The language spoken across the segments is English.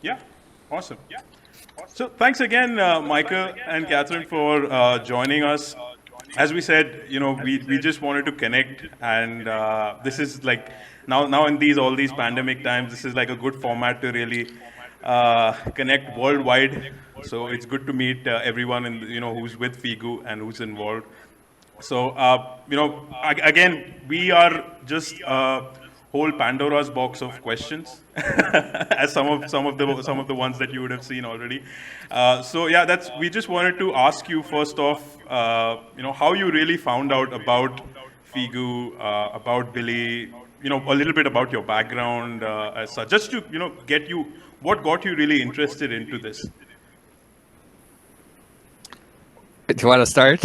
Yeah, awesome. So thanks again, Michael and Catherine, for joining us. As we said, we just wanted to connect, and this is like now in all these pandemic times, this is like a good format to really connect worldwide. So it's good to meet everyone in who's with FIGU and who's involved. So, again, we are just a whole Pandora's box of questions, as some of the ones that you would have seen already. So yeah, we just wanted to ask you first off, how you really found out about FIGU, about Billy, a little bit about your background, as such, just to get you what got you really interested into this. Do you want to start?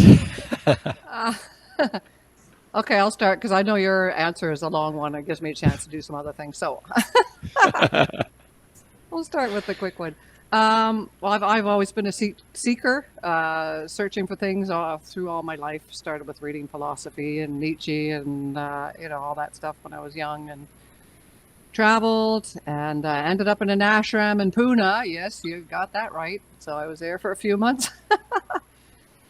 Okay, I'll start because I know your answer is a long one. It gives me a chance to do some other things. So we'll start with the quick one. Well, I've always been a seeker, searching for things through all my life. Started with reading philosophy and Nietzsche and all that stuff when I was young, and traveled and ended up in an ashram in Pune. Yes, you got that right. So I was there for a few months.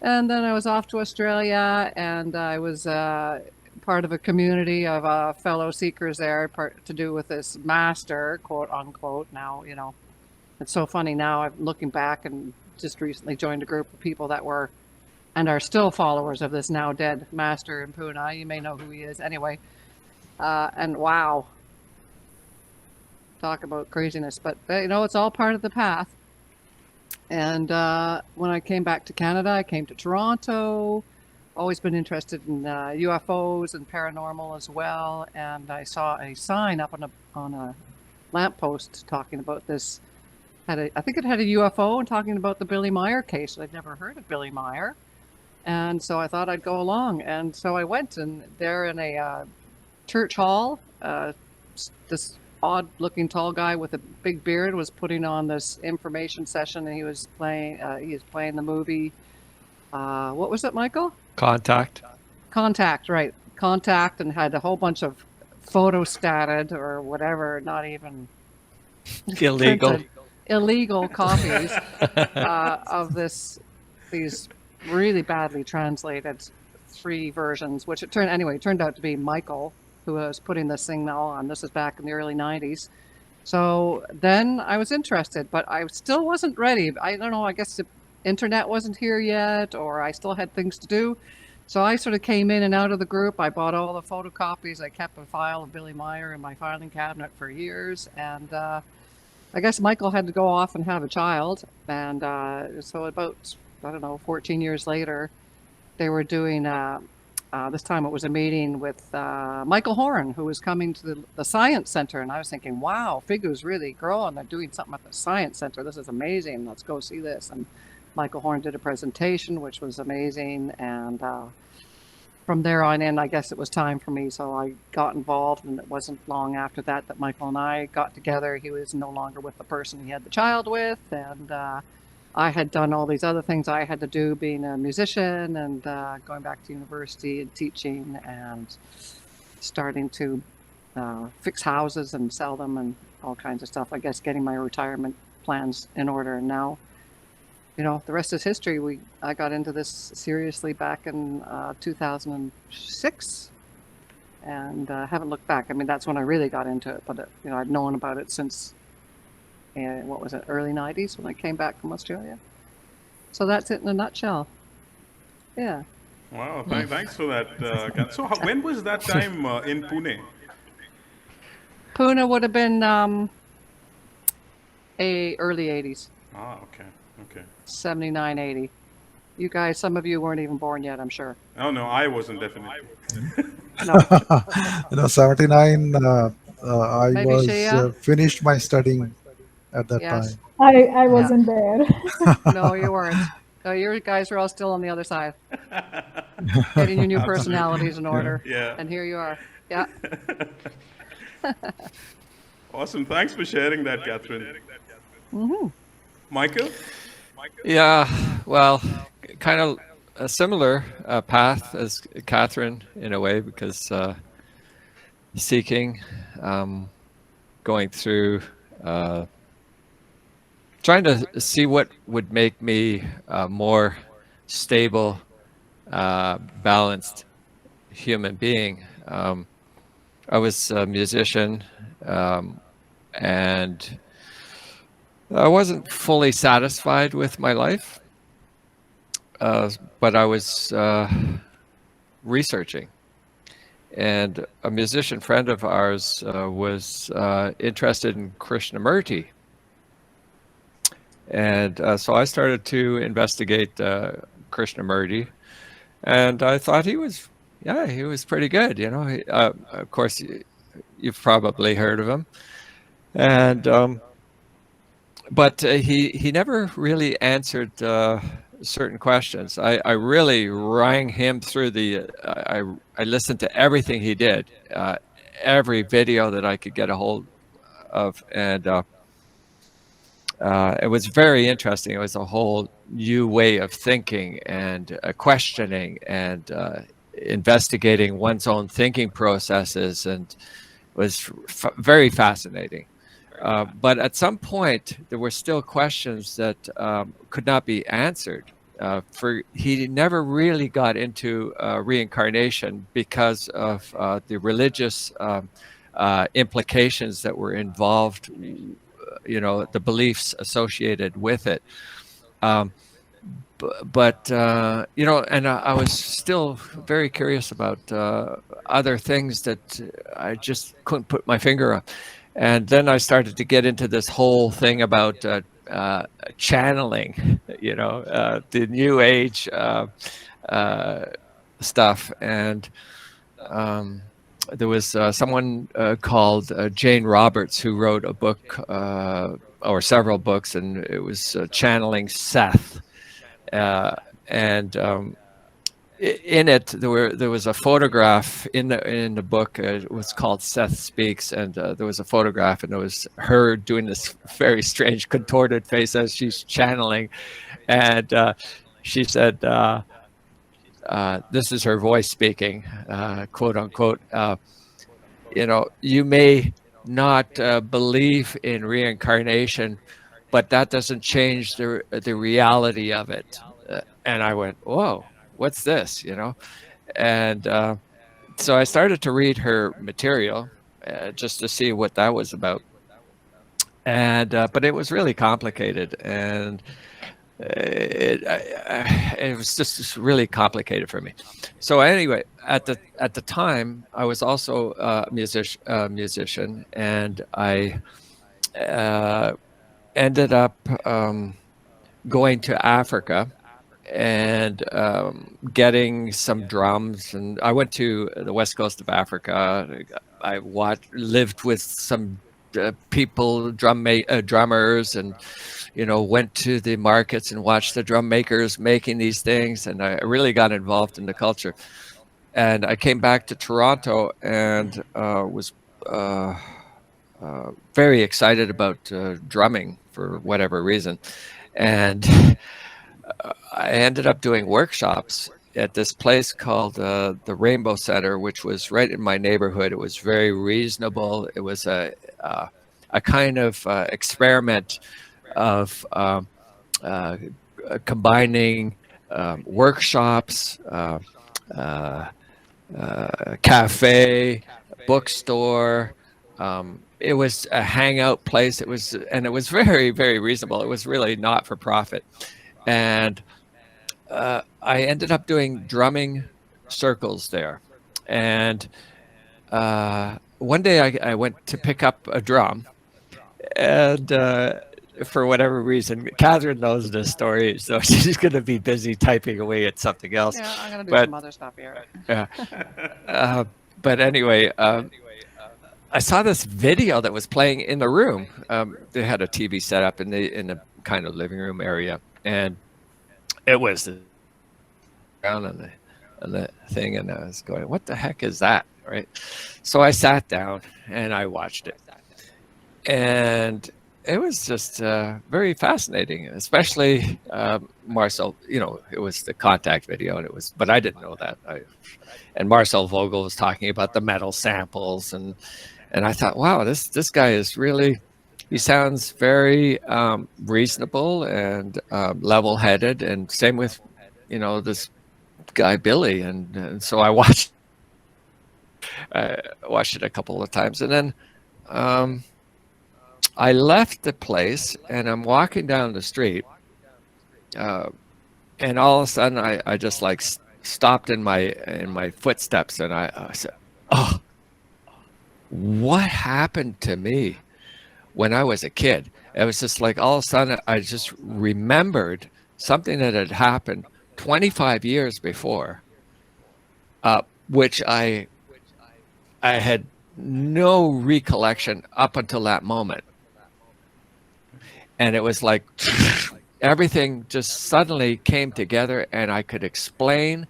And then I was off to Australia, and I was part of a community of fellow seekers there, to do with this master, quote unquote. Now, it's so funny now. I'm looking back and just recently joined a group of people that were and are still followers of this now dead master in Pune. You may know who he is anyway. And wow, talk about craziness, but it's all part of the path. And when I came back to Canada, I came to Toronto. Always been interested in UFOs and paranormal as well. And I saw a sign up on a lamppost talking about this. I think it had a UFO and talking about the Billy Meyer case. I'd never heard of Billy Meyer, and so I thought I'd go along. And so I went, and there in a church hall, this odd-looking tall guy with a big beard was putting on this information session, and he was playing the movie. What was it, Michael? Contact, right? Contact, and had a whole bunch of photostated or whatever, not even illegal copies of these really badly translated 3 versions, which it turned out to be Michael who was putting this thing now on. This is back in the early 90s. So then I was interested, but I still wasn't ready. I don't know, I guess the internet wasn't here yet, or I still had things to do. So I sort of came in and out of the group. I bought all the photocopies. I kept a file of Billy Meyer in my filing cabinet for years. And I guess Michael had to go off and have a child. And so about, 14 years later, they were doing this time it was a meeting with Michael Horn, who was coming to the Science Center. And I was thinking, wow, FIGU's really growing. They're doing something at the Science Center. This is amazing. Let's go see this. And Michael Horn did a presentation, which was amazing. And from there on in, I guess it was time for me. So I got involved, and it wasn't long after that Michael and I got together. He was no longer with the person he had the child with. And I had done all these other things I had to do, being a musician and going back to university and teaching and starting to fix houses and sell them and all kinds of stuff. I guess getting my retirement plans in order. And now, the rest is history. I got into this seriously back in 2006 and haven't looked back. I mean, that's when I really got into it, but I'd known about it since what was it, early 90s when I came back from Australia. So that's it in a nutshell. Yeah. Wow, thanks for that. So when was that time in Pune? Pune would have been early 80s. Ah, okay. 79, 80. You guys, some of you weren't even born yet, I'm sure. Oh, no, I wasn't, definitely. No. 79, I Maybe was Shea? finished my studying at that Yes. time. I wasn't there. No, you weren't. So you guys were all still on the other side. Getting your new personalities in order. Yeah. And here you are. Yeah. Awesome. Thanks for sharing that, Catherine. Mm-hmm. Michael? Yeah, well, kind of a similar path as Catherine in a way, because seeking, going through trying to see what would make me a more stable, balanced human being. I was a musician, and I wasn't fully satisfied with my life, but I was researching. And a musician friend of ours was interested in Krishnamurti. And so I started to investigate Krishnamurti, and I thought he was pretty good. You know, of course, you've probably heard of him. And but he never really answered certain questions. I really rang him through the. I listened to everything he did, every video that I could get a hold of, and it was very interesting. It was a whole new way of thinking and questioning and investigating one's own thinking processes, and it was very fascinating. But at some point, there were still questions that could not be answered. He never really got into reincarnation because of the religious implications that were involved, you know, the beliefs associated with it. But you know, and I was still very curious about other things that I just couldn't put my finger on. And then I started to get into this whole thing about channeling, you know, the new age stuff. And there was someone called Jane Roberts who wrote a book or several books, and it was channeling Seth. And in it, there was a photograph in the book. It was called Seth Speaks, and there was a photograph, and it was her doing this very strange contorted face as she's channeling, and she said, "This is her voice speaking, quote unquote. You know, you may not believe in reincarnation, but that doesn't change the reality of it." And I went, "Whoa. What's this?" You know, and so I started to read her material just to see what that was about, and but it was really complicated, and it was just really complicated for me. So anyway, at the time, I was also a musician, and I ended up going to Africa and getting some drums, and I went to the west coast of Africa. I lived with some people, drummers, and you know, went to the markets and watched the drum makers making these things, and I really got involved in the culture. And I came back to Toronto and was very excited about drumming for whatever reason, and I ended up doing workshops at this place called the Rainbow Center, which was right in my neighborhood. It was very reasonable. It was a kind of experiment of combining workshops, cafe, bookstore. It was a hangout place. It was very, very reasonable. It was really not for profit. And I ended up doing drumming circles there. And one day I went to pick up a drum, and for whatever reason, Catherine knows this story, so she's going to be busy typing away at something else. Yeah, I'm going to do some other stuff here. Yeah. But anyway, I saw this video that was playing in the room. They had a TV set up in the kind of living room area, and it was around on the thing, and I was going, "What the heck is that?" Right? So I sat down and I watched it, and it was just very fascinating, especially Marcel. You know, it was the contact video, and but I didn't know that. And Marcel Vogel was talking about the metal samples, and I thought, wow, this guy is really he sounds very reasonable and level-headed, and same with, you know, this guy Billy, and so I watched it a couple of times, and then I left the place, and I'm walking down the street, and all of a sudden I just like stopped in my footsteps, and I said, "Oh, what happened to me when I was a kid?" It was just like all of a sudden I just remembered something that had happened 25 years before, which I had no recollection up until that moment. And it was like everything just suddenly came together, and I could explain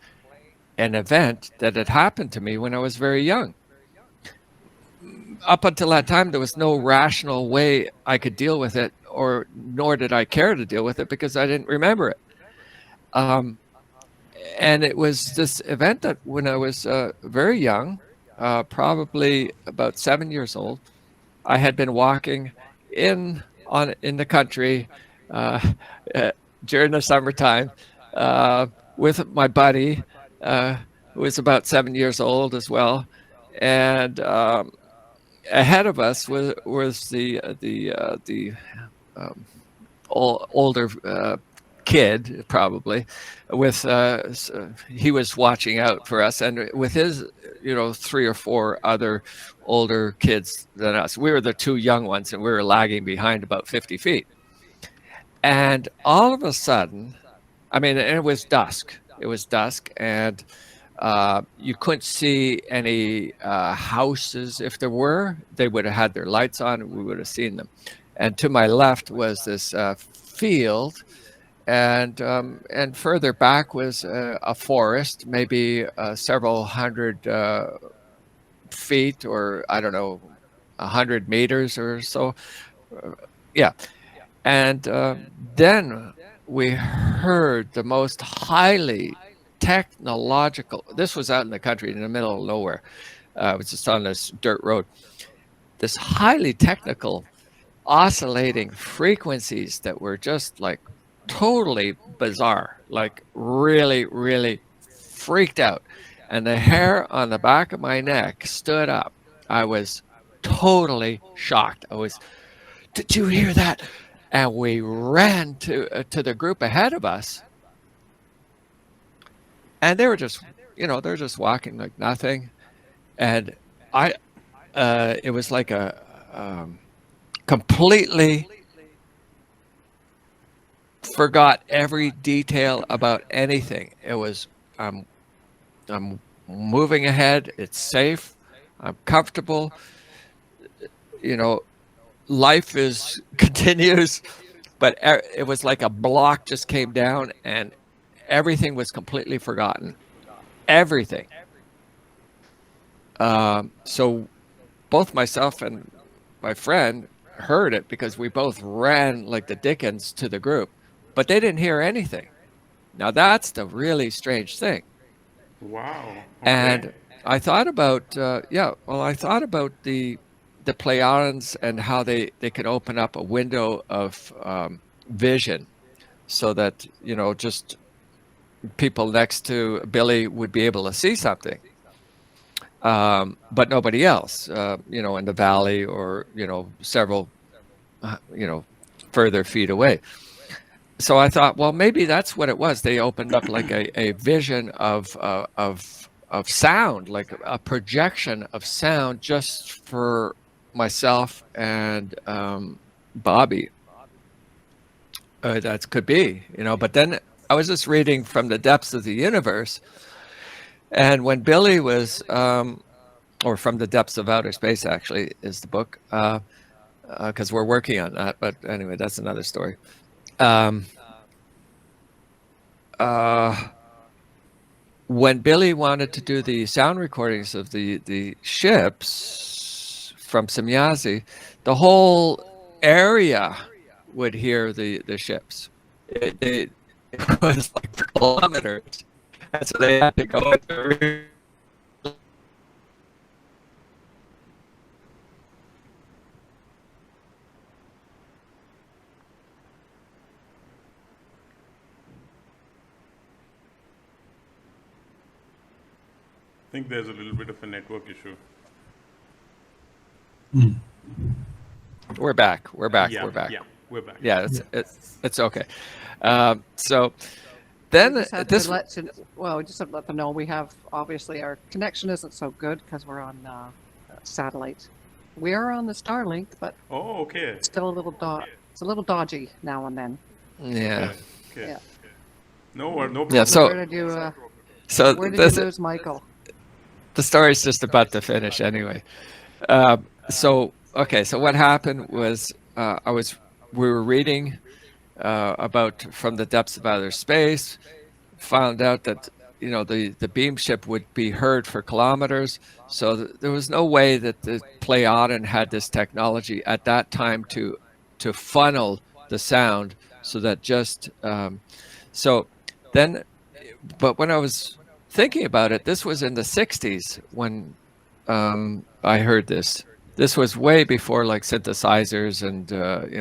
an event that had happened to me when I was very young. Up until that time, there was no rational way I could deal with it, or nor did I care to deal with it, because I didn't remember it. And it was this event that when I was very young, probably about 7 years old, I had been walking in the country during the summertime with my buddy, who was about 7 years old as well, and ahead of us was the older kid, probably, with he was watching out for us, and with his 3 or 4 other older kids than us. We were the 2 young ones, and we were lagging behind about 50 feet. And all of a sudden, I mean, and it was dusk. It was dusk, and you couldn't see any houses. If there were, they would have had their lights on, and we would have seen them. And to my left was this field, and further back was a forest, maybe several hundred feet, or I don't know, 100 meters or so. Yeah. And then we heard the most highly technological, this was out in the country in the middle of nowhere. It was just on this dirt road. This highly technical oscillating frequencies that were just like totally bizarre, like really, really freaked out. And the hair on the back of my neck stood up. I was totally shocked. Did you hear that? And we ran to the group ahead of us. And they were just, they're just walking like nothing. And it was like a completely forgot every detail about anything. It was, I'm moving ahead. It's safe. I'm comfortable. Life continues, but it was like a block just came down, and everything was completely forgotten. Everything. So both myself and my friend heard it, because we both ran like the dickens to the group, but they didn't hear anything. Now that's the really strange thing. Wow. Okay. And I thought about, I thought about the Pleiadians and how they could open up a window of vision, so that, just people next to Billy would be able to see something, but nobody else, in the valley, or, several, further feet away. So I thought, well, maybe that's what it was. They opened up like a vision of sound, like a projection of sound just for myself and Bobby. That could be, but then I was just reading From the Depths of the Universe, and when Billy was, or From the Depths of Outer Space actually is the book, because we're working on that, but anyway, that's another story. When Billy wanted to do the sound recordings of the ships from Semyazi, the whole area would hear the ships. It was like kilometers, and so they had to go into think there's a little bit of a network issue. We're back. We're back. Yeah, We're back. Yeah, we're back. Yeah, it's okay. So then We just have this to we just have to let them know we have, obviously, our connection isn't so good because we're on satellite. We are on the Starlink, but Oh, okay. it's still it's a little dodgy now and then. yeah. Okay. Yeah. No problem. Yeah. So Where did you, so where did this you lose Michael? the story's just about to finish anyway. So okay. So what happened was we were reading about From the Depths of Outer Space, found out that the beam ship would be heard for kilometers, so there was no way that the Pleiadian had this technology at that time to funnel the sound so that just so then. But when I was thinking about it, this was in the 60s when I heard this. This was way before like synthesizers and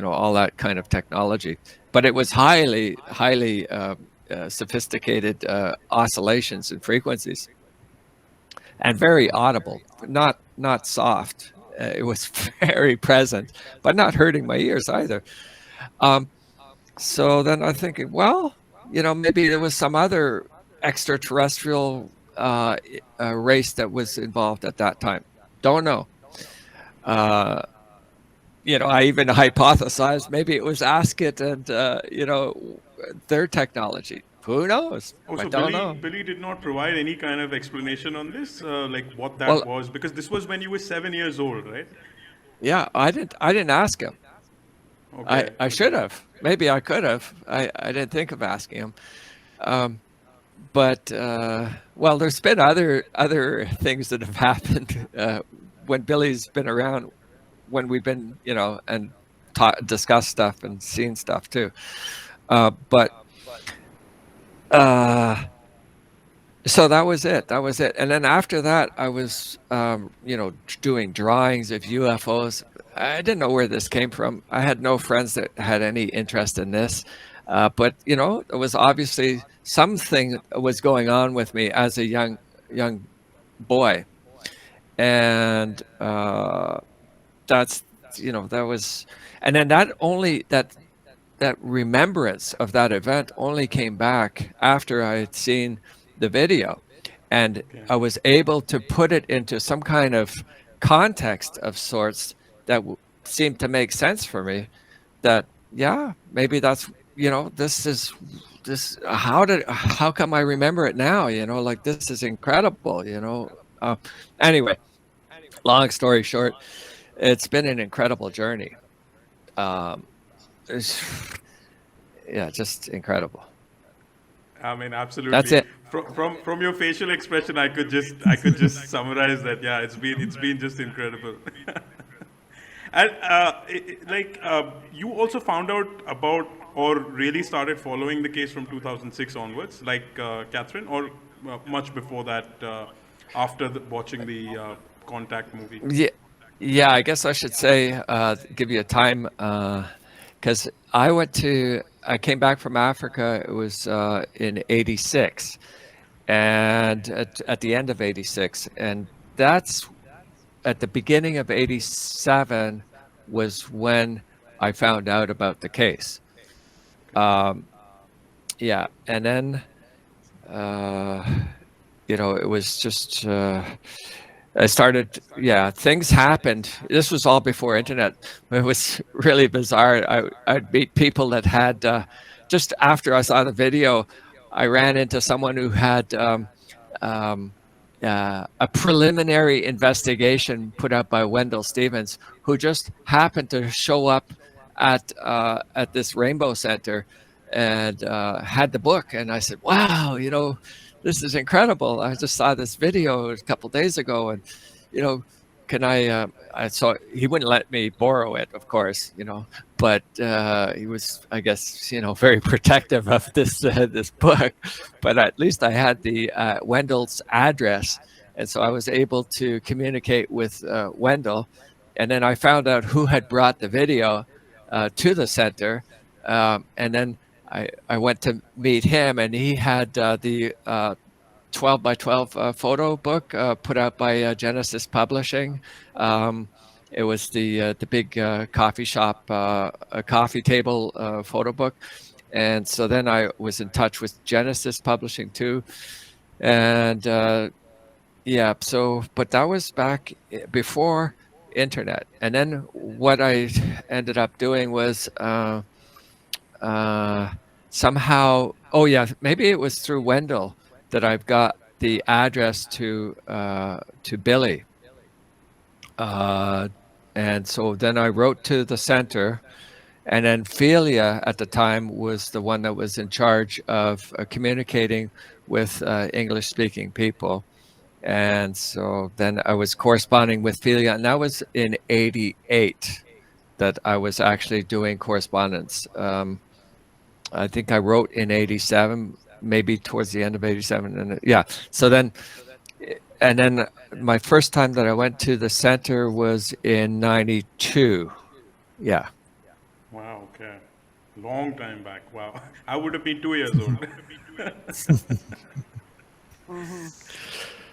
all that kind of technology. But it was highly sophisticated oscillations and frequencies, and very audible, not soft. It was very present, but not hurting my ears either. So then I'm thinking, well, maybe there was some other extraterrestrial race that was involved at that time. Don't know. I even hypothesized maybe it was ASCII and their technology. Who knows? Oh, I so don't know. Billy did not provide any kind of explanation on this, like what that was, because this was when you were 7 years old, right? Yeah, I didn't ask him. Okay. I should have. Maybe I could have. I didn't think of asking him. But there's been other things that have happened when Billy's been around, when we've been, and discussed stuff and seen stuff too. So that was it. And then after that, I was, doing drawings of UFOs. I didn't know where this came from. I had no friends that had any interest in this. But, it was obviously something was going on with me as a young boy. And that was, and then that remembrance of that event only came back after I had seen the video, and I was able to put it into some kind of context of sorts that seemed to make sense for me. That maybe that's how come I remember it now? Like this is incredible. Anyway, long story short, it's been an incredible journey. Just incredible. I mean, absolutely. That's it. From your facial expression, I could just summarize that. Yeah, it's been just incredible. And you also found out about or really started following the case from 2006 onwards, like Catherine, or much before that, after watching the Contact movie. Yeah. I guess I should say give you a time because I came back from Africa. It was in '86, and at the end of '86, and that's at the beginning of '87 was when I found out about the case. And then it was just I started. Things happened. This was all before internet. It was really bizarre. I'd meet people that had just after I saw the video, I ran into someone who had a preliminary investigation put out by Wendell Stevens, who just happened to show up at this Rainbow Center and had the book. And I said, wow, this is incredible. I just saw this video a couple days ago, and can I so he wouldn't let me borrow it, of course, but he was, I guess, very protective of this book. But at least I had the Wendell's address, and so I was able to communicate with Wendell. And then I found out who had brought the video to the center, and then I went to meet him, and he had the 12 by 12 photo book put out by Genesis Publishing. It was the big coffee shop, a coffee table photo book. And so then I was in touch with Genesis Publishing too. And yeah, so, but that was back before internet. And then what I ended up doing was somehow, oh yeah, maybe it was through Wendell that I've got the address to Billy. And so then I wrote to the center, and then Philia at the time was the one that was in charge of communicating with English-speaking people. And so then I was corresponding with Philia, and that was in '88 that I was actually doing correspondence. I think I wrote in '87, maybe towards the end of '87. And yeah, so then, and then my first time that I went to the center was in '92. Yeah. Wow, okay. Long time back. Wow. I would have been 2 years old.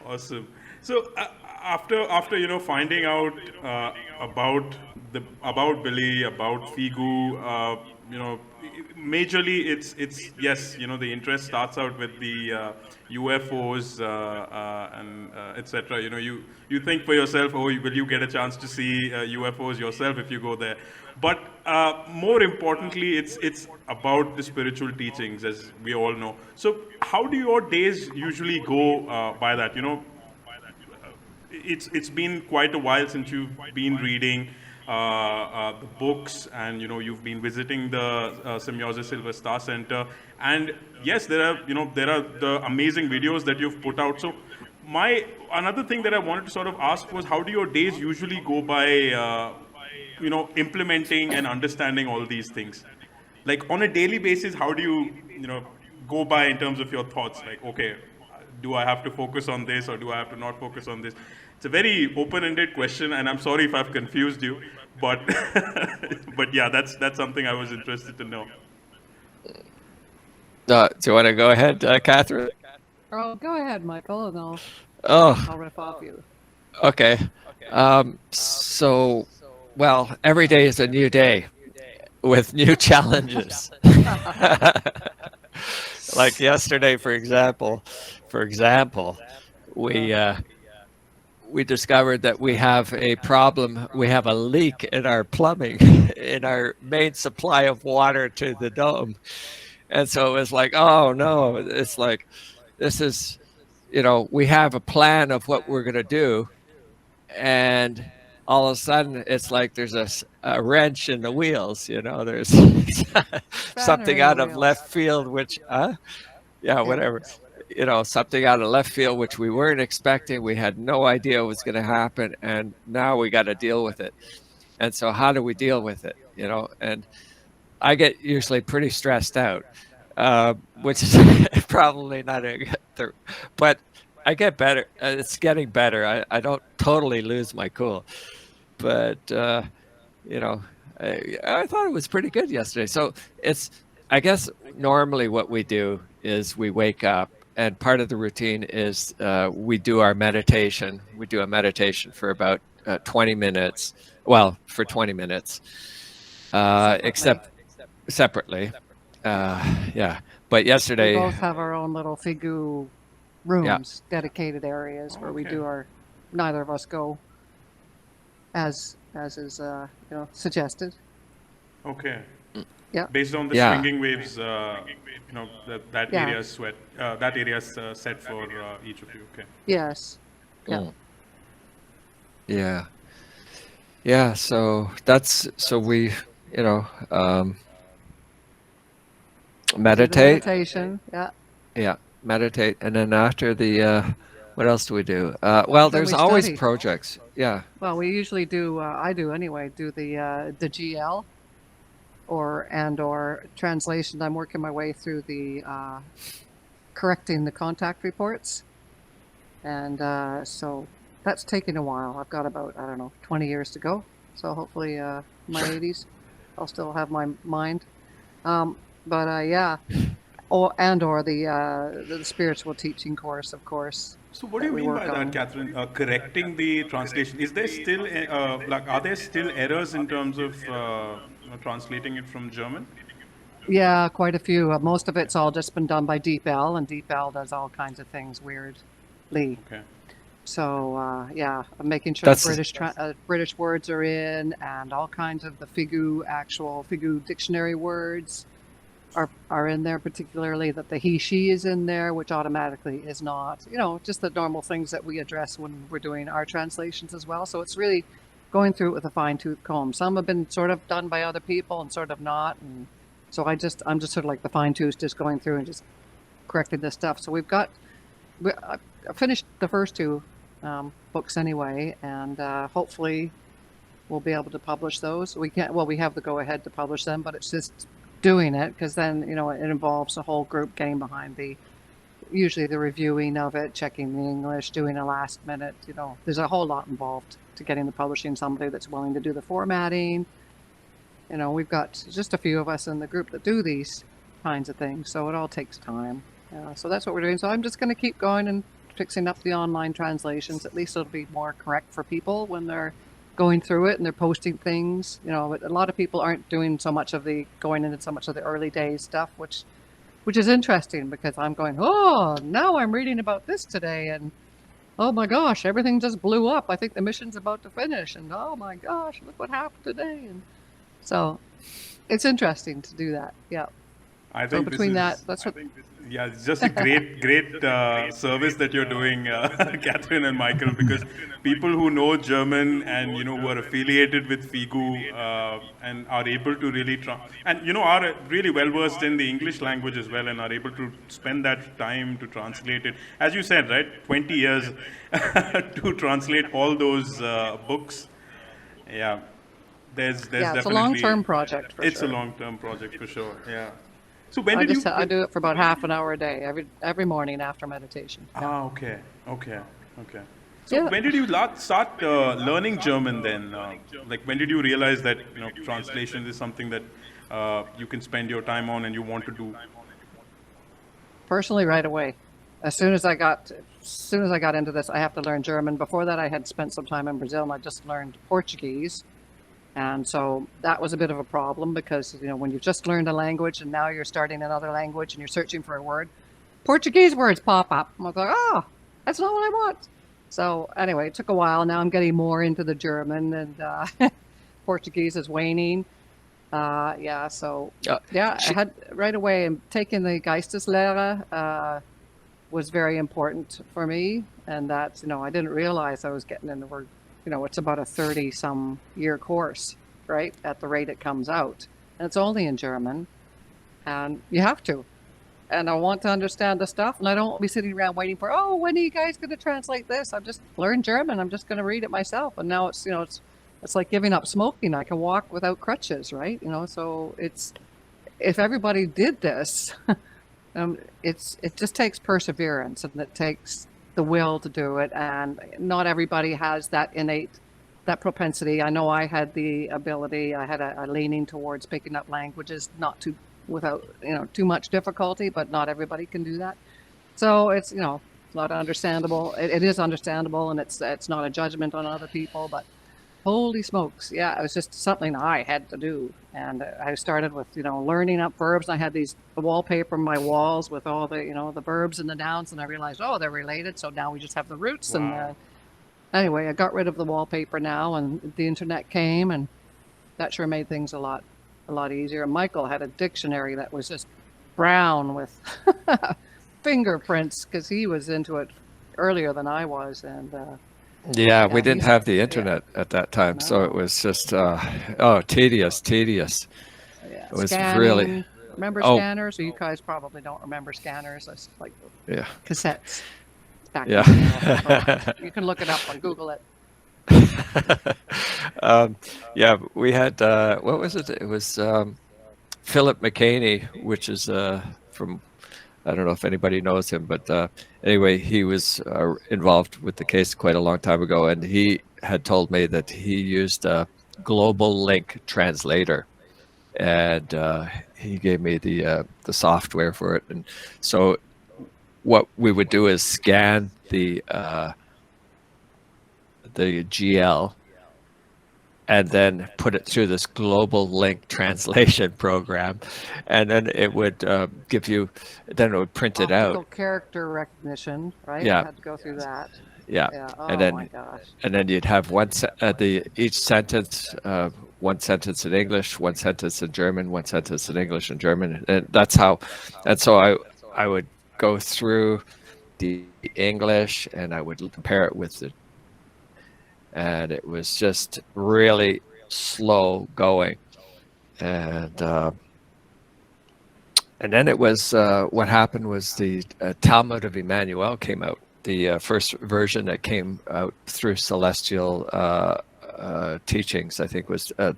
Awesome. So after you know, finding out about Billy, about FIGU, you know, majorly it's yes, you know, the interest starts out with the UFOs and etc. You know, you think for yourself, oh, will you get a chance to see UFOs yourself if you go there? But more importantly, it's about the spiritual teachings, as we all know. So how do your days usually go by that? You know, it's been quite a while since you've been reading the books, and you know, you've been visiting the Semyoza Silver Star Center, and yes, there are the amazing videos that you've put out. So another thing that I wanted to sort of ask was, how do your days usually go by you know, implementing and understanding all these things? Like on a daily basis, how do you know, go by in terms of your thoughts? Like, okay, do I have to focus on this, or do I have to not focus on this? It's a very open-ended question, and I'm sorry if I've confused you, but but yeah, that's something I was interested to know. Do you want to go ahead, Catherine? Oh, go ahead, Michael, and I'll Oh, riff off you. okay. So, well, every day is a new day with new challenges. Like yesterday, for example, we discovered that we have a problem. We have a leak in our plumbing, in our main supply of water to the dome. And so it was like, oh no, it's like, this is, you know, we have a plan of what we're going to do. And all of a sudden it's like there's a wrench in the wheels, you know, there's something out of left field, which, yeah, whatever. You know, something out of left field, which we weren't expecting. We had no idea was going to happen. And now we got to deal with it. And so how do we deal with it? You know, and I get usually pretty stressed out, which is probably not a good thing, but I get better. It's getting better. I don't totally lose my cool, but, you know, I thought it was pretty good yesterday. So I guess normally what we do is we wake up, and part of the routine is we do our meditation. We do a meditation for about 20 minutes. Well, for 20 minutes, except separately. Yeah. But yesterday, We both have our own little FIGU rooms, dedicated areas where we do our. Neither of us go as is you know, suggested. Okay. Yeah. Based on the swinging waves, you know, that area is that area is set for each of you. Okay. Yes. Yeah. Mm. Yeah. Yeah. So we, you know, meditate. Meditation. Yeah. Yeah. Meditate. And then after the, what else do we do? Well, Then there's we always study. projects. Yeah. Well, we usually do. I do anyway. Do the GL, or translation. I'm working my way through the correcting the contact reports, and so that's taking a while. I've got about, I don't know, 20 years to go. So hopefully, my 80s, I'll still have my mind. But yeah, or the spiritual teaching course, of course. So what do you that we mean by work on. that, Catherine? Correcting the translation. Is there still, like, are there still errors in terms of translating it from German? Yeah, quite a few. Most of it's all just been done by DeepL, and DeepL does all kinds of things weirdly. Okay. So yeah, I'm making sure That's- British words are in, and all kinds of the FIGU dictionary words are in there, particularly that the he/she is in there, which automatically is not. You know, just the normal things that we address when we're doing our translations as well. So it's really going through it with a fine-tooth comb. Some have been sort of done by other people and sort of not, and so I'm just sort of like the fine-tooth, just going through and just correcting this stuff. So I finished the first two books anyway, and hopefully we'll be able to publish those. We have the go-ahead to publish them, but it's just doing it, because then, you know, it involves a whole group getting behind usually the reviewing of it, checking the English, doing a last minute, you know, there's a whole lot involved to getting the publishing, somebody that's willing to do the formatting. You know, we've got just a few of us in the group that do these kinds of things, so it all takes time. So that's what we're doing. So I'm just going to keep going and fixing up the online translations. At least it'll be more correct for people when they're going through it and they're posting things. You know, a lot of people aren't doing going into so much of the early days stuff, which is interesting, because I'm going, oh, now I'm reading about this today, and oh my gosh, everything just blew up. I think the mission's about to finish, and oh my gosh, look what happened today. And so it's interesting to do that. Yeah. I think it's just a great service that you're doing, Catherine and Michael, because people who know German and, you know, who are affiliated with FIGU and are able to really and, you know, are really well versed in the English language as well, and are able to spend that time to translate it. As you said, right, 20 years to translate all those books. Yeah. There's definitely, it's a long-term project. It's a long-term project for sure. Yeah. So when did you? I do it for about half an hour a day, every morning after meditation. Ah, okay. So when did you start learning German then? Like, when did you realize that, you know, translation is something that you can spend your time on and you want to do? Personally, right away. As soon as I got into this, I have to learn German. Before that, I had spent some time in Brazil, and I just learned Portuguese. And so that was a bit of a problem, because, you know, when you've just learned a language and now you're starting another language and you're searching for a word, Portuguese words pop up. I'm like, oh, that's not what I want. So anyway, it took a while. Now I'm getting more into the German, and Portuguese is waning. I had right away, and taking the Geisteslehre was very important for me. And that's, you know, I didn't realize I was getting in the word. You know, it's about a 30-some year course, right, at the rate it comes out. And it's only in German, and you have to. And I want to understand the stuff, and I don't want to be sitting around waiting for, oh, when are you guys going to translate this? I've just learned German. I'm just going to read it myself. And now it's, you know, it's like giving up smoking. I can walk without crutches, right? You know, so if everybody did this, it just takes perseverance, and it takes the will to do it, and not everybody has that propensity. I know I had the ability. I had a leaning towards picking up languages, without, you know, too much difficulty, but not everybody can do that. So it's, you know, not understandable. It is understandable, and it's not a judgment on other people, but holy smokes, yeah, it was just something I had to do. And I started with, you know, learning up verbs. I had the wallpaper on my walls with all the, you know, the verbs and the nouns, and I realized, oh, they're related, so now we just have the roots. Wow. And anyway, I got rid of the wallpaper now, and the internet came, and that sure made things a lot easier. And Michael had a dictionary that was just brown with fingerprints, because he was into it earlier than I was. And yeah, we didn't have the internet at that time, so it was just tedious. Yeah, it was scanning. Really. Remember scanners? Or you guys probably don't remember scanners. It's like cassettes. Back then. You can look it up or Google it. We had what was it? It was Philip McCaney, which is from, I don't know if anybody knows him, but anyway, he was involved with the case quite a long time ago, and he had told me that he used a global link translator. and he gave me the software for it. And so what we would do is scan the GL and then put it through this global link translation program, and then it would give you, then it would print it Optical out. character recognition, right? Yeah. You had to go through that. Yeah. Yeah. Oh And then my gosh. and then you'd have each sentence, one sentence in English, one sentence in German, one sentence in English and German, and that's how. And so I would go through the English and I would compare it with the, and it was just really slow going, and then it was what happened was the Talmud of Emmanuel came out, the first version that came out through Celestial Teachings, I think was I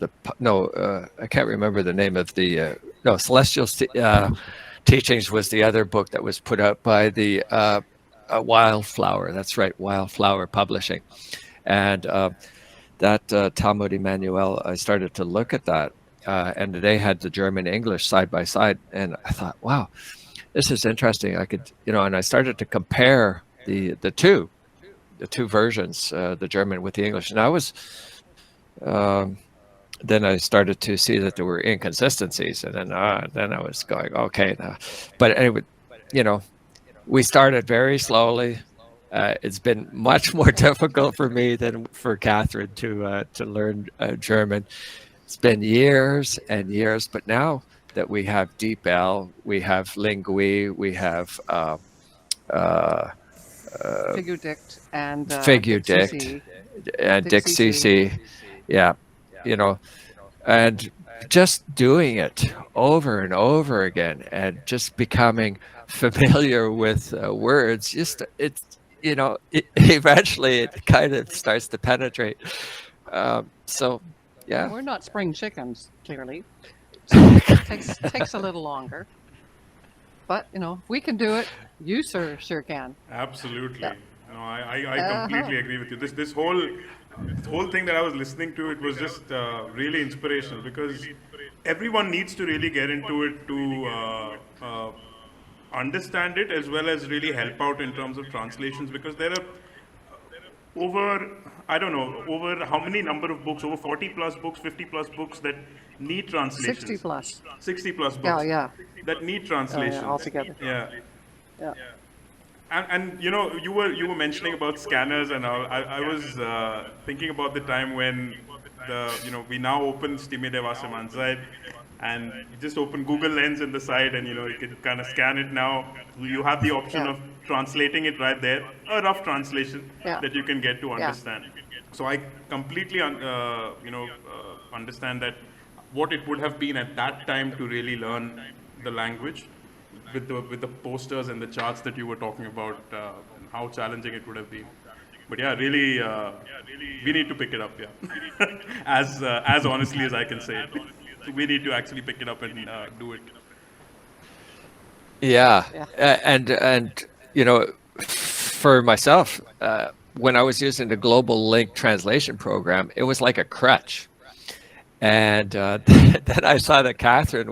can't remember the name of the Celestial Teachings was the other book that was put out by the Wildflower. That's right, Wildflower Publishing. And that Talmud Emmanuel, I started to look at that, and they had the German English side by side, and I thought, wow, this is interesting. I could, and I started to compare the two versions, the German with the English, and I was, then I started to see that there were inconsistencies, and then I was going, okay, but anyway, we started very slowly. It's been much more difficult for me than for Catherine to learn German. It's been years and years, but now that we have DeepL, we have Lingui, we have FIGU-Dict and FIGU-Dict and DictCC. Yeah, and just doing it over and over again and just becoming familiar with words, eventually it kind of starts to penetrate. So, yeah. We're not spring chickens, clearly. So it takes a little longer. But, if we can do it, you sure can. Absolutely. Yeah. No, I completely agree with you. This whole thing that I was listening to, it was just really inspirational, because everyone needs to really get into it to understand it, as well as really help out in terms of translations, because there are over how many number of books, over 40 plus books, 50 plus books that need translations. 60 plus. 60 plus books Yeah. that need translations. Altogether. Yeah. And you were mentioning about scanners and all. I was thinking about the time when we now open Stimme Devasa Manzai, and you just open Google Lens in the side, and you can kind of scan it now. You have the option of translating it right there, a rough translation that you can get to understand. So I completely understand that what it would have been at that time to really learn the language, with the posters and the charts that you were talking about, and how challenging it would have been. But yeah, really, we need to pick it up. Yeah, as honestly as I can say it. We need to actually pick it up and do it. Yeah. And for myself, when I was using the Global Link translation program, it was like a crutch. And then I saw that Catherine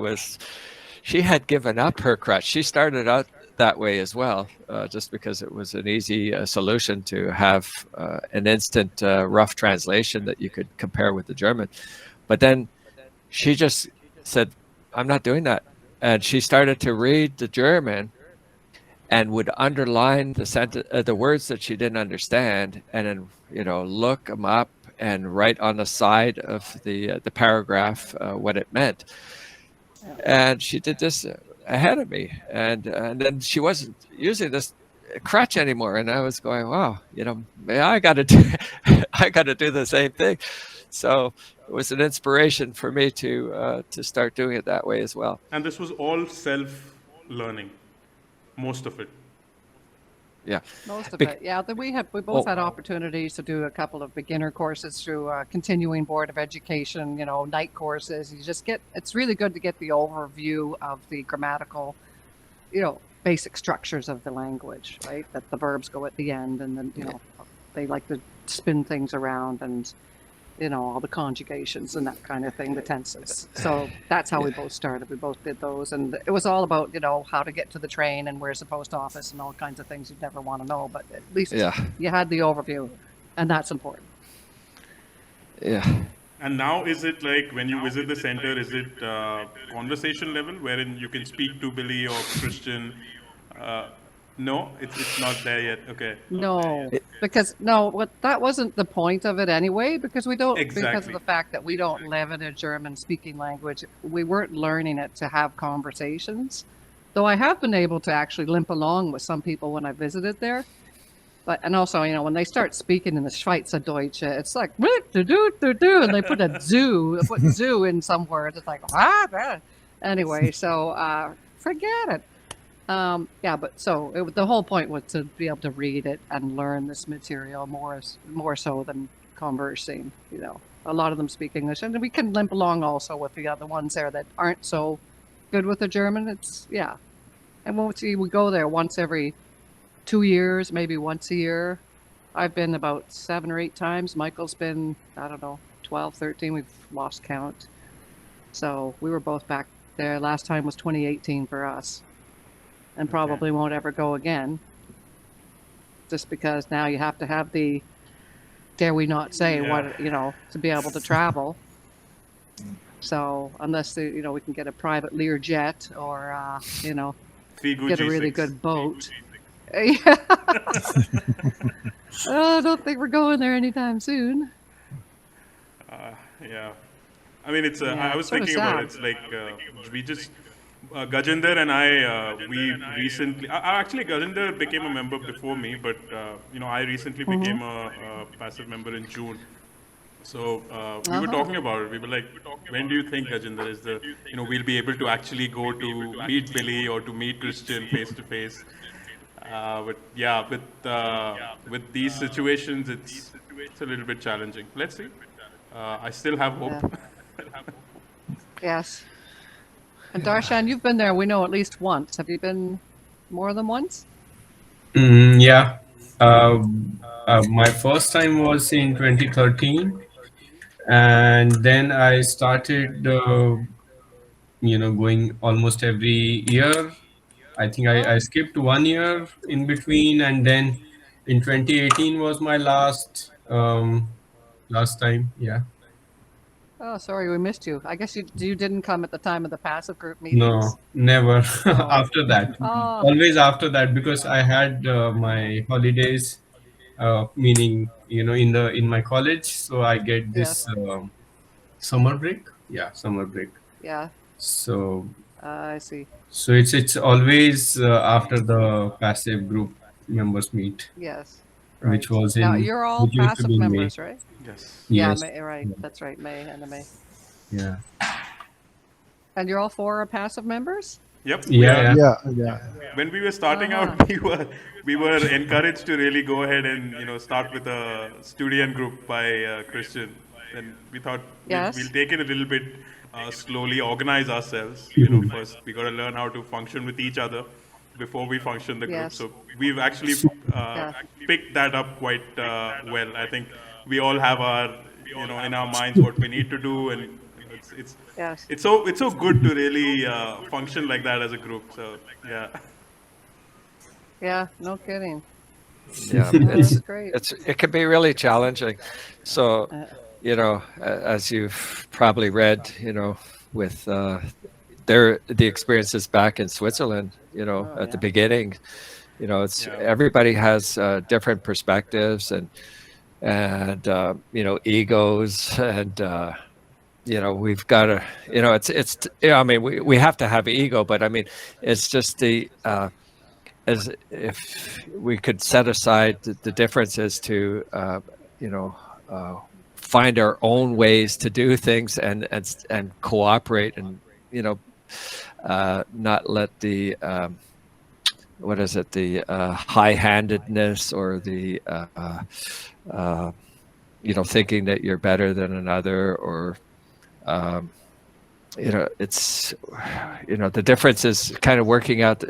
she had given up her crutch. She started out that way as well, just because it was an easy solution to have an instant rough translation that you could compare with the German. But then she just said, I'm not doing that. And she started to read the German and would underline the words that she didn't understand, and then, look them up and write on the side of the paragraph what it meant. And she did this ahead of me. And then she wasn't using this crutch anymore. And I was going, wow, I got to do the same thing. So it was an inspiration for me to start doing it that way as well. And this was all self-learning, most of it. Yeah, most of it. Yeah, we both had opportunities to do a couple of beginner courses through Continuing Board of Education. Night courses. It's really good to get the overview of the grammatical, basic structures of the language, right? That the verbs go at the end, and then they like to spin things around, and all the conjugations and that kind of thing, the tenses. So that's how we both started. We both did those, and it was all about how to get to the train and where's the post office and all kinds of things you'd never want to know, but at least you had the overview, and that's important. Yeah. And now, is it like when you visit the center, is it conversation level wherein you can speak to Billy or Christian? No, it's not there yet. Okay. No, because that wasn't the point of it anyway, because we don't, because of Exactly. the fact that we don't live in a German speaking language, we weren't learning it to have conversations. Though I have been able to actually limp along with some people when I visited there. But, and also, when they start speaking in the Schweizerdeutsch, it's like, and they put zoo in some words. It's like, anyway, so forget it. But so the whole point was to be able to read it and learn this material more so than conversing. A lot of them speak English, and we can limp along also with the other ones there that aren't so good with the German. And we go there once every 2 years, maybe once a year. I've been about 7 or 8 times. Michael's been, I don't know, 12, 13. We've lost count. So we were both back there. Last time was 2018 for us. And probably won't ever go again. Just because now you have to have the, dare we not say, to be able to travel. So unless, we can get a private Lear jet or, FIGU get a really G6. good boat. Yeah. I don't think we're going there anytime soon. Yeah. I mean, it's. I was sort of thinking about it. sad. It's like we just. Gajinder and I, we recently. Actually, Gajinder became a member before me, but I recently became a passive member in June. So we were talking about it. We were like, when do you think, Gajinder, is we'll be able to actually go to meet Billy or to meet Christian face to face? But yeah, with these situations, it's a little bit challenging. Let's see. I still have hope. Yes. And Darshan, you've been there, we know, at least once. Have you been more than once? Yeah. My first time was in 2013, and then I started, going almost every year. I think I skipped 1 year in between, and then in 2018 was my last time. Yeah. Oh, sorry, we missed you. I guess you didn't come at the time of the passive group meetings. No, never. After that, Oh, always after that, because I had my holidays, meaning in my college, so I get this summer break. Yeah, summer break. yeah, So I see. it's always after the passive group members meet, Yes. which Right. was Now, in you're all which used to passive be in May. members, right? Yes. Yeah, Yes. May, right. That's right, May and the May. Yeah. And you're all 4 are passive members? Yep. Yeah. Yeah. When we were starting out, we were encouraged to really go ahead and start with a student group by Christian, and we thought Yes. we'll take it a little bit slowly, organize ourselves. First we got to learn how to function with each other before we function the group. Yes. So we've actually picked that up quite well. I think we all have our in our minds what we need to do, and it's Yes. it's so good to really function like that as a group. So yeah. Yeah, no kidding. Yeah, That's great. it can be really challenging. So, as you've probably read, with the experiences back in Switzerland, at the beginning, it's everybody has different perspectives and egos, and we've got to, I mean, we have to have ego, but I mean, it's just as if we could set aside the differences to, find our own ways to do things and cooperate, and not let the high-handedness or the thinking that you're better than another, or it's the difference is kind of working out,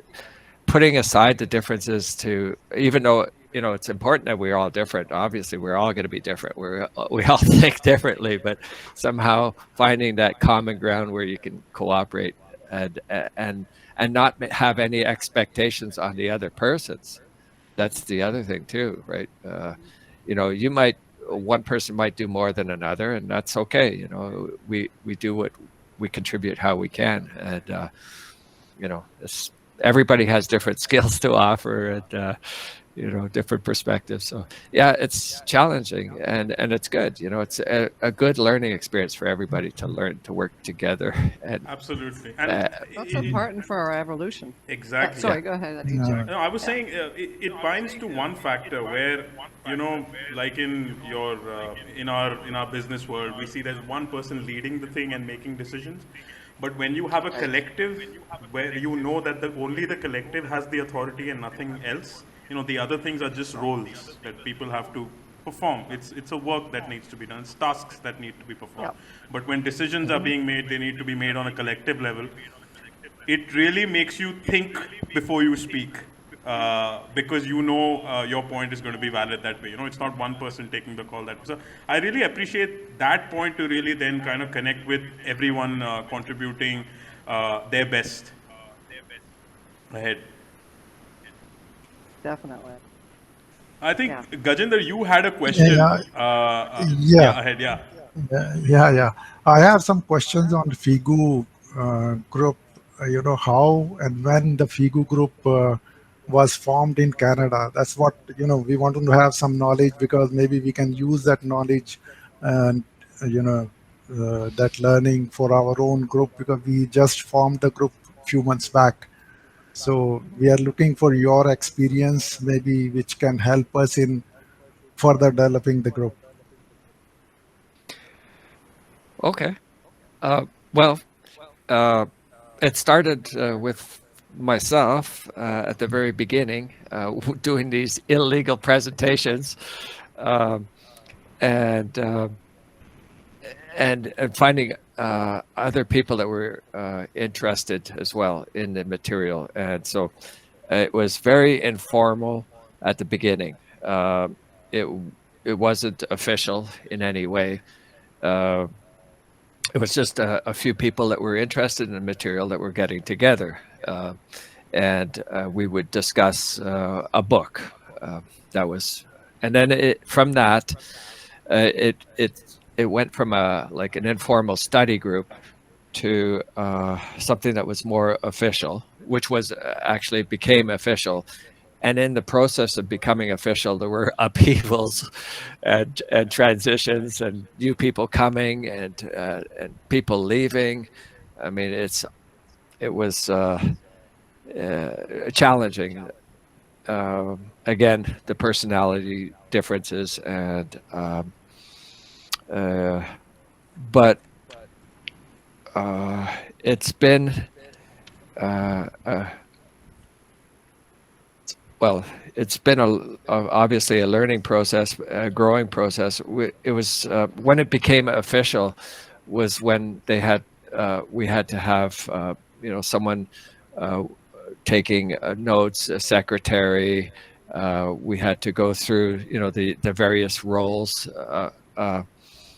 putting aside the differences to, even though it's important that we're all different. Obviously, we're all going to be different. We all think differently, but somehow finding that common ground where you can cooperate and not have any expectations on the other persons. That's the other thing too, right? One person might do more than another, and that's okay. We do what we contribute how we can, and everybody has different skills to offer, and different perspectives. So yeah, it's challenging, and it's good. It's a good learning experience for everybody to learn to work together. And Absolutely. And That's important for our evolution. exactly. Sorry, go ahead. Yeah. No, I was saying it binds to one factor where, like in your in our business world, we see there's one person leading the thing and making decisions. But when you have a collective where that only the collective has the authority and nothing else, the other things are just roles that people have to perform. It's a work that needs to be done. It's tasks that need to be performed. Yep. But when decisions are being made, they need to be made on a collective level. It really makes you think before you speak, because your point is going to be valid that way. It's not one person taking the call that way. So I really appreciate that point to really then kind of connect with everyone contributing their best ahead. Definitely. I think, Yeah. Gajendra, you had a question. Yeah. Ahead, yeah. Yeah. I have some questions on FIGU group. How and when the FIGU group was formed in Canada. That's what we want to have some knowledge, because maybe we can use that knowledge and that learning for our own group, because we just formed the group few months back. So we are looking for your experience, maybe, which can help us in further developing the group. Okay. Well, it started with myself at the very beginning, doing these illegal presentations, and finding other people that were interested as well in the material. And so it was very informal at the beginning. It wasn't official in any way. It was just a few people that were interested in the material that were getting together, and we would discuss a book. And then from that, it went from an informal study group to something that was more official, which was actually became official. And in the process of becoming official, there were upheavals and transitions, and new people coming and people leaving. I mean, it was challenging. Again, the personality differences, but it's been. Well, it's been obviously a learning process, a growing process. It was when it became official, was when we had to have someone taking notes, a secretary. We had to go through the various roles.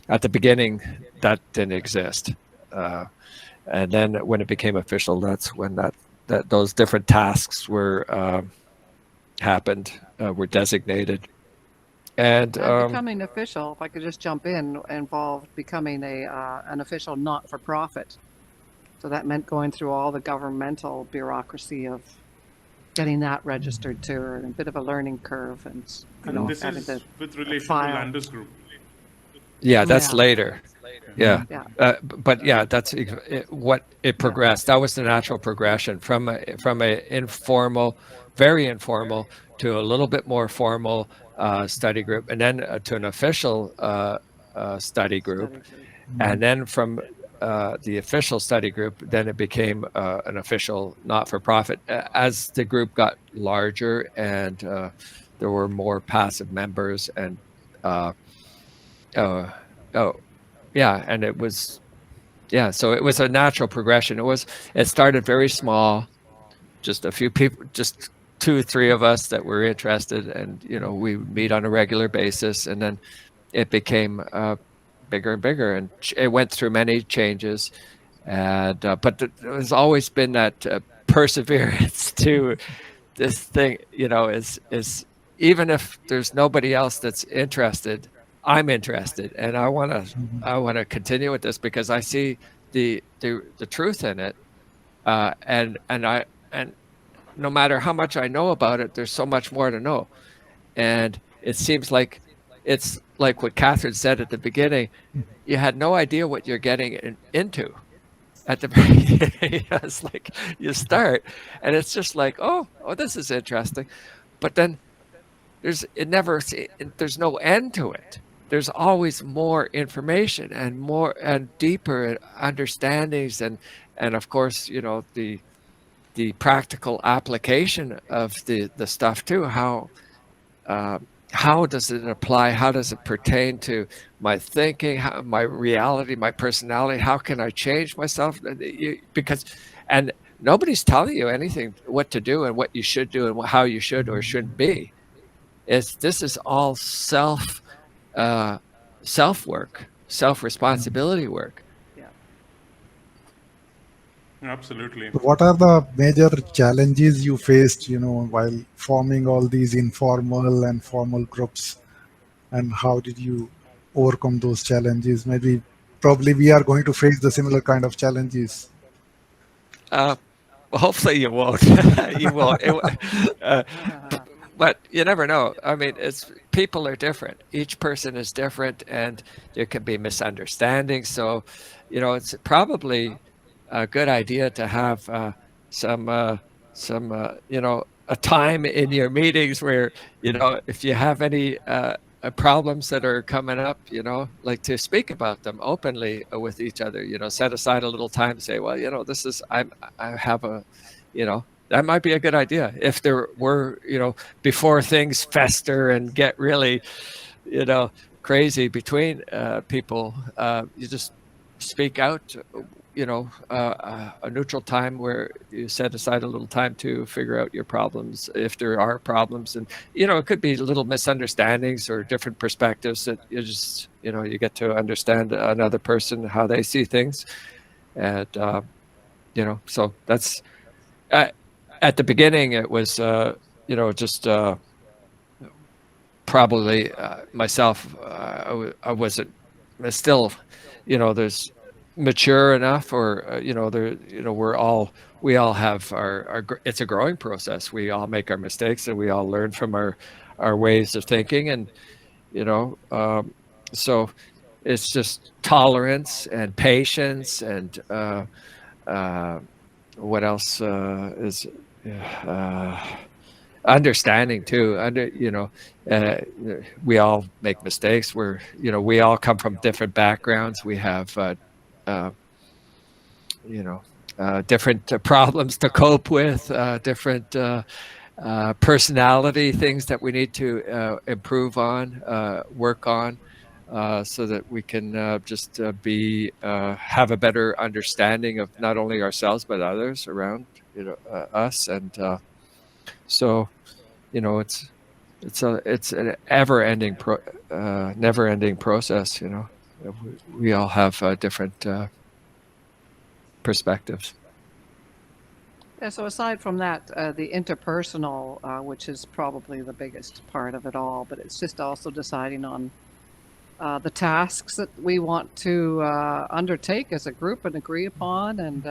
At the beginning, that didn't exist, and then when it became official, that's when those different tasks were. Were designated, and becoming official, if I could just jump in, involved becoming an official not-for-profit. So that meant going through all the governmental bureaucracy of getting that registered too, and a bit of a learning curve, and this having is to with relation to file. Landesgruppe. Yeah, that's Yeah. later. Yeah. Yeah. But yeah, that's what it progressed. That was the natural progression from a informal, very informal, to a little bit more formal study group, and then to an official study group, and then from the official study group, then it became an official not-for-profit. As the group got larger and there were more passive members, and yeah, and it was, so it was a natural progression. It started very small, just a few people, just 2 or 3 of us that were interested, and we would meet on a regular basis, and then it became bigger and bigger, and it went through many changes, and but there's always been that perseverance to this thing. Is even if there's nobody else that's interested, I'm interested, and I want to continue with this because I see the truth in it, and no matter how much I know about it, there's so much more to know. And it seems like it's like what Catherine said at the beginning. You had no idea what you're getting into at the beginning. It's like you start and it's just like, oh, this is interesting. But then there's no end to it. There's always more information and more and deeper understandings, and of course, the practical application of the stuff too. How does it apply? How does it pertain to my thinking, my reality, my personality? How can I change myself? And nobody's telling you anything, what to do and what you should do and how you should or shouldn't be. This is all self work, self-responsibility work. Absolutely. What are the major challenges you faced, while forming all these informal and formal groups, and how did you overcome those challenges? Probably we are going to face the similar kind of challenges. Well, hopefully you won't. You won't. But you never know. I mean, people are different. Each person is different, and there can be misunderstandings. So, it's probably a good idea to have a time in your meetings where, if you have any problems that are coming up, like to speak about them openly with each other, set aside a little time to say, well, I have a, that might be a good idea. If there were, before things fester and get really, crazy between people, you just speak out, a neutral time where you set aside a little time to figure out your problems, if there are problems. And, it could be little misunderstandings or different perspectives that you just, you get to understand another person, how they see things. And, so that's, at the beginning, it was, just probably myself. I wasn't still, there's mature enough, or we all have our it's a growing process. We all make our mistakes, and we all learn from our ways of thinking, and so it's just tolerance and patience, and what else is understanding too. We all make mistakes. We all come from different backgrounds. We have different problems to cope with, different personality things that we need to improve on, work on, so that we can just have a better understanding of not only ourselves but others around us. And so it's an ever-ending never-ending process. We all have different perspectives. Yeah, so aside from that, the interpersonal, which is probably the biggest part of it all, but it's just also deciding on the tasks that we want to undertake as a group and agree upon. And,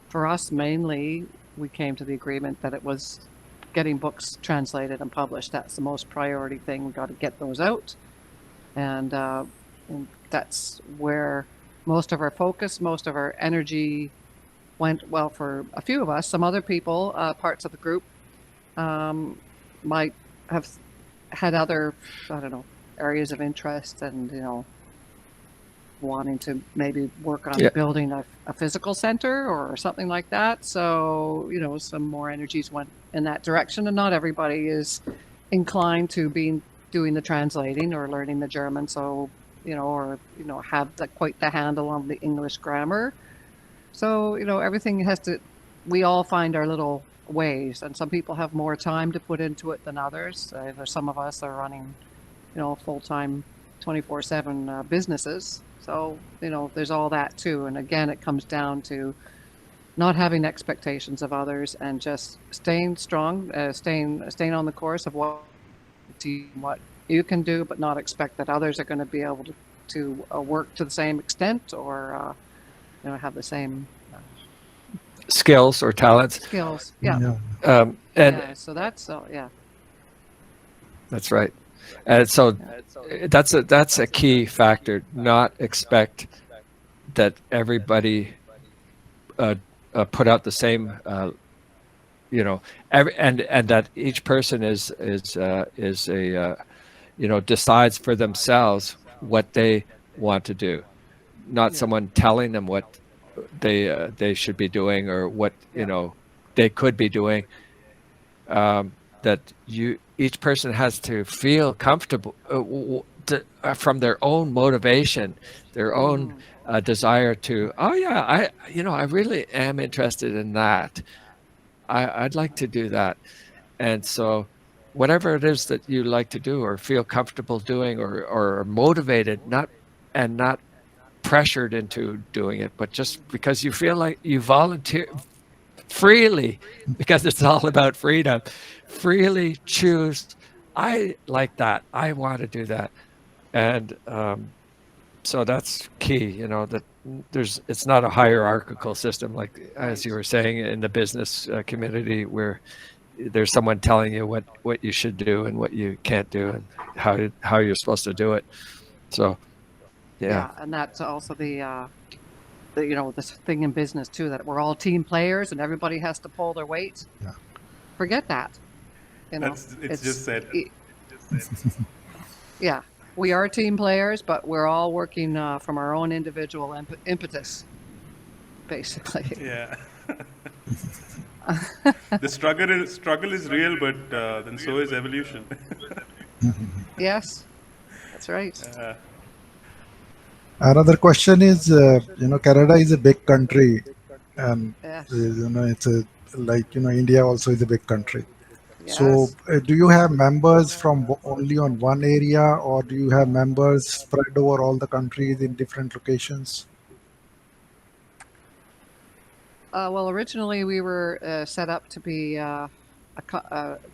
for us, mainly, we came to the agreement that it was getting books translated and published. That's the most priority thing. We got to get those out. And that's where most of our focus, most of our energy went. Well, for a few of us, some other people, parts of the group, might have had other, areas of interest, and, wanting to maybe work on building a physical center or something like that. So, some more energies went in that direction, and not everybody is inclined to doing the translating or learning the German. So, have quite the handle on the English grammar. So, everything we all find our little ways, and some people have more time to put into it than others. There's some of us that are running, full-time 24/7 businesses. So, there's all that too. And again, it comes down to not having expectations of others and just staying strong, staying on the course of what you can do, but not expect that others are going to be able to work to the same extent or have the same skills or talents. skills. Yeah. And Yeah. So that's yeah. that's right. And so that's a key factor. Not expect that everybody put out the same, and that each person is a decides for themselves what they want to do, not someone telling them what they should be doing or what they could be doing. That each person has to feel comfortable from their own motivation, their own desire to, I really am interested in that. I'd like to do that. And so whatever it is that you like to do or feel comfortable doing or motivated, not pressured into doing it, but just because you feel like you volunteer freely, because it's all about freedom, freely choose, I like that, I want to do that. And so that's key, that it's not a hierarchical system, like as you were saying in the business community, where there's someone telling you what you should do and what you can't do and how you're supposed to do it. So yeah, and that's also the this thing in business too, that we're all team players and everybody has to pull their weight. Yeah. Forget that. It's just said. Yeah, we are team players, but we're all working from our own individual impetus, basically. Yeah. The struggle is real, but then so is evolution. Yes, that's right. Another question is, Canada is a big country, and Yes. it's India also is a big country. Yes. So, do you have members from only on one area, or do you have members spread over all the countries in different locations? Well, originally we were set up to be a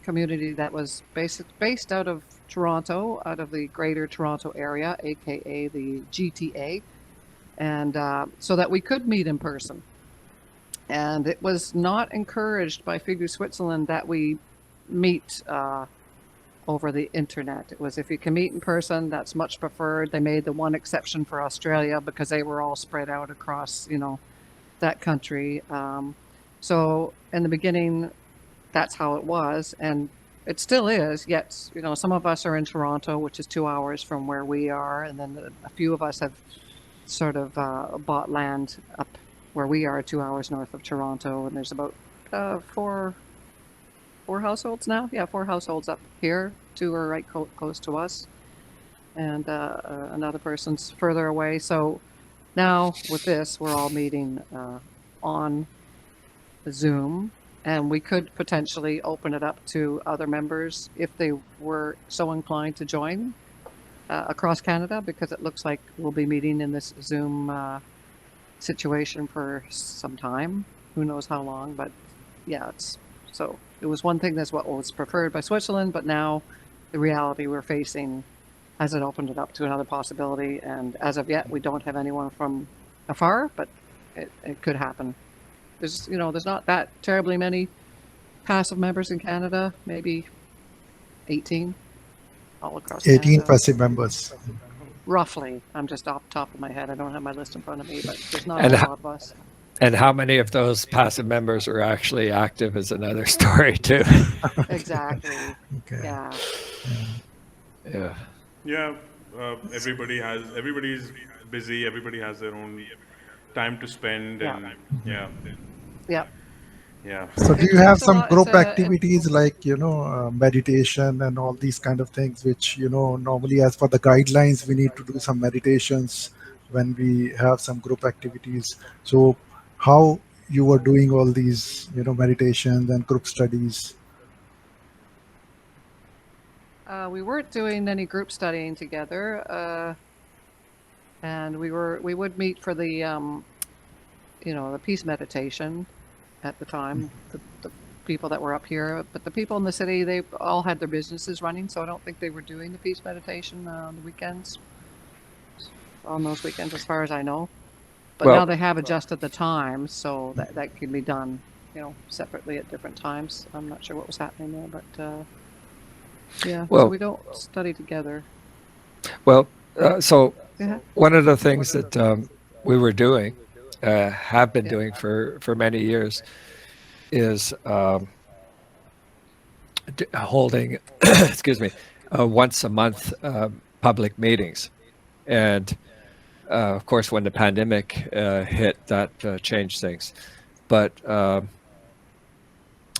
community that was based out of Toronto, out of the Greater Toronto Area, aka the GTA, and so that we could meet in person. And it was not encouraged by FIGU Switzerland that we meet over the internet. It was, if you can meet in person, that's much preferred. They made the one exception for Australia because they were all spread out across, that country. So in the beginning, that's how it was, and it still is. Yet, some of us are in Toronto, which is 2 hours from where we are, and then a few of us have sort of bought land up where we are, 2 hours north of Toronto, and there's about four households now. Yeah, 4 households up here. 2 are right close to us, and another person's further away. So now with this, we're all meeting on Zoom, and we could potentially open it up to other members if they were so inclined to join across Canada, because it looks like we'll be meeting in this Zoom situation for some time. Who knows how long, but yeah, so it was one thing that's what was preferred by Switzerland, but now the reality we're facing has it opened it up to another possibility. And as of yet, we don't have anyone from afar, but it could happen. There's not that terribly many passive members in Canada, maybe 18 all across 18 Canada. passive members. Roughly. I'm just off the top of my head. I don't have my list in front of me, but there's not And a lot of us. And how many of those passive members are actually active is another story too. Exactly. Okay. Yeah. Yeah. Yeah, everybody's busy. Everybody has their own time to spend, and Yeah. yeah. So, do you have It's a some lot- group it's a- activities like meditation and all these kind of things, which normally, as per the guidelines, we need to do some meditations when we have some group activities. So, how you were doing all these, meditations and group studies? We weren't doing any group studying together, and we would meet for the the peace meditation at the time. The people that were up here, but the people in the city, they all had their businesses running, so I don't think they were doing the peace meditation on the weekends. On those weekends, as far as I know. But Well- now they have adjusted the time, so that can be done, separately at different times. I'm not sure what was happening there, but yeah. Well- So we don't study together. Well, so Yeah. one of the things that we were doing, have been Yeah. doing for many years, is holding, excuse me, once a month public meetings. And of course, when the pandemic hit, that changed things. But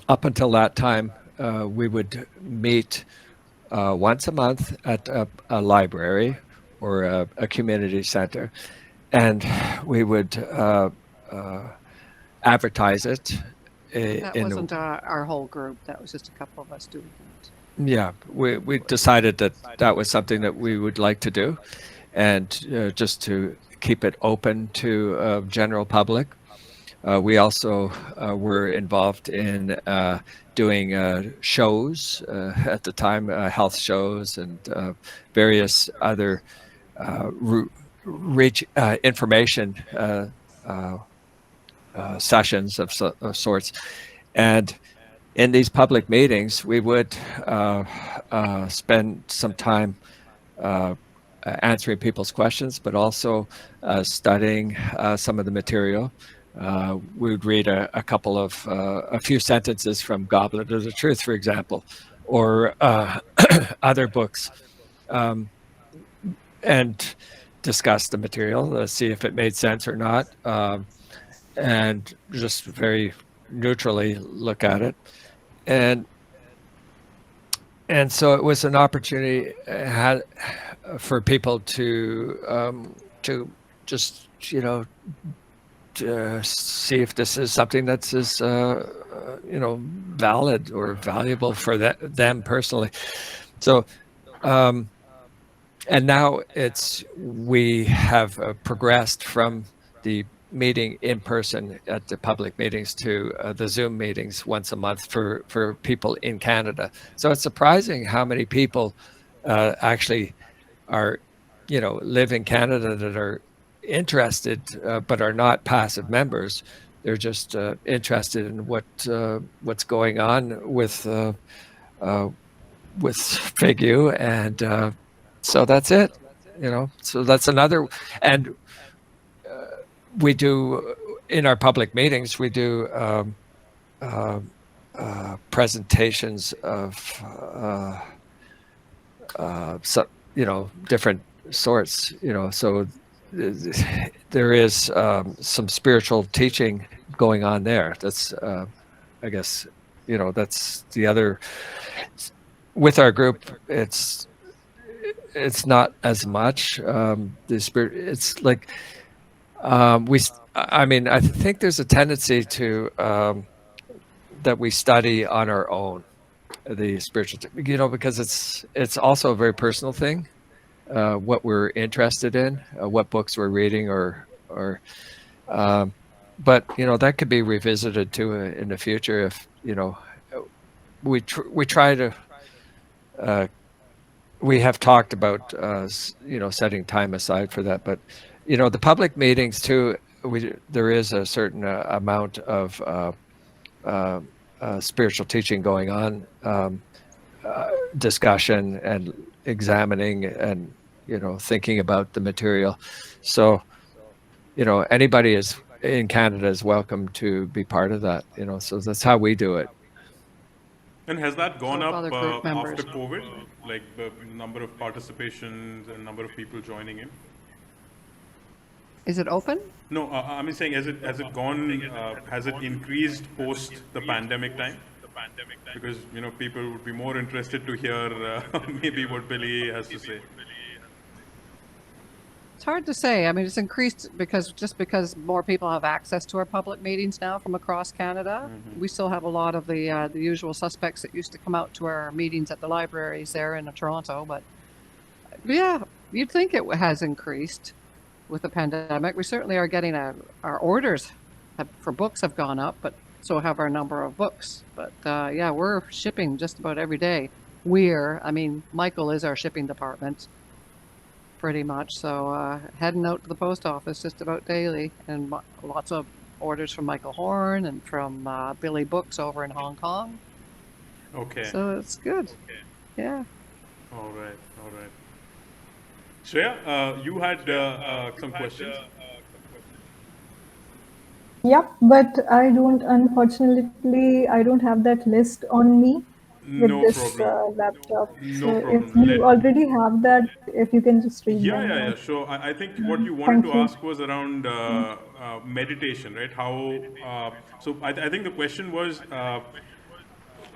up until that time, we would meet once a month at a library or a community center, and we would advertise it. That wasn't our whole group. That was just a couple of us doing that. Yeah, we decided that that was something that we would like to do, and just to keep it open to general public. We also were involved in doing shows at the time, health shows and various other information sessions of sorts. And in these public meetings, we would spend some time answering people's questions, but also studying some of the material. We would read a few sentences from Goblet of the Truth, for example, or other books, and discuss the material, see if it made sense or not, and just very neutrally look at it. And so it was an opportunity for people to just to see if this is something that's as valid or valuable for them personally. So and now we have progressed from the meeting in person at the public meetings to the Zoom meetings once a month for people in Canada. So it's surprising how many people actually are, live in Canada that are interested but are not passive members. They're just interested in what's going on with FIGU, and so that's it. So that's another. And we do, in our public meetings, we do presentations of different sorts. So there is some spiritual teaching going on there. That's I guess that's the other. With our group, it's not as much the spirit. It's like I think there's a tendency to that we study on our own the spiritual, because it's also a very personal thing. What we're interested in, what books we're reading, or but that could be revisited too in the future if we try to. We have talked about setting time aside for that, but the public meetings too. There is a certain amount of spiritual teaching going on, discussion and examining and thinking about the material. So anybody in Canada is welcome to be part of that. So that's how we do it. And has that gone up other group after members. COVID, like the number of participations and number of people joining in? Is it open? No, I'm saying has it gone? Has it increased post the pandemic time? Because people would be more interested to hear maybe what Billy has to say. hard to say. I mean, it's increased because more people have access to our public meetings now from across Canada. We still have a lot of the usual suspects that used to come out to our meetings at the libraries there in Toronto. But yeah, you'd think it has increased with the pandemic. We certainly are getting our orders for books have gone up, but so have our number of books. But yeah, we're shipping just about every day. I mean, Michael is our shipping department. Pretty much. So heading out to the post office just about daily, and lots of orders from Michael Horn and from Billy Books over in Hong Kong. Okay. So it's good. Yeah. All right. Shreya, you had some questions. Yep, but unfortunately, I don't have that list on me with No this problem. laptop. No So problem. if you already have that, if you can just read them Yeah. out. Sure. I think what you wanted Thank to you. ask was around meditation, right? How? So I think the question was,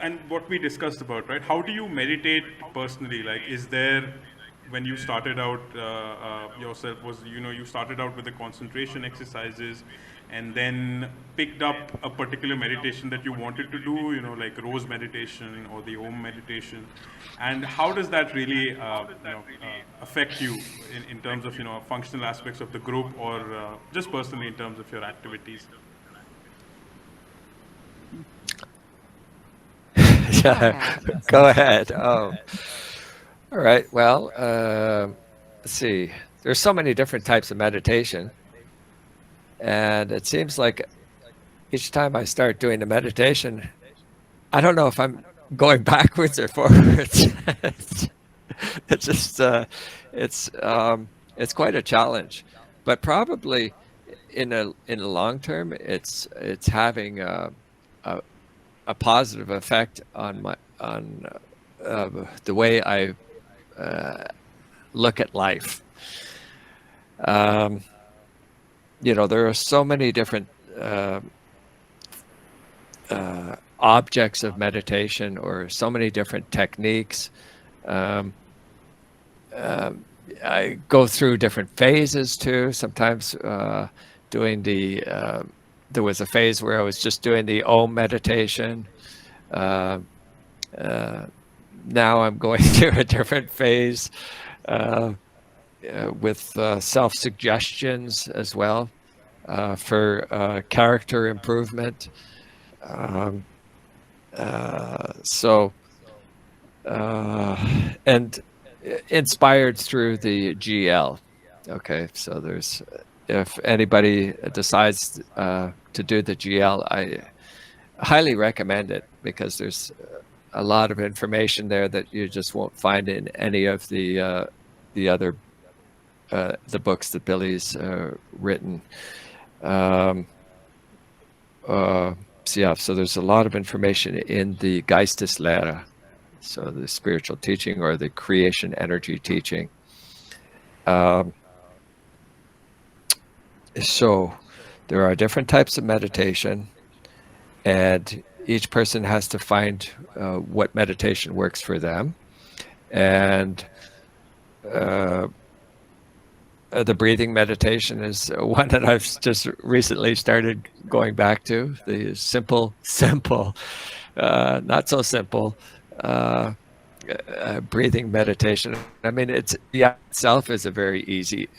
and what we discussed about, right? How do you meditate personally? Like, is there, when you started out yourself, you started out with the concentration exercises, and then picked up a particular meditation that you wanted to do, like rose meditation or the Om meditation, and how does that really, affect you in terms of, functional aspects of the group, or just personally in terms of your activities? Yeah, go ahead. Oh, all right. Well, let's see. There's so many different types of meditation, and it seems like each time I start doing the meditation, I don't know if I'm going backwards or forwards. It's just it's quite a challenge, but probably in the long term, it's having a positive effect on the way I look at life. There are so many different objects of meditation, or so many different techniques. I go through different phases too. Sometimes doing there was a phase where I was just doing the Om meditation. Now I'm going through a different phase with self-suggestions as well for character improvement. And inspired through the GL. Okay, so if anybody decides to do the GL, I highly recommend it, because there's a lot of information there that you just won't find in any of the other the books that Billy's written. So there's a lot of information in the Geisteslehre, so the spiritual teaching, or the creation energy teaching. So there are different types of meditation, and each person has to find what meditation works for them. And the breathing meditation is one that I've just recently started going back to. The simple, not so simple breathing meditation. I mean, itself is a very easy,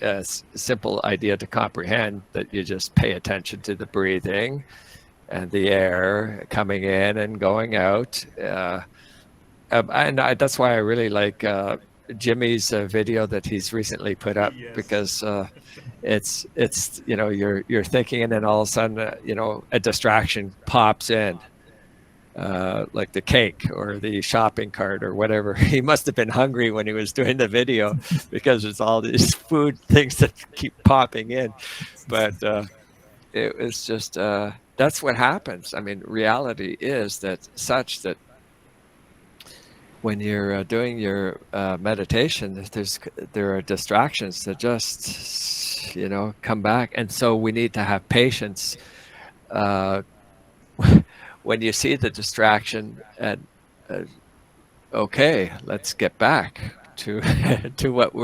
simple idea to comprehend, that you just pay attention to the breathing and the air coming in and going out. That's why I really like Jimmy's video that he's recently put up, Yes. because it's you're thinking, and then all of a sudden a distraction pops in, like the cake or the shopping cart or whatever. He must have been hungry when he was doing the video, because there's all these food things that keep popping in. But it was just that's what happens. I mean, reality is that when you're doing your meditation, there are distractions that just come back, and so we need to have patience when you see the distraction, and okay, let's get back to to what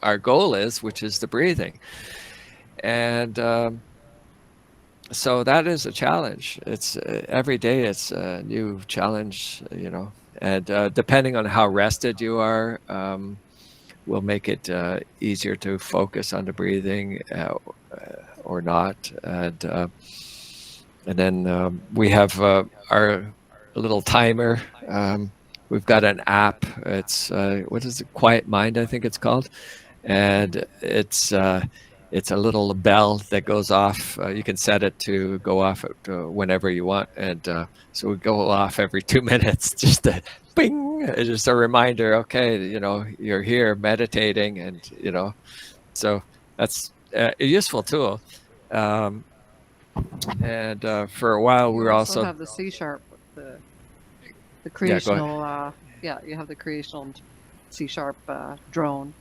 our goal is, which is the breathing. And so that is a challenge. It's every day it's a new challenge, you know, and depending on how rested you are, will make it easier to focus on the breathing or not. And then we have our little timer. We've got an app. It's what is it? Quiet Mind, I think it's called, and it's a little bell that goes off. You can set it to go off whenever you want, and so we go off every 2 minutes, just to bing, just a reminder. Okay, you know, you're here meditating, and you know, so that's a useful tool. And for a while, we were also have the C#, the creational. You have the creational C# drone.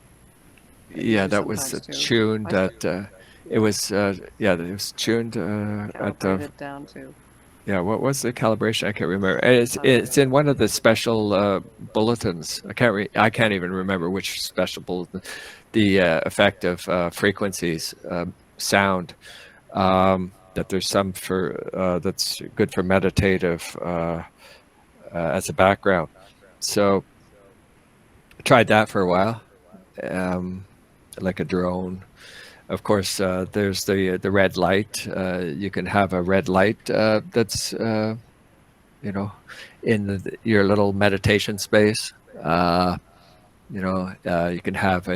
Yeah, that was tuned at. It was it was tuned at the. Down to. Yeah, what was the calibration? I can't remember. It's in one of the special bulletins. I can't even remember which special bulletin. The effect of frequencies, sound. That there's some for that's good for meditative as a background. So I tried that for a while, like a drone. Of course, there's the red light. You can have a red light that's you know, in your little meditation space. You know, you can have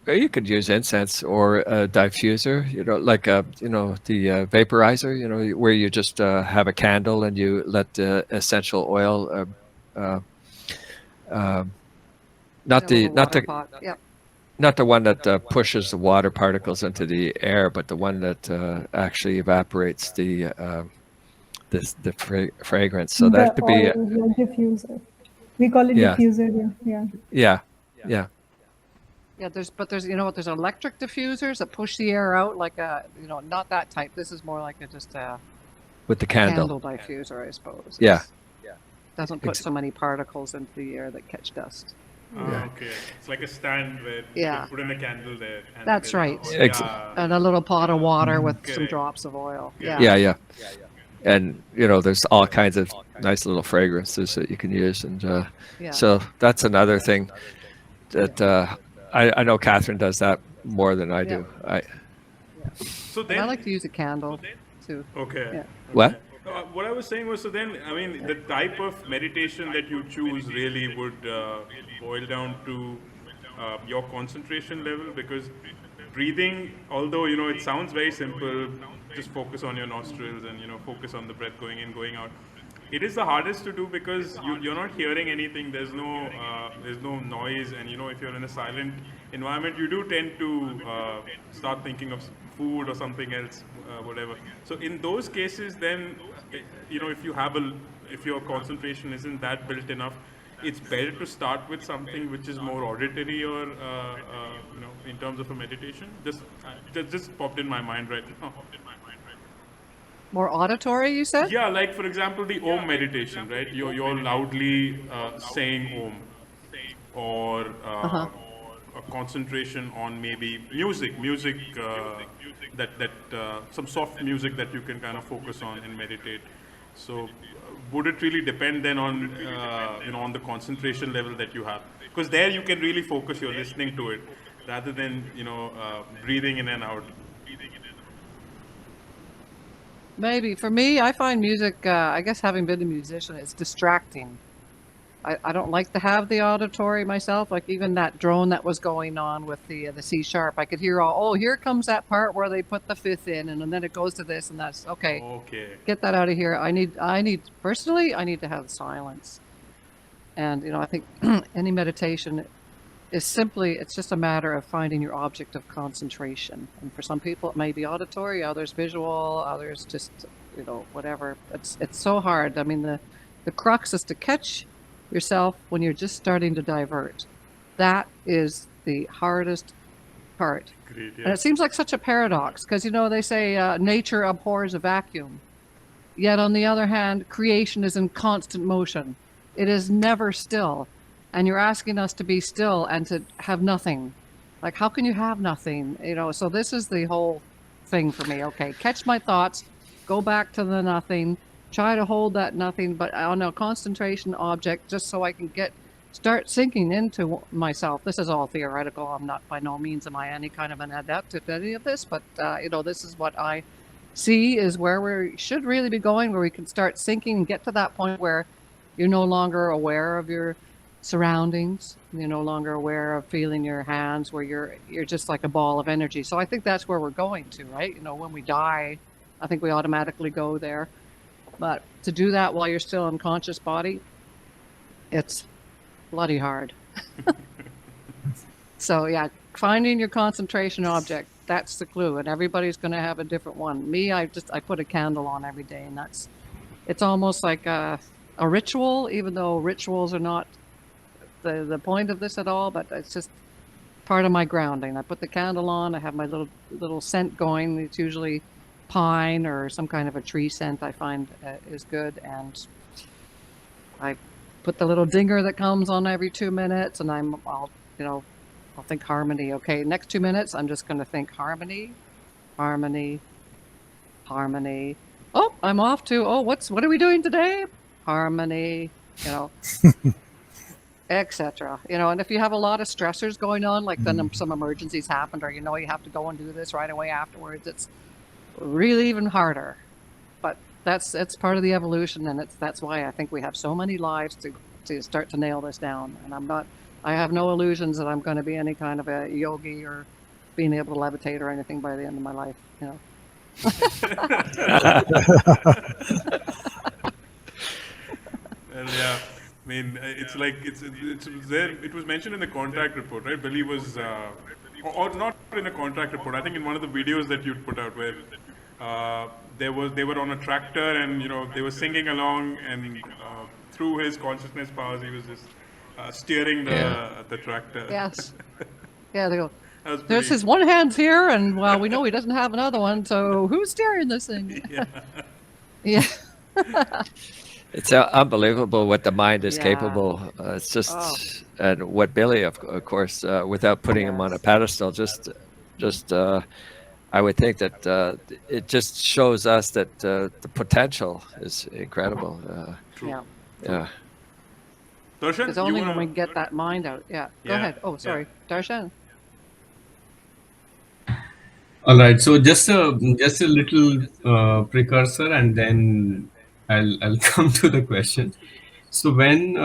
you could use incense or a diffuser, you know, like you know, the vaporizer, you know, where you just have a candle and you let the essential oil not the one that pushes the water particles into the air, but the one that actually evaporates the fragrance. So that could be diffuser. We call it diffuser. Yeah. Yeah, there's you know what, there's electric diffusers that push the air out, like a, you know, not that type. This is more like just a with the candle diffuser, I suppose. Yeah. Doesn't put so many particles into the air that catch dust. Okay, it's like a stand where you put in a candle there. And that's right. And a little pot of water with some drops of oil. Yeah. And you know, there's all kinds of nice little fragrances that you can use, and so that's another thing that I know Catherine does that more than I do. So then, and I like to use a candle too. Okay. Yeah. What? What I was saying was, so then, I mean, the type of meditation that you choose really would boil down to your concentration level, because breathing, although, you know, it sounds very simple, just focus on your nostrils and, you know, focus on the breath going in, going out. It is the hardest to do because you're not hearing anything. There's no noise, and you know, if you're in a silent environment, you do tend to start thinking of food or something else, whatever. So in those cases, then, you know, if your concentration isn't that built enough, it's better to start with something which is more auditory or you know, in terms of a meditation. Just popped in my mind right now. More auditory, you said? Yeah, like for example, the Om meditation, right? You're loudly saying Om, or a concentration on maybe music that some soft music that you can kind of focus on and meditate. So would it really depend then on you know, on the concentration level that you have? Because there you can really focus. You're listening to it rather than, you know, breathing in and out. Maybe. For me, I find music, I guess having been a musician, it's distracting. I don't like to have the auditory myself. Like even that drone that was going on with the C#, I could hear here comes that part where they put the fifth in, and then it goes to this, and that's okay. Get that out of here. I need personally, I need to have silence. And, you know, I think any meditation is simply, it's just a matter of finding your object of concentration. And for some people, it may be auditory, others visual, others just, you know, whatever. It's so hard. I mean, the crux is to catch yourself when you're just starting to divert. That is the hardest part. Agreed, yeah. And it seems like such a paradox, because, you know, they say nature abhors a vacuum. Yet on the other hand, creation is in constant motion. It is never still. And you're asking us to be still and to have nothing. Like, how can you have nothing? So this is the whole thing for me. Okay, catch my thoughts, go back to the nothing, try to hold that nothing, but on a concentration object, just so I can start sinking into myself. This is all theoretical. I'm not, by no means am I any kind of an adept at any of this, but this is what I see is where we should really be going, where we can start sinking and get to that point where you're no longer aware of your surroundings. You're no longer aware of feeling your hands, where you're just like a ball of energy. So I think that's where we're going to, right? When we die, I think we automatically go there. But to do that while you're still in conscious body, it's bloody hard. So yeah, finding your concentration object, that's the clue, and everybody's going to have a different one. Me, I put a candle on every day, and it's almost like a ritual, even though rituals are not the point of this at all, but it's just part of my grounding. I put the candle on, I have my little scent going. It's usually pine or some kind of a tree scent I find is good, and I put the little dinger that comes on every 2 minutes, and I'll think harmony. Okay, next 2 minutes, I'm just going to think harmony, harmony, harmony. Oh, I'm off to, what are we doing today? Harmony, etc. And if you have a lot of stressors going on, like then some emergencies happened, or you have to go and do this right away afterwards, it's really even harder. But it's part of the evolution, and that's why I think we have so many lives to start to nail this down. And I have no illusions that I'm going to be any kind of a yogi or being able to levitate or anything by the end of my life. Well, yeah. I mean, it's like it's there. It was mentioned in the contract report, right? Billy was, or not in a contract report. I think in one of the videos that you put out, where they were on a tractor, and they were singing along, and through his consciousness powers, he was just steering the tractor. Yes. Yeah, they go, there's his one hand's here, and well, we know he doesn't have another one, so who's steering this thing? Yeah. It's unbelievable what the mind is capable. It's just, and what Billy, of course, without putting him on a pedestal, just I would think that it just shows us that the potential is incredible. Yeah. Yeah. Darshan, It's only when we get that mind out. Yeah. Go ahead. Oh, sorry. Darshan. All right. So just a little precursor, and then I'll come to the question. So when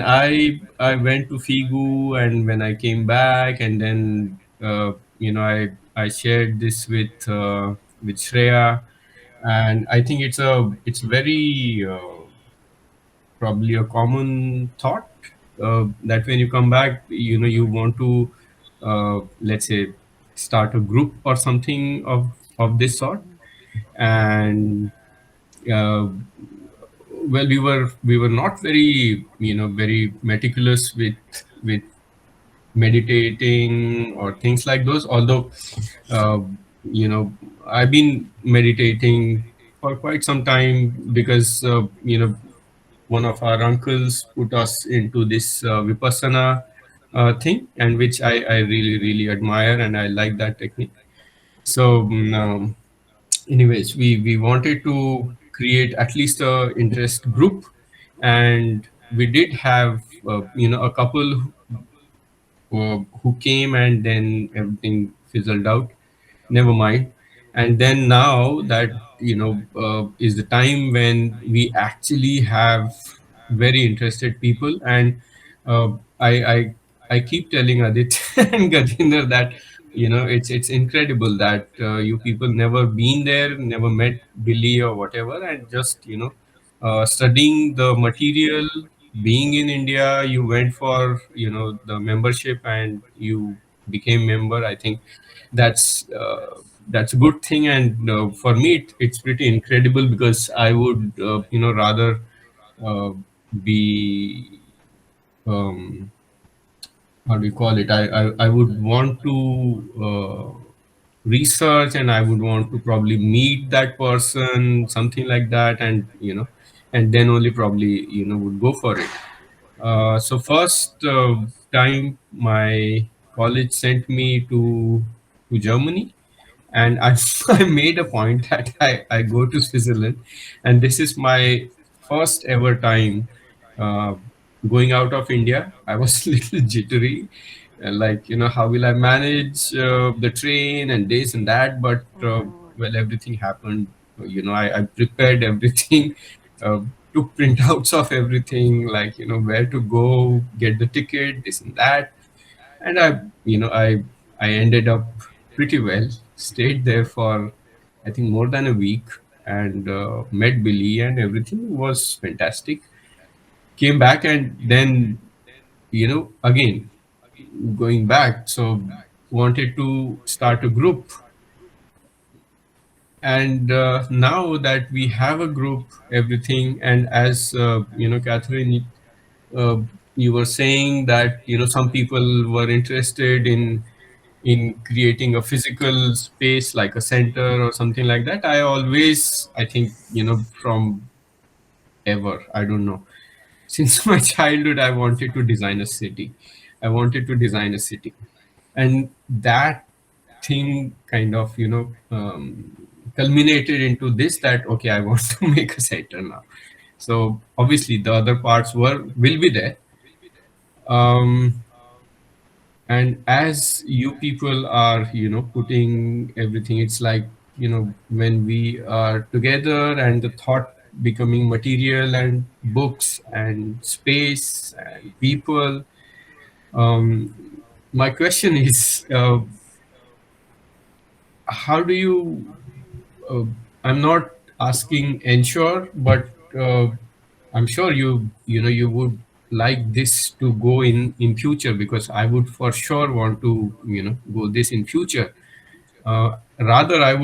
I went to FIGU, and when I came back, and then I shared this with Shreya, and I think it's very probably a common thought that when you come back, you want to let's say start a group or something of this sort. And well, we were not very very meticulous with meditating or things like those, although I've been meditating for quite some time, because one of our uncles put us into this vipassana thing, and which I really admire, and I like that technique. So anyways, we wanted to create at least a interest group, and we did have a couple who came, and then everything fizzled out. Never mind. And then now that is the time when we actually have very interested people. And I keep telling Adit and Gajendra that it's incredible that you people never been there, never met Billy or whatever, and just studying the material. Being in India, you went for the membership, and you became member. I think that's a good thing, and for me it's pretty incredible, because I would rather be how do you call it, I would want to research, and I would want to probably meet that person, something like that. And and then only probably would go for it. So first time my college sent me to Germany, and I I made a point that I go to Switzerland, and this is my first ever time uh, going out of India. I was a little jittery, like how will I manage the train and this and that, but well, everything happened. I prepared everything, uh, took printouts of everything, like where to go, get the ticket, this and that, and I ended up pretty well. Stayed there for I think more than a week, and met Billy, and everything was fantastic. Came back, and then again going back. So wanted to start a group, and now that we have a group, everything, and as Catherine, uh, you were saying that some people were interested in creating a physical space like a center or something like that. I always, I think, from ever, I don't know, since my childhood, I wanted to design a city. I wanted to design a city, and that thing kind of culminated into this, that okay, I want to make a center now. So obviously the other parts will be there. um, and as you people are putting everything, it's like when we are together and the thought becoming material and books and space and people. My question is, how do you uh, I'm not asking ensure, but I'm sure you would like this to go in future, because I would for sure want to go this in future. Rather, I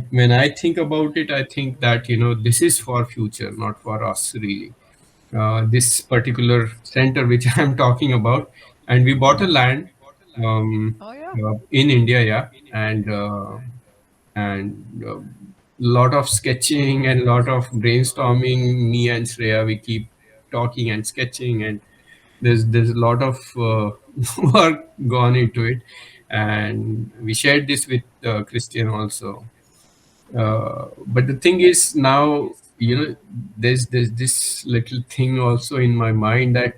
when I think about it, I think that this is for future, not for us really. This particular center which I'm talking about, and we bought a land Oh yeah. in India, yeah, and lot of sketching and lot of brainstorming. Me and Shreya, we keep talking and sketching, and there's a lot of work gone into it, and we shared this with Christian also. But the thing is now, there's this little thing also in my mind, that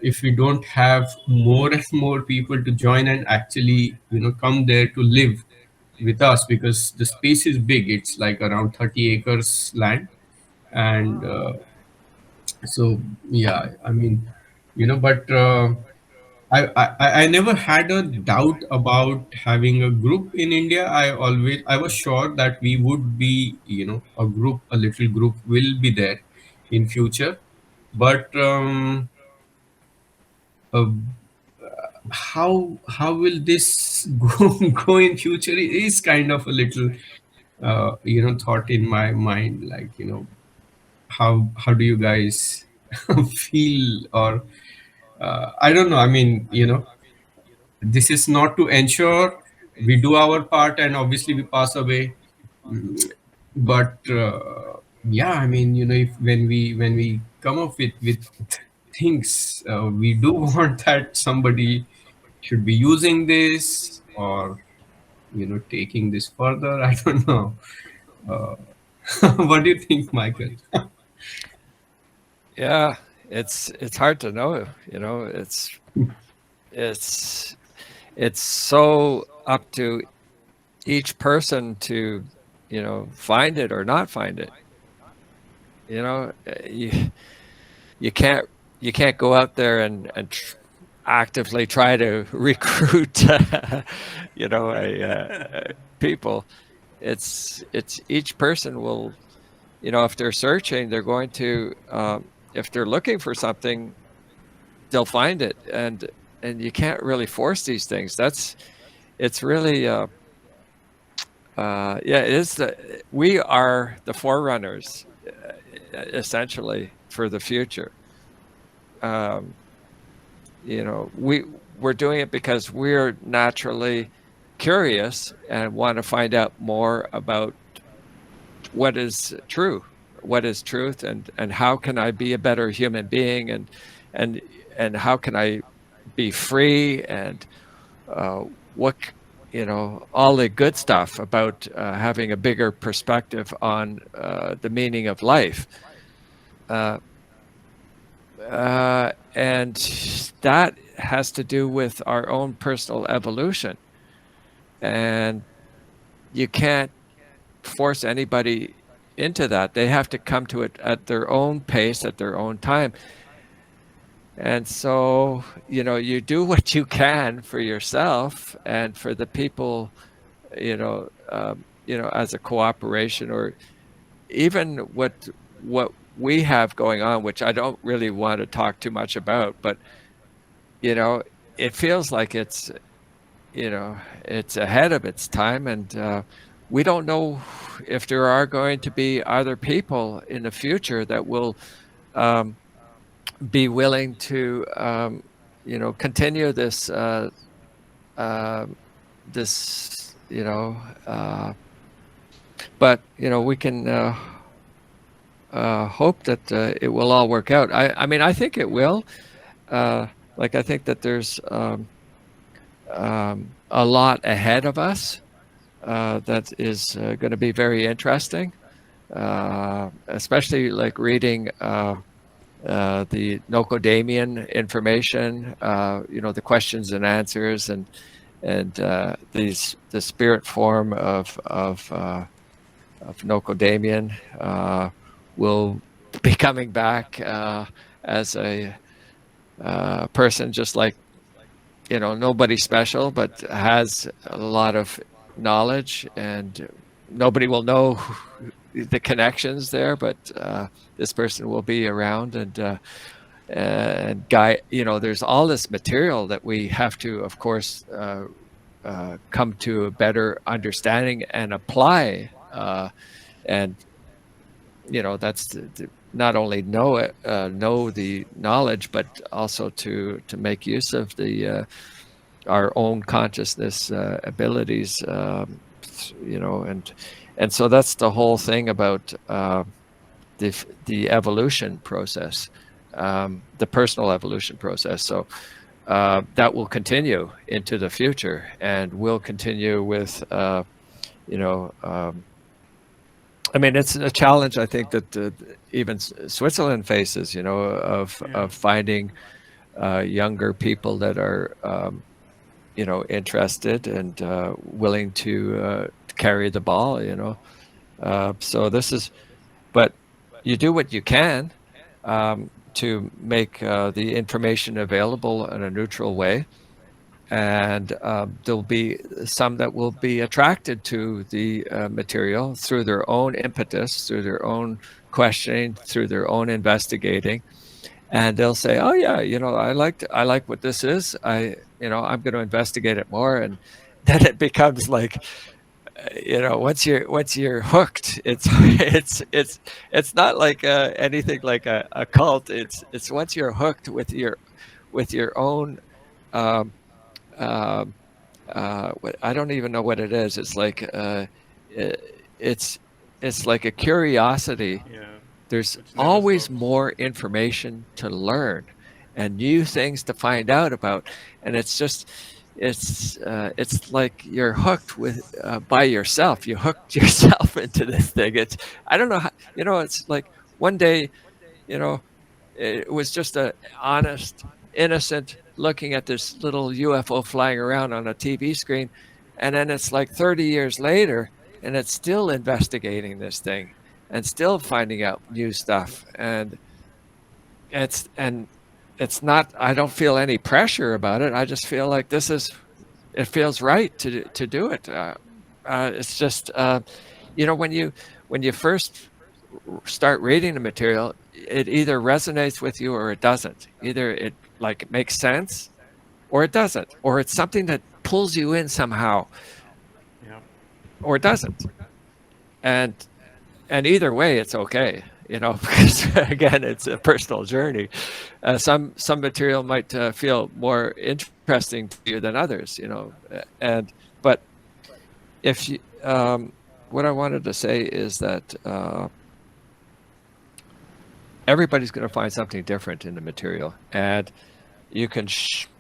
if we don't have more and more people to join and actually come there to live with us, because the space is big, it's like around 30 acres land, and so yeah, I mean, but I never had a doubt about having a group in India. I was sure that we would be, a group, a little group will be there in future. But uh, how will this go in future? It is kind of a little thought in my mind, like how do you guys feel, or I don't know, I mean, this is not to ensure. We do our part, and obviously we pass away. But yeah, I mean, if when we come up with things, we do want that somebody should be using this, or taking this further. I don't know. uh, what do you think, Michael? Yeah, it's hard to know. It's it's so up to each person to find it or not find it. You can't go out there and actively try to recruit people. It's each person will, if they're searching, they're going to, if they're looking for something, they'll find it, and you can't really force these things. It's really yeah, it is. We are the forerunners, essentially, for the future. Um, we're doing it because we're naturally curious and want to find out more about what is true, what is truth, and how can I be a better human being, and how can I be free, and what, all the good stuff about having a bigger perspective on the meaning of life. And that has to do with our own personal evolution. And you can't force anybody into that. They have to come to it at their own pace, at their own time. And so, you do what you can for yourself and for the people, as a cooperation, or even what we have going on, which I don't really want to talk too much about, but it feels like it's ahead of its time, and we don't know if there are going to be other people in the future that will be willing to continue this but we can hope that it will all work out. I mean, I think it will. I think that there's a lot ahead of us that is going to be very interesting, especially like reading the Nocodamian information, the questions and answers, and the spirit form of Nocodamian will be coming back as a person just like, nobody special, but has a lot of knowledge, and nobody will know the connections there, but this person will be around, and guide. There's all this material that we have to, of course, come to a better understanding and apply, and that's not only know the knowledge, but also to make use of our own consciousness abilities, and so that's the whole thing about the evolution process, the personal evolution process. So that will continue into the future, and will continue with I mean, it's a challenge, I think, that even Switzerland faces, of finding younger people that are, interested and willing to carry the ball, So this is, but you do what you can to make the information available in a neutral way. And there'll be some that will be attracted to the material through their own impetus, through their own questioning, through their own investigating, and they'll say, "Oh yeah, I like what this is. I'm going to investigate it more." And then it becomes like, once you're hooked, it's not like anything like a cult. It's once you're hooked with your own. I don't even know what it is. It's like it's like a curiosity. Yeah. There's Which never always stops. more information to learn and new things to find out about, and it's like you're hooked with by yourself. You hooked yourself into this thing. I don't know how, it's like one day, it was just a honest, innocent looking at this little UFO flying around on a TV screen, and then it's like 30 years later, and it's still investigating this thing and still finding out new stuff. And it's not, I don't feel any pressure about it. I just feel like it feels right to do it. It's just, when you first start reading the material, it either resonates with you or it doesn't. Either it makes sense or it doesn't, or it's something that pulls you in somehow, Yeah. or it doesn't. And either way, it's okay, because again, it's a personal journey. Some material might feel more interesting to you than others, but if you, what I wanted to say is that everybody's going to find something different in the material, and you can,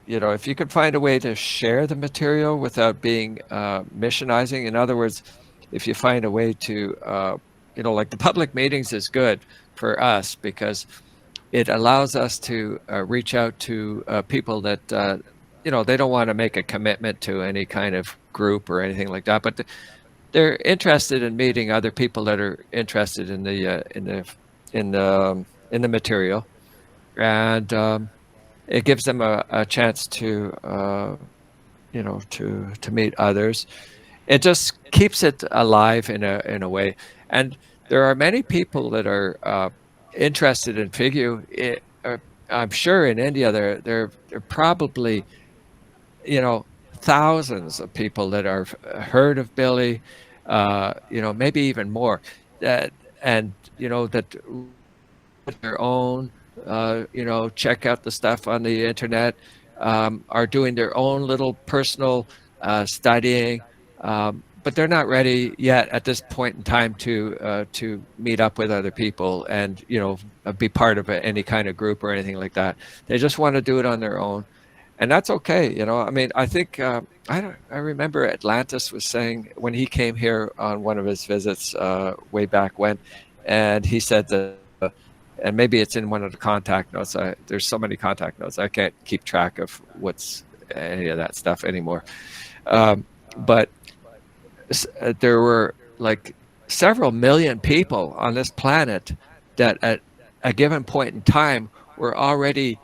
if you can find a way to share the material without being missionizing. In other words, if you find a way to, like the public meetings is good for us because it allows us to reach out to people that, they don't want to make a commitment to any kind of group or anything like that, but they're interested in meeting other people that are interested in the material, and it gives them a chance to, to meet others. It just keeps it alive in a way. And there are many people that are interested in FIGU. I'm sure in India there are probably, thousands of people that are heard of Billy, maybe even more, that their own, check out the stuff on the internet, are doing their own little personal studying, but they're not ready yet at this point in time to meet up with other people and be part of any kind of group or anything like that. They just want to do it on their own, and that's okay. I mean, I think I remember Atlantis was saying when he came here on one of his visits way back when, and he said that. And maybe it's in one of the contact notes. There's so many contact notes. I can't keep track of what's any of that stuff anymore. But there were like several million people on this planet that at a given point in time were already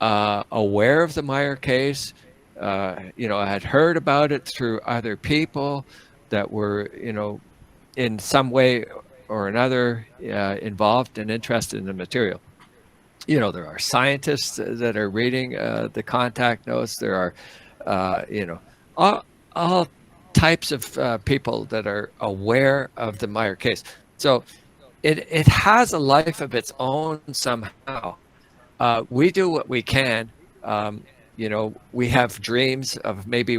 aware of the Meyer case, had heard about it through other people that were, in some way or another involved and interested in the material. There are scientists that are reading the contact notes. There are, all types of people that are aware of the Meyer case. So it has a life of its own somehow. We do what we can. We have dreams of maybe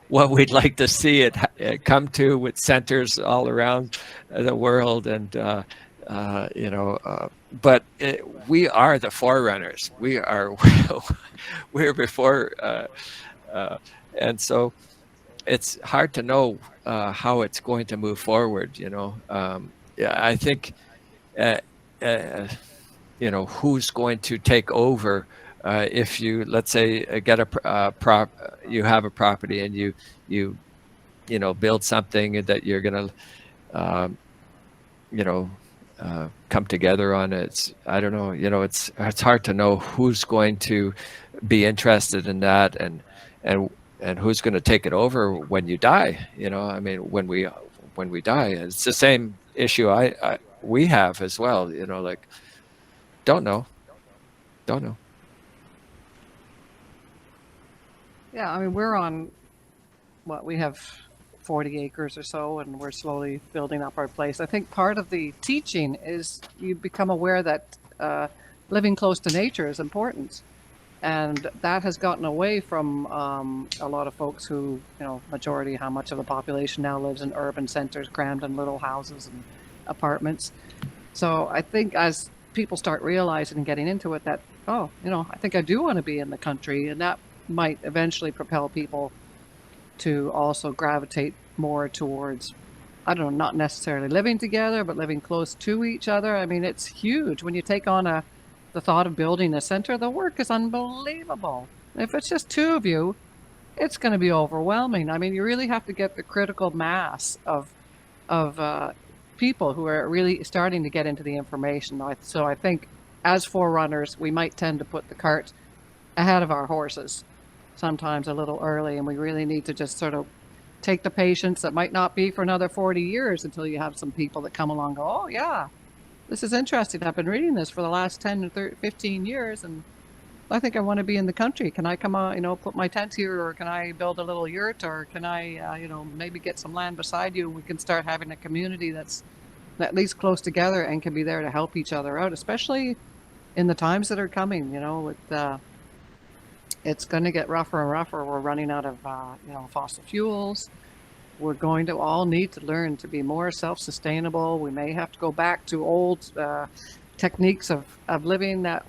what we'd like to see it come to with centers all around the world, and but we are the forerunners. We're before, and so it's hard to know how it's going to move forward. I think who's going to take over. If you, let's say, get you have a property and you build something that you're going to, come together on. I don't know. It's hard to know who's going to be interested in that and who's going to take it over when you die. I mean, when we die, it's the same issue we have as well. Like, don't know. Yeah, I mean, we're on, we have 40 acres or so, and we're slowly building up our place. I think part of the teaching is you become aware that living close to nature is important. And that has gotten away from a lot of folks who, majority, how much of the population now lives in urban centers, crammed in little houses and apartments. So I think as people start realizing and getting into it that, I think I do want to be in the country, and that might eventually propel people to also gravitate more towards, I don't know, not necessarily living together, but living close to each other. I mean, it's huge. When you take on the thought of building a center, the work is unbelievable. If it's just two of you, it's going to be overwhelming. I mean, you really have to get the critical mass of people who are really starting to get into the information. So I think as forerunners, we might tend to put the cart ahead of our horses, sometimes a little early, and we really need to just sort of take the patience that might not be for another 40 years until you have some people that come along and go, oh yeah, this is interesting. I've been reading this for the last 10 or 15 years, and I think I want to be in the country. Can I come out, put my tent here, or can I build a little yurt, or can I, maybe get some land beside you, and we can start having a community that's at least close together and can be there to help each other out, especially in the times that are coming, with it's going to get rougher and rougher. We're running out of, fossil fuels. We're going to all need to learn to be more self-sustainable. We may have to go back to old techniques of living that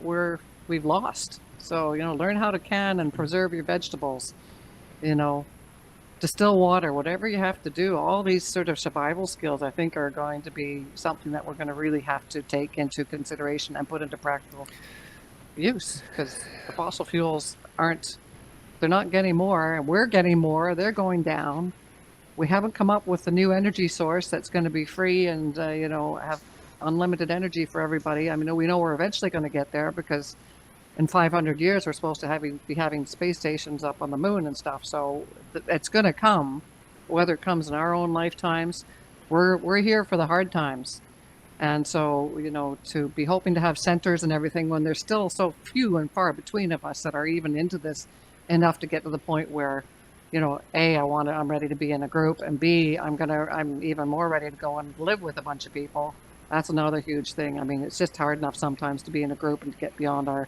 we've lost. So, learn how to can and preserve your vegetables, distill water, whatever you have to do. All these sort of survival skills, I think, are going to be something that we're going to really have to take into consideration and put into practical use, because the fossil fuels they're not getting more, and we're getting more. They're going down. We haven't come up with a new energy source that's going to be free and, have unlimited energy for everybody. I mean, we know we're eventually going to get there, because in 500 years, we're supposed to be having space stations up on the moon and stuff. So it's going to come, whether it comes in our own lifetimes. We're here for the hard times. And so, to be hoping to have centers and everything when there's still so few and far between of us that are even into this enough to get to the point where, A, I'm ready to be in a group, and B, I'm even more ready to go and live with a bunch of people. That's another huge thing. I mean, it's just hard enough sometimes to be in a group and to get beyond our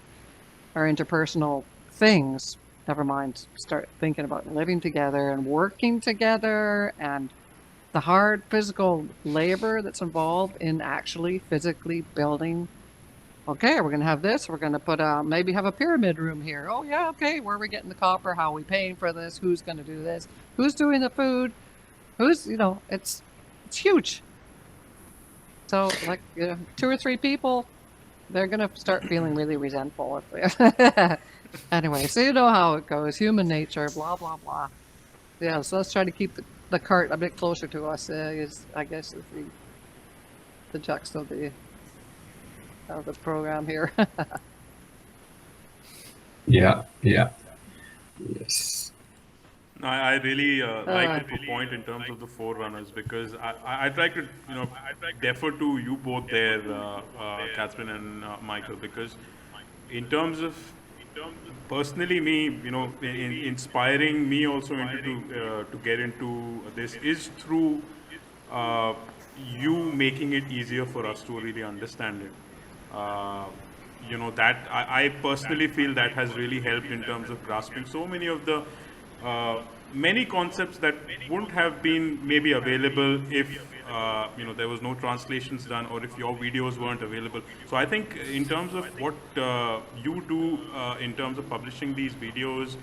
interpersonal things. Never mind start thinking about living together and working together, and the hard physical labor that's involved in actually physically building. Okay, we're going to have this. We're going to put maybe have a pyramid room here. Oh yeah, okay. Where are we getting the copper? How are we paying for this? Who's going to do this? Who's doing the food? Who's it's huge. So like 2 or 3 people, they're going to start feeling really resentful if they anyway, so you know how it goes. Human nature, blah, blah, blah. Yeah, so let's try to keep the cart a bit closer to us, is the text of the program here. Yeah. Yes. No, I really like the point in terms of the forerunners, because I'd like to defer to you both there, Catherine and Michael, because in terms of personally me, inspiring me also to get into this is through you making it easier for us to really understand it. That I personally feel that has really helped in terms of grasping so many of the many concepts that wouldn't have been maybe available if there was no translations done, or if your videos weren't available. So I think in terms of what you do in terms of publishing these videos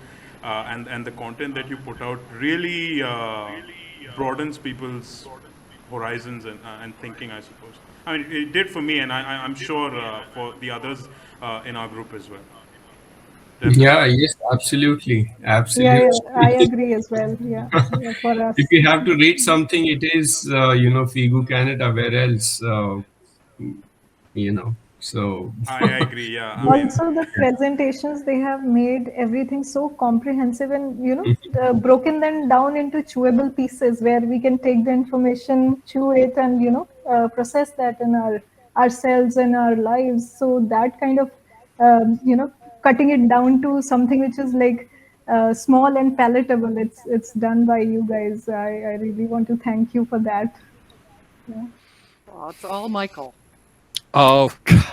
and the content that you put out really broadens people's horizons and thinking, I suppose. I mean, it did for me, and I'm sure for the others in our group as well. Definitely. Yeah, yes, absolutely. Yeah, I agree as well. Yeah, for us. If you have to read something, it is, FIGU Canada, where else, so. I agree, yeah. I mean, Also, the presentations, they have made everything so comprehensive and, broken them down into chewable pieces where we can take the information, chew it, and, process that in ourselves and our lives. So that kind of, cutting it down to something which is like small and palatable, it's done by you guys. I really want to thank you for that. Yeah. Well, it's all Michael. Oh,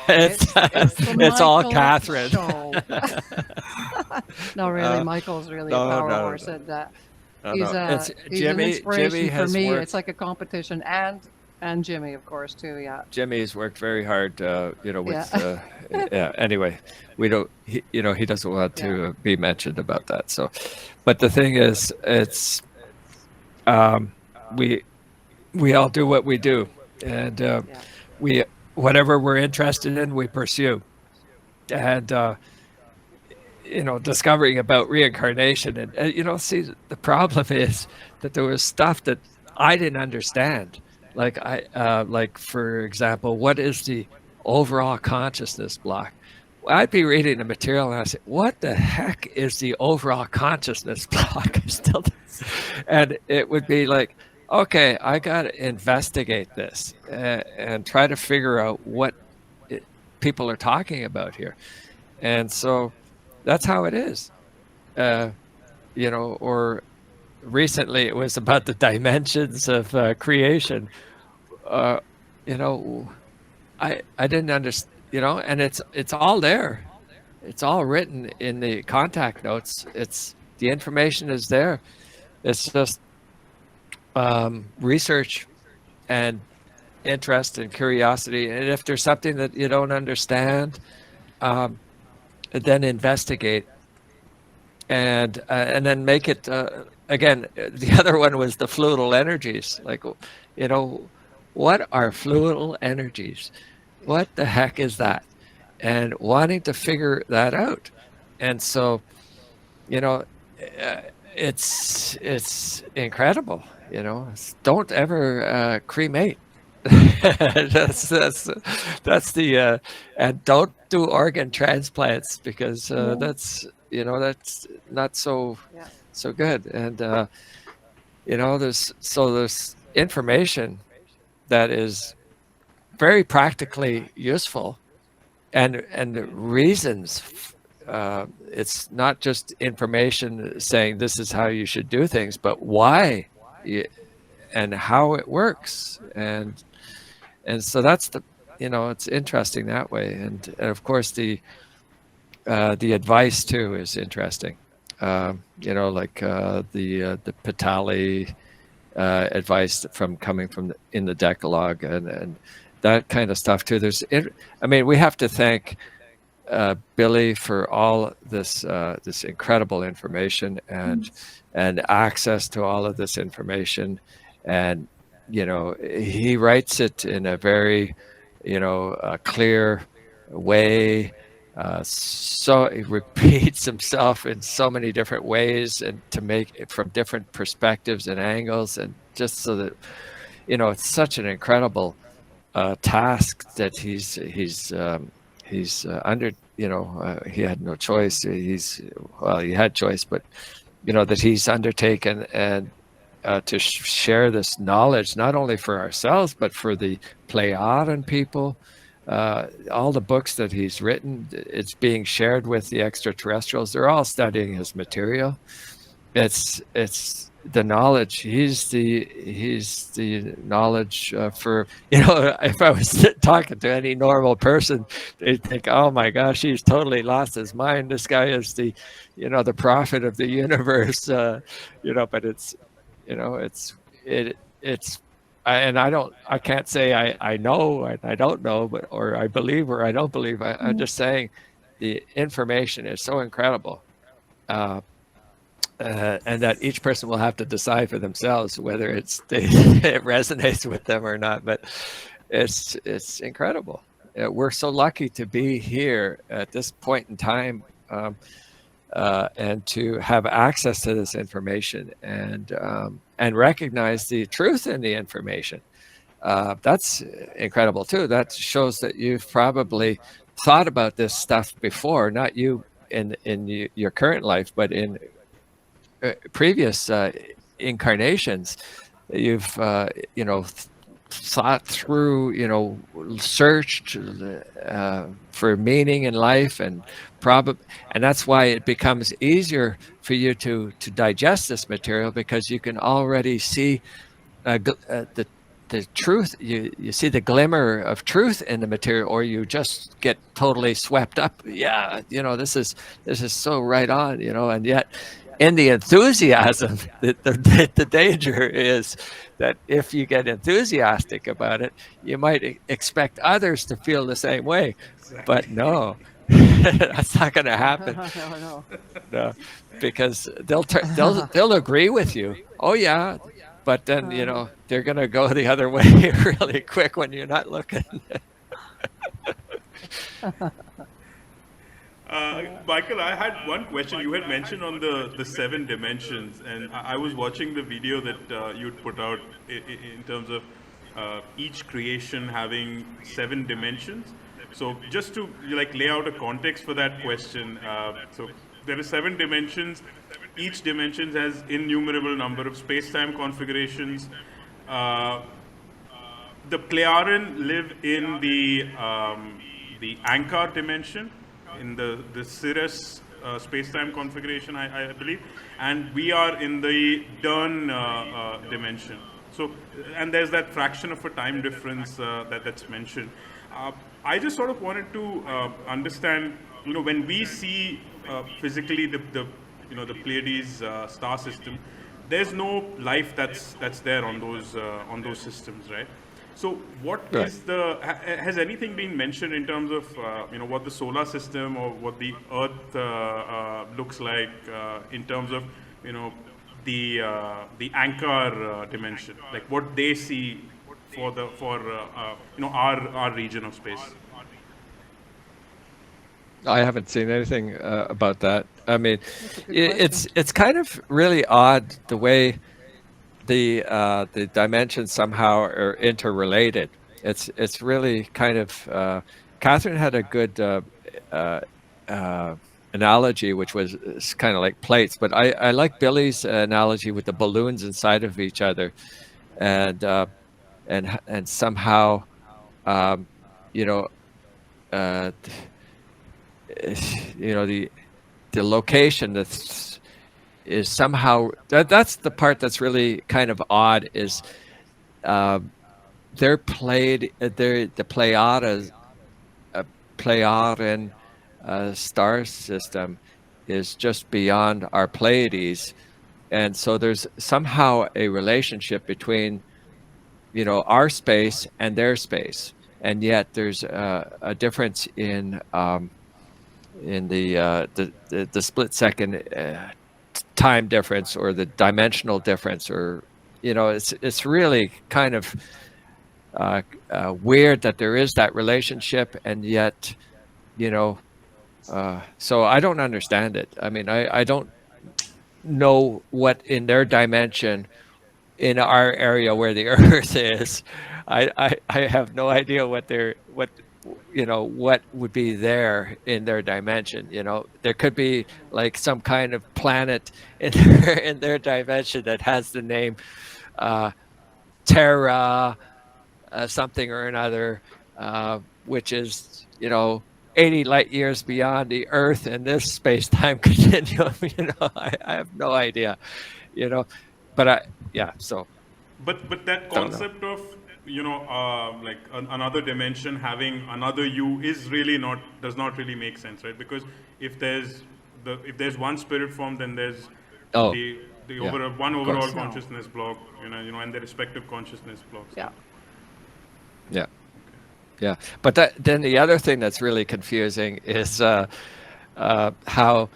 it's the all Michael Catherine. show. No, really, Michael's really a power horse. And he's It's he's Jimmy. an inspiration Jimmy for has me. worked. It's like a competition, and Jimmy, of course, too. Yeah. Jimmy's worked very hard, with, Yeah. yeah, anyway, we don't, he doesn't want to be mentioned about that. So, but the thing is, it's, we all do what we do, and whatever we're interested in, we pursue. And, discovering about reincarnation and, see, the problem is that there was stuff that I didn't understand. Like for example, what is the overall consciousness block? I'd be reading the material and I say, what the heck is the overall consciousness block? And it would be like, okay, I got to investigate this and try to figure out what people are talking about here. And so that's how it is, or recently it was about the dimensions of creation. I didn't understand, and it's all there. It's all written in the contact notes. The information is there. It's just research and interest and curiosity. And if there's something that you don't understand, then investigate and then make it, again, the other one was the fluidal energies. Like, you know, what are fluidal energies? What the heck is that? And wanting to figure that out. And so, you know, it's incredible, you know. Don't ever cremate. that's the and don't do organ transplants, because that's, you know, that's not so good. And you know, there's information that is very practically useful, and reasons. It's not just information saying this is how you should do things, but why and how it works. And so that's the, you know, it's interesting that way. And of course the advice too is interesting. You know, like the Patali advice coming from in the Decalogue, and that kind of stuff too. I mean, we have to thank Billy for all this this incredible information and access to all of this information. And you know, he writes it in a very, you know, clear way. So he repeats himself in so many different ways, and to make it from different perspectives and angles, and just so that, you know, it's such an incredible task that he's under. You know, he had no choice. He had choice, but you know, that he's undertaken, and to share this knowledge, not only for ourselves, but for the Pleiadian people. All the books that he's written, it's being shared with the extraterrestrials. They're all studying his material. It's the knowledge. He's the knowledge for, you know, if I was talking to any normal person, they'd think, oh my gosh, he's totally lost his mind. This guy is the, you know, the prophet of the universe, you know, but it's, you know, it's, and I can't say I know and I don't know, but, or I believe or I don't believe. I'm just saying the information is so incredible. And that each person will have to decide for themselves whether it resonates with them or not. But it's incredible. We're so lucky to be here at this point in time, and to have access to this information, and recognize the truth in the information. That's incredible too. That shows that you've probably thought about this stuff before, not you in your current life, but in previous incarnations. You've you know, thought through, you know, searched for meaning in life, and that's why it becomes easier for you to digest this material, because you can already see the truth. You see the glimmer of truth in the material, or you just get totally swept up. Yeah, you know, this is so right on, you know. And yet in the enthusiasm, the danger is that if you get enthusiastic about it, you might expect others to feel the same way. Exactly. But no, that's not going to happen. No, because they'll agree with you. Oh yeah, but then, you know, they're going to go the other way really quick when you're not looking. Michael, I had one question. You had mentioned on the 7 dimensions, and I was watching the video that you'd put out in terms of each creation having 7 dimensions. So just to like lay out a context for that question, so there are 7 dimensions. Each dimension has innumerable number of space-time configurations. The Pleiadian live in the Anchor dimension, in the Cirrus space-time configuration, I believe, and we are in the Dern dimension. So, and there's that fraction of a time difference that's mentioned. I just sort of wanted to understand, you know, when we see physically the you know, the Pleiades star system, there's no life that's there on those systems, right? So what Right. is has anything been mentioned in terms of what the solar system or what the Earth looks like in terms of the anchor dimension, like what they see for our region of space? I haven't seen anything about that. I mean, a good it's kind of really odd the way the dimensions somehow are interrelated. It's really kind of Catherine had a good uh, analogy, which was kind of like plates, but I like Billy's analogy with the balloons inside of each other, and and somehow you know uh, the location is somehow that's the part that's really kind of odd is they're the Pleiadian star system is just beyond our Pleiades, and so there's somehow a relationship between our space and their space, and yet there's a difference in the split second time difference or the dimensional difference, or it's really kind of weird that there is that relationship, and yet so I don't understand it. I mean, I don't know what in their dimension in our area where the Earth is. I have no idea what would be there in their dimension. There could be like some kind of planet in their dimension that has the name Terra something or another, which is 80 light years beyond the Earth in this space-time continuum. I have no idea. But so. But that concept of like another dimension having another you does not really make sense, right? Because if there's one spirit form, then there's one overall consciousness block, and the respective consciousness blocks. Yeah. But then the other thing that's really confusing is how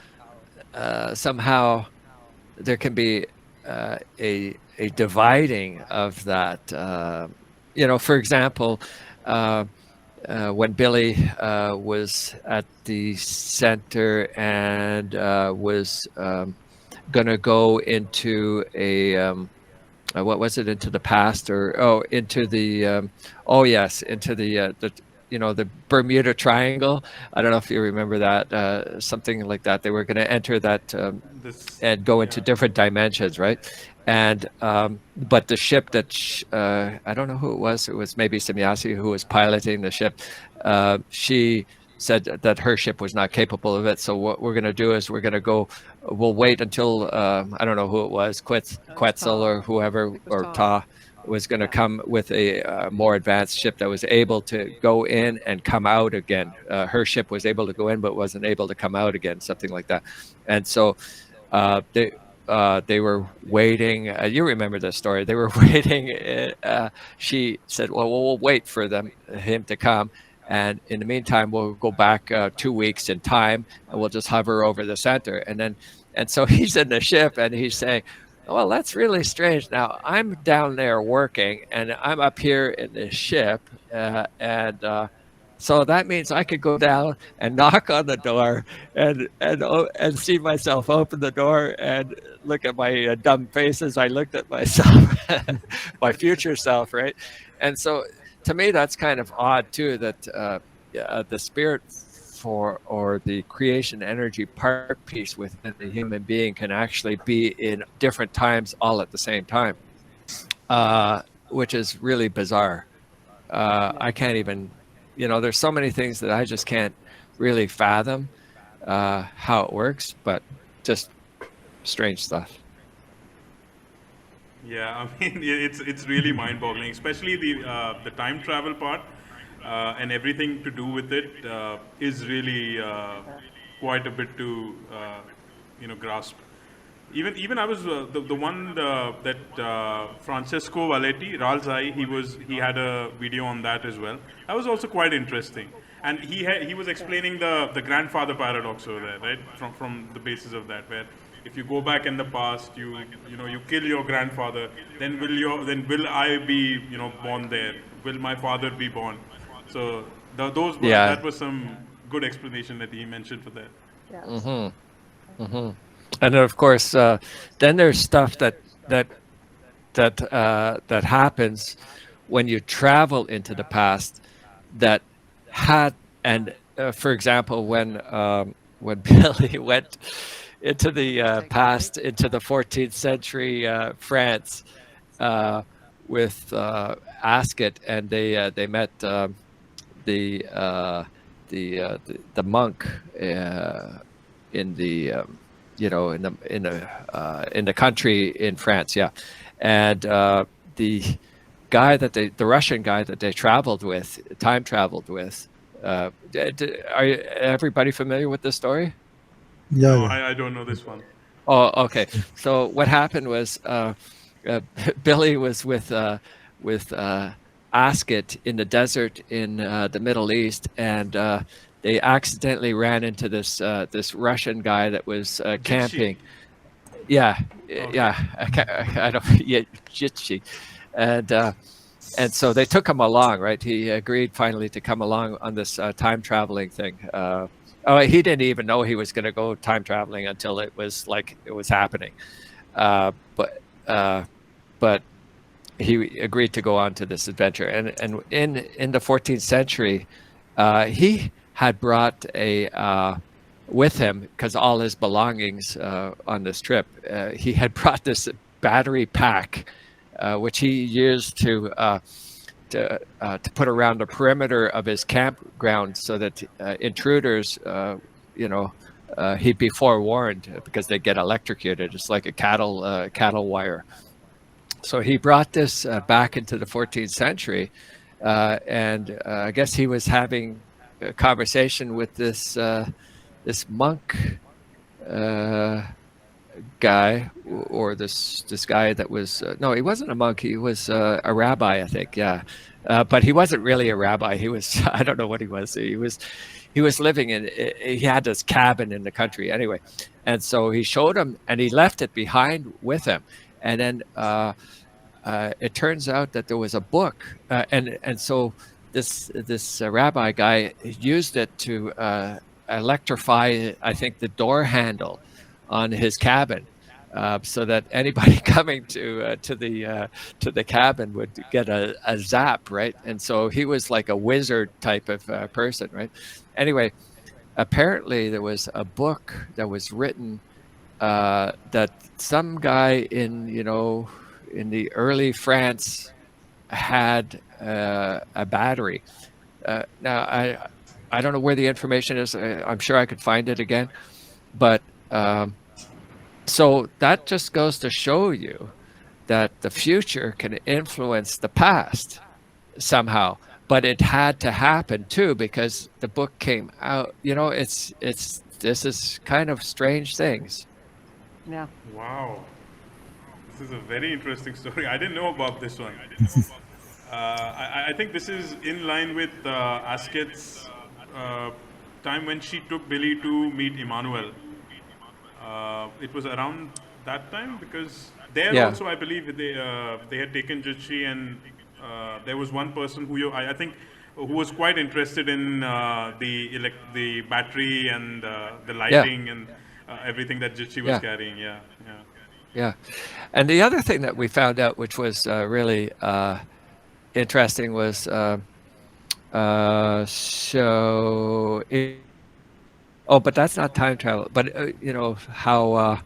somehow there can be a dividing of that. For example, when Billy was at the center and was going to go into a what was it, into the past, or into the into the Bermuda Triangle. I don't know if you remember that, something like that. They were going to enter that and go into different dimensions, right? And but the ship that I don't know who it was maybe Semyasi who was piloting the ship. She said that her ship was not capable of it. So what we're going to do is we'll wait until I don't know who it was, Quetzal or whoever, or Ta was going to come with a more advanced ship that was able to go in and come out again. Her ship was able to go in but wasn't able to come out again, something like that. And so they were waiting. You remember the story. They were waiting. She said, well, we'll wait for him to come. And in the meantime, we'll go back 2 weeks in time, and we'll just hover over the center. And so he's in the ship, and he's saying, well, that's really strange. Now, I'm down there working, and I'm up here in the ship. So that means I could go down and knock on the door and see myself open the door and look at my dumb face as I looked at myself, my future self, right? And so to me, that's kind of odd too, that the spirit or the creation energy part piece within the human being can actually be in different times all at the same time, which is really bizarre. I can't even, there's so many things that I just can't really fathom how it works, but just strange stuff. Yeah, I mean, it's really mind-boggling, especially the time travel part and everything to do with it is really quite a bit to grasp. even I was the one that Francesco Valetti, Ralzai, he had a video on that as well. That was also quite interesting, and he was explaining the grandfather paradox over there, right? From the basis of that, where if you go back in the past, you kill your grandfather, then will I be born there? Will my father be born? So that was some good explanation that he mentioned for that. Yes. And then of course, then there's stuff that happens when you travel into the past that had, and for example, when Billy went into the past, into the 14th century France with Ascot, and they met the monk in the in the country in France, yeah, and the guy the Russian guy that they time traveled with. Are everybody familiar with this story? Yeah, No, yeah. I don't know this one. Oh, okay. So what happened was Billy was with Ascot in the desert in the Middle East, and they accidentally ran into this Russian guy that was camping. Yeah, yeah. I don't. Yeah, Jitsi, and so they took him along. Right, he agreed finally to come along on this time traveling thing. He didn't even know he was going to go time traveling until it was happening. But he agreed to go on to this adventure. And in the 14th century, he had brought with him, because all his belongings on this trip, he had brought this battery pack, which he used to put around the perimeter of his campground, so that intruders, he'd be forewarned, because they get electrocuted. It's like a cattle wire. So he brought this back into the 14th century, and I guess he was having a conversation with this monk guy, or this guy that was no, he wasn't a monk. He was a rabbi, I think. Yeah, but he wasn't really a rabbi. He was I don't know what he was. He was living in. He had this cabin in the country anyway, and so he showed him, and he left it behind with him, and then it turns out that there was a book, and so this rabbi guy used it to electrify, I think, the door handle on his cabin, so that anybody coming to the cabin would get a zap, right? And so he was like a wizard type of person, right? Anyway, apparently there was a book that was written that some guy in the early France had a battery. Now I don't know where the information is. I'm sure I could find it again, but so that just goes to show you that the future can influence the past somehow. But it had to happen too, because the book came out. This is kind of strange things. Yeah. Wow, this is a very interesting story. I didn't know about this one. I think this is in line with Ascot's time when she took Billy to meet Emmanuel. It was around that time, because there also, I believe, they had taken Jitsi, and there was one person who I think who was quite interested in the battery and the lighting and everything that Jitsi was carrying. Yeah. And the other thing that we found out, which was really interesting, was but that's not time travel. But how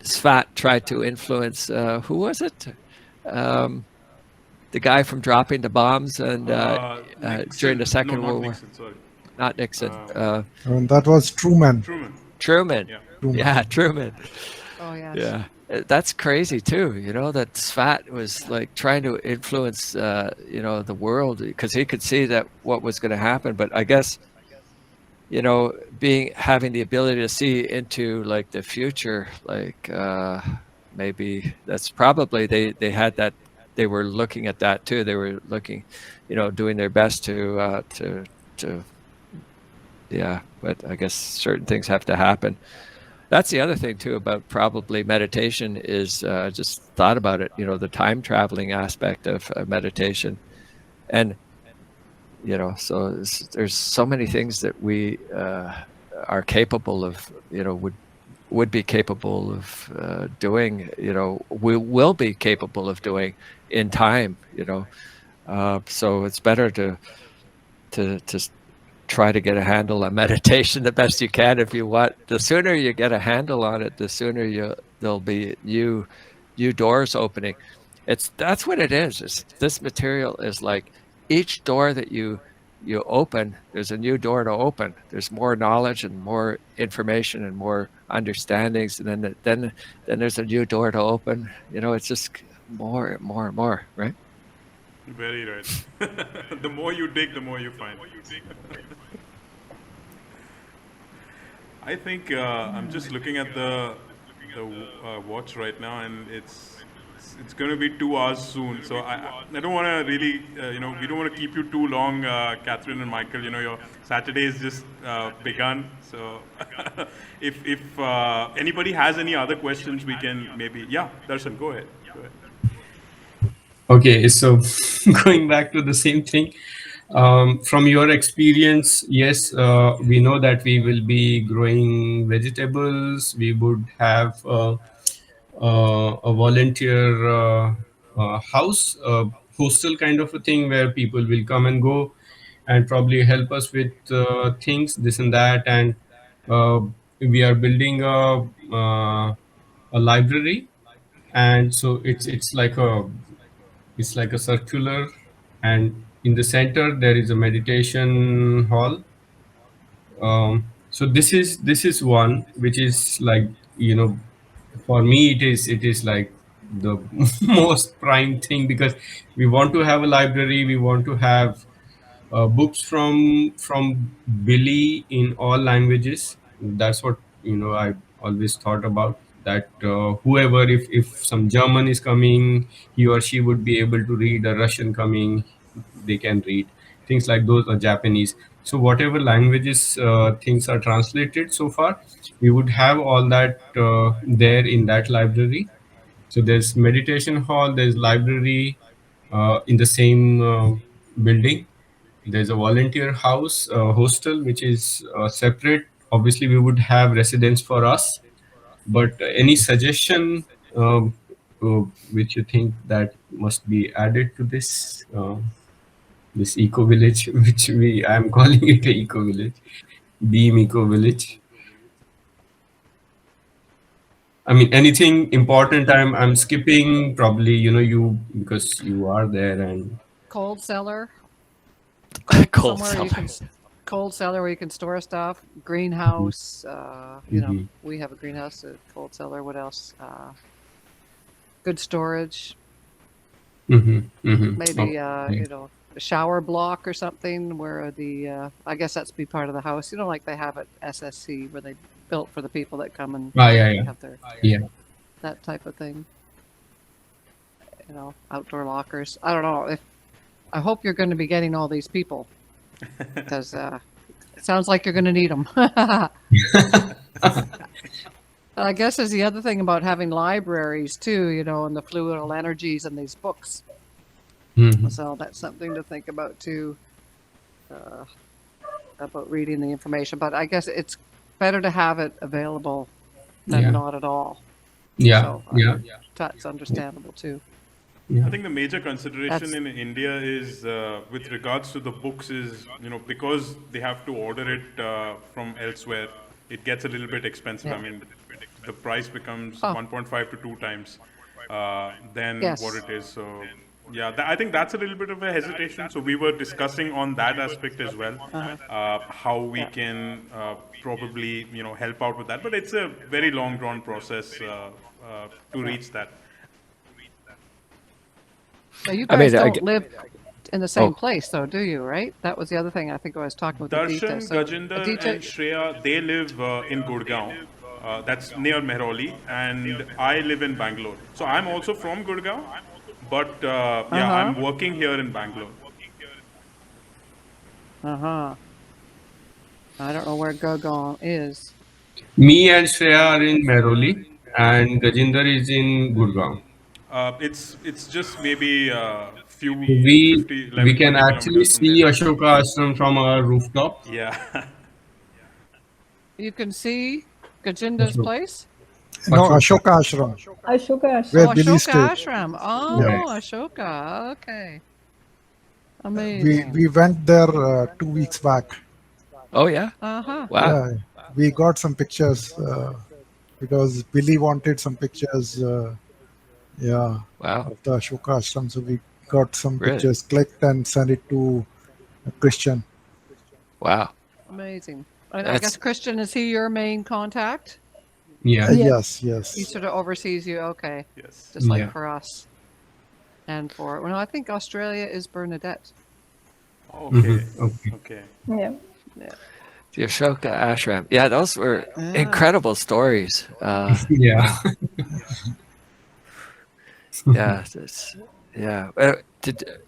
Svat tried to influence, who was it? The guy from dropping the bombs and during the Second World War. Not Nixon. And that was Truman. Truman. Yeah, Truman. Oh yes. Yeah. That's crazy too, that Svat was like trying to influence, the world, because he could see that what was going to happen. But I guess you know, having the ability to see into like the future, like maybe that's probably they had that, they were looking at that too. They were looking, you know, doing their best to yeah, but I guess certain things have to happen. That's the other thing too about probably meditation is just thought about it, you know, the time traveling aspect of meditation. And, you know, so there's so many things that we are capable of, you know, would be capable of doing, you know, we will be capable of doing in time, you know. So it's better to try to get a handle on meditation the best you can if you want. The sooner you get a handle on it, the sooner there'll be new doors opening. That's what it is. This material is like each door that you open, there's a new door to open. There's more knowledge and more information and more understandings, and then there's a new door to open. You know, it's just more and more and more, right? Very right. The more you dig, the more you find. I think I'm just looking at the watch right now, and it's going to be 2 hours soon. So I don't want to really, you know, we don't want to keep you too long, Catherine and Michael. You know, your Saturday is just begun. So if anybody has any other questions, we can maybe, yeah, Darshan, go ahead. Okay, so going back to the same thing, from your experience, yes, we know that we will be growing vegetables. We would have a volunteer house, hostel kind of a thing where people will come and go and probably help us with things, this and that. And we are building a library, and so it's like a circular, and in the center there is a meditation hall. So this is one which is like, you know, for me it is like the most prime thing, because we want to have a library, we want to have books from Billy in all languages. That's what, you know, I always thought about, that whoever, if some German is coming, he or she would be able to read. A Russian coming, they can read things like those, or Japanese. So whatever languages things are translated so far, we would have all that there in that library. So there's meditation hall, there's library in the same building. There's a volunteer house, hostel, which is separate. Obviously, we would have residence for us. But any suggestion which you think that must be added to this this eco village, which I'm calling it a eco village, Beam Eco Village. I mean, anything important I'm skipping, probably, you know, you, because you are there. And Cold cellar. Cold Somewhere you cellar. can, cold cellar where you can store stuff. Greenhouse. You know, we have a greenhouse, a cold cellar. What else? Good storage. Maybe Okay. you know, a shower block or something where the I guess that's be part of the house. You know, like they have at SSC where they built for the people that come and Yeah. have their Yeah. that type of thing. You know, outdoor lockers. I don't know if. I hope you're going to be getting all these people because it sounds like you're going to need them. I guess is the other thing about having libraries too, you know, and the fluidal energies and these books. So that's something to think about too, about reading the information. But I guess it's better to have it available than not at all. Yeah. So, Yeah. that's understandable too. I think the major consideration in India is with regards to the books is, you know, because they have to order it from elsewhere, it gets a little bit expensive. Yeah. I mean, the price becomes Oh. 1.5 to 2 times than Yes. what it is. So, yeah, I think that's a little bit of a hesitation. So we were discussing on that aspect as well, how we can probably, you know, help out with that. But it's a very long drawn process to reach that. So you I mean, guys don't live in the same place, though, do you? Right? That was the other thing. I think I was talking with Aditya. Darshan, So, Gajinder, Aditya, and Shreya, they live in Gurgaon. That's near Mehrauli, and I live in Bangalore. So I'm also from Gurgaon, but yeah, I'm working here in Bangalore. I don't know where Gurgaon is. Me and Shreya are in Mehrauli, and Gajinder is in Gurgaon. It's just maybe few We 50, 11, can 20 actually kilometers from see there. Ashoka Ashram from our rooftop. Yeah. You can see Gajinder's Ashok. place? No, Ashoka. Ashoka Ashram, Ashoka where Oh, Billy Ashoka stayed. Ashram. Oh, Yes. Ashoka. Okay. We Amazing. went there 2 weeks back. Oh yeah. Uh-huh. Wow. Yeah, we got some pictures because Billy wanted some pictures. Yeah, Wow. of the Ashoka Ashram. So we got some Really? pictures, clicked and sent it to Christian. Wow. Amazing. And I That's- guess, Christian, is he your main contact? Yeah. Yes, He yes. sort of oversees you. Okay. Yes. Just like Yeah. for us. And for, well, no, I think Australia is Bernadette. Okay. Okay. Okay. Yeah. The Ashoka Ashram. Yeah, those were incredible stories. Yeah. Yeah. Yeah.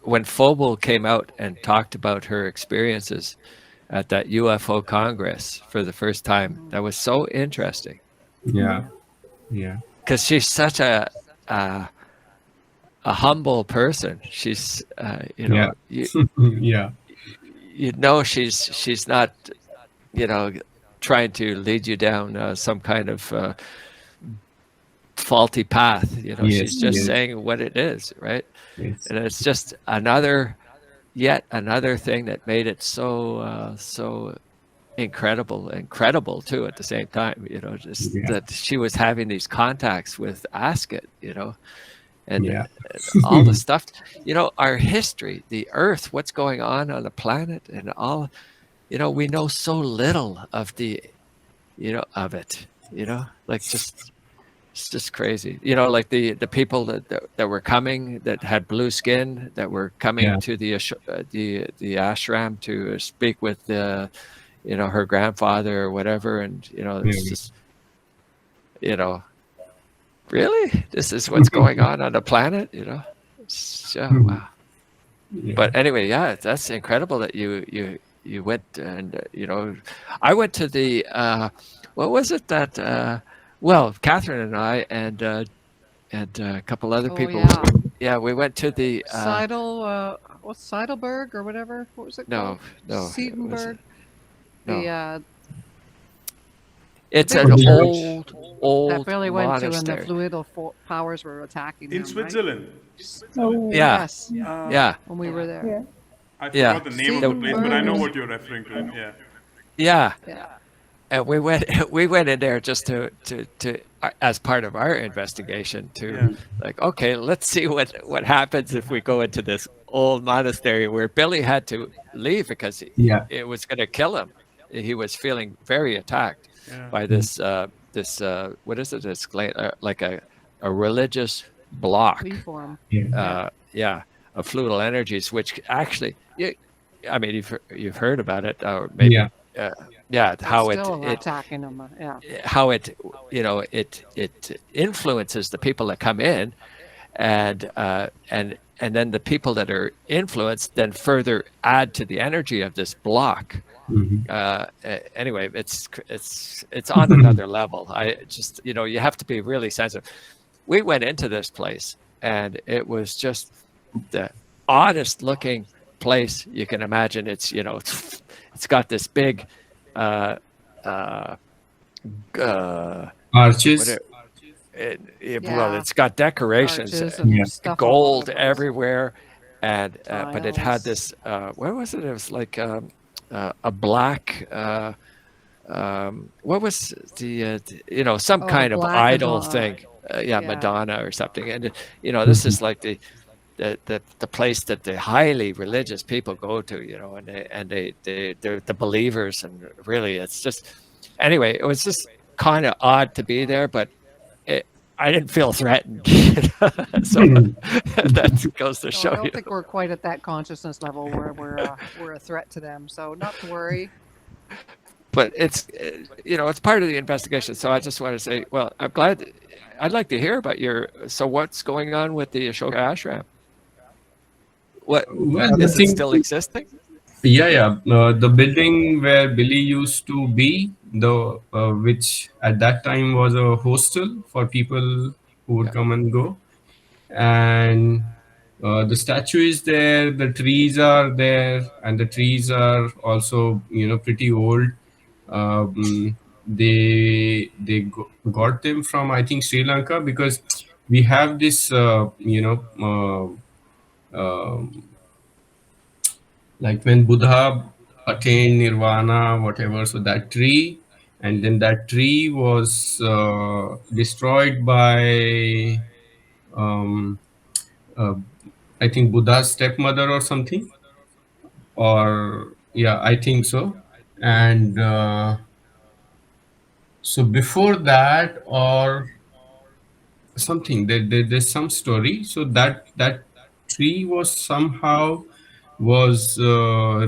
When Phobal came out and talked about her experiences at that UFO Congress for the first time, that was so interesting Yeah. Yeah. because she's such a humble person. She's, Yeah. Yeah. you know, she's not, trying to lead you down some kind of faulty path. Yes, She's just yes. saying what it is, right? Yes. And it's just yet another thing that made it so incredible too at the same time. Just Yeah. that she was having these contacts with Ascot, and Yeah. all the stuff. Our history, the Earth, what's going on the planet, and all. We know so little of of it. Like it's just crazy. Like the people that were coming, that had blue skin, that were coming Yeah. to the ashram to speak with her grandfather or whatever, and it's just really, this is what's going on the planet. It's, wow. Yeah. But anyway, yeah, that's incredible that you went, and I went to the what was it that well, Catherine and I and a couple other Oh, people. yeah. Yeah, we went to the What's Seidelberg or whatever? What was it no, called? no, it was- Seidenberg. no. The It's big an church old that Billy went to, and the monastery. fluidal powers were attacking In him, Switzerland. Oh, Yeah, Yes, yeah, when we were there. yeah. I Yeah. forgot the name of the place, but I know Seidenberg. what you're referring to. Yeah. yeah. Yeah. And we went in there just to as part of our investigation to like, okay, let's see what happens if we go into this old monastery where Billy had to leave because Yeah. it was going to kill him. He was feeling very attacked by this what is it? It's like a religious block. Reform. Yeah, of fluidal energies, which actually, I mean, you've heard about it, or maybe. Yeah. How Still it attacking him. Yeah. how it it influences the people that come in, and then the people that are influenced then further add to the energy of this block. Anyway, it's on another level. I just you have to be really sensitive. We went into this place and it was just the oddest looking place you can imagine. It's it's got this big Arches. well, it's got decorations, Arches and Yeah. stuff all gold over the place. everywhere, and but it had Tiles. this what was it? It was like a black what was the some Oh, kind of black idol Madonna. thing, Yeah. Madonna or something, and this is like the place that the highly religious people go to, and they're the believers, and really it's just anyway, it was just kind of odd to be there, but I didn't feel threatened. So that goes to No, show I don't you. think we're quite at that consciousness level where we're a threat to them. So not to worry. But it's it's part of the investigation. So I just want to say, well, I'm glad. I'd like to hear about so what's going on with the Ashoka ashram? What Well, is it still existing? Yeah. The building where Billy used to be, which at that time was a hostel for people who would come and go, and the statue is there. The trees are there, and the trees are also pretty old. Got them from, I think, Sri Lanka, because we have this like when Buddha attained nirvana, whatever, so that tree, and then that tree was destroyed by um, uh, I think Buddha's stepmother or something, or yeah, I think so. And so before that, or something, there's some story. So that tree was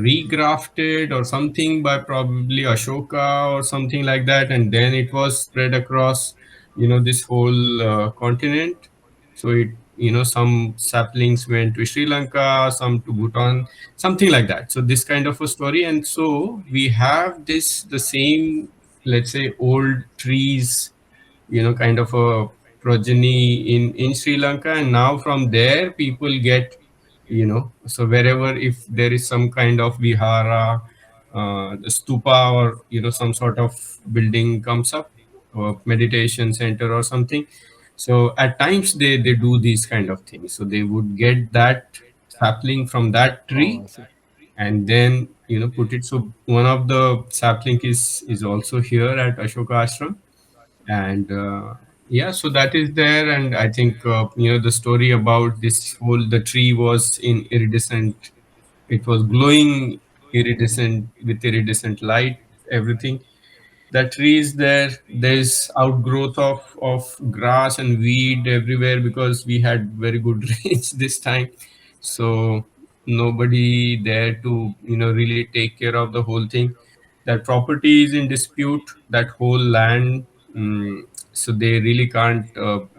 regrafted or something by probably Ashoka or something like that, and then it was spread across this whole continent. So some saplings went to Sri Lanka, some to Bhutan, something like that. So this kind of a story. And so we have the same, let's say, old trees, kind of a progeny in Sri Lanka, and now from there people get, so wherever, if there is some kind of vihara, stupa, or some sort of building comes up, or meditation center or something, so at times they do these kind of things. So they would get that sapling from that Oh, tree, I see. and then put it. So one of the sapling is also here at Ashoka Ashram, and yeah, so that is there. And I think the story about this whole, the tree was in iridescent, it was glowing iridescent, with iridescent light, everything. That tree is there. There's outgrowth of grass and weed everywhere, because we had very good rains this time, so nobody there to really take care of the whole thing. That property is in dispute, that whole land. So they really can't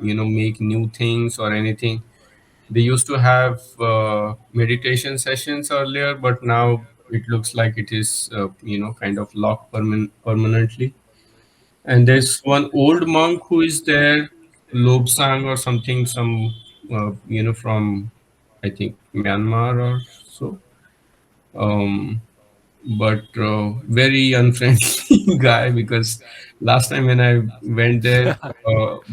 make new things or anything. They used to have meditation sessions earlier, but now it looks like it is kind of locked permanently. And there's one old monk who is there, Lobsang or something, from, I think, Myanmar or so. Um, but very unfriendly guy, because last time when I went there,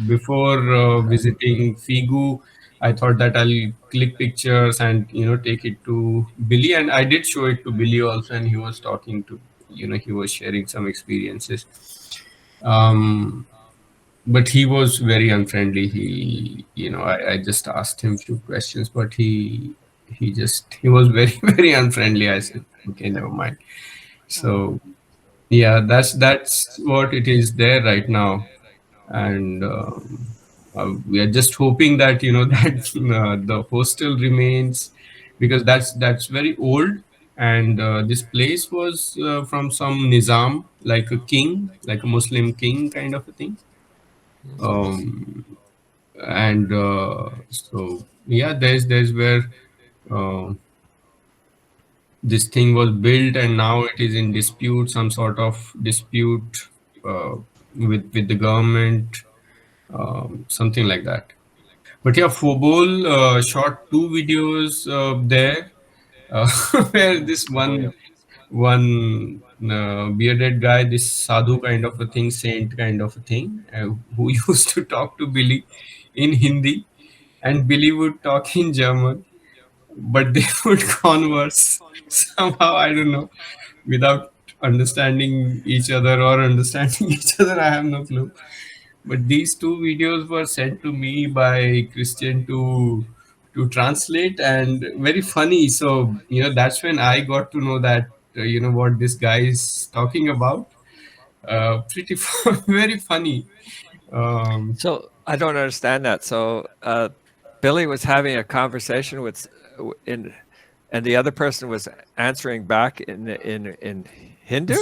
before visiting FIGU, I thought that I'll click pictures and take it to Billy, and I did show it to Billy also, and he was talking to, he was sharing some experiences. But he was very unfriendly. I just asked him few questions, but he was very very unfriendly. I said, okay, never mind. So yeah, that's what it is there right now. And we are just hoping that that the hostel remains, because that's very old. And this place was from some nizam, like a king, like a Muslim king kind of a thing. um, and so yeah, there's where uh, this thing was built, and now it is in dispute, some sort of dispute uh, with the government, something like that. But yeah, Fobol shot two videos there, uh, where this Oh, yeah. one bearded guy, this sadhu kind of a thing, saint kind of a thing, who used to talk to Billy in Hindi, and Billy would talk in German, but they would converse somehow, I don't know, without understanding each other or understanding each other. I have no clue. But these two videos were sent to me by Christian to translate, and very funny. So that's when I got to know that what this guy is talking about. Pretty very funny. Um, So I don't understand that. So Billy was having a conversation and the other person was answering back in Hindu,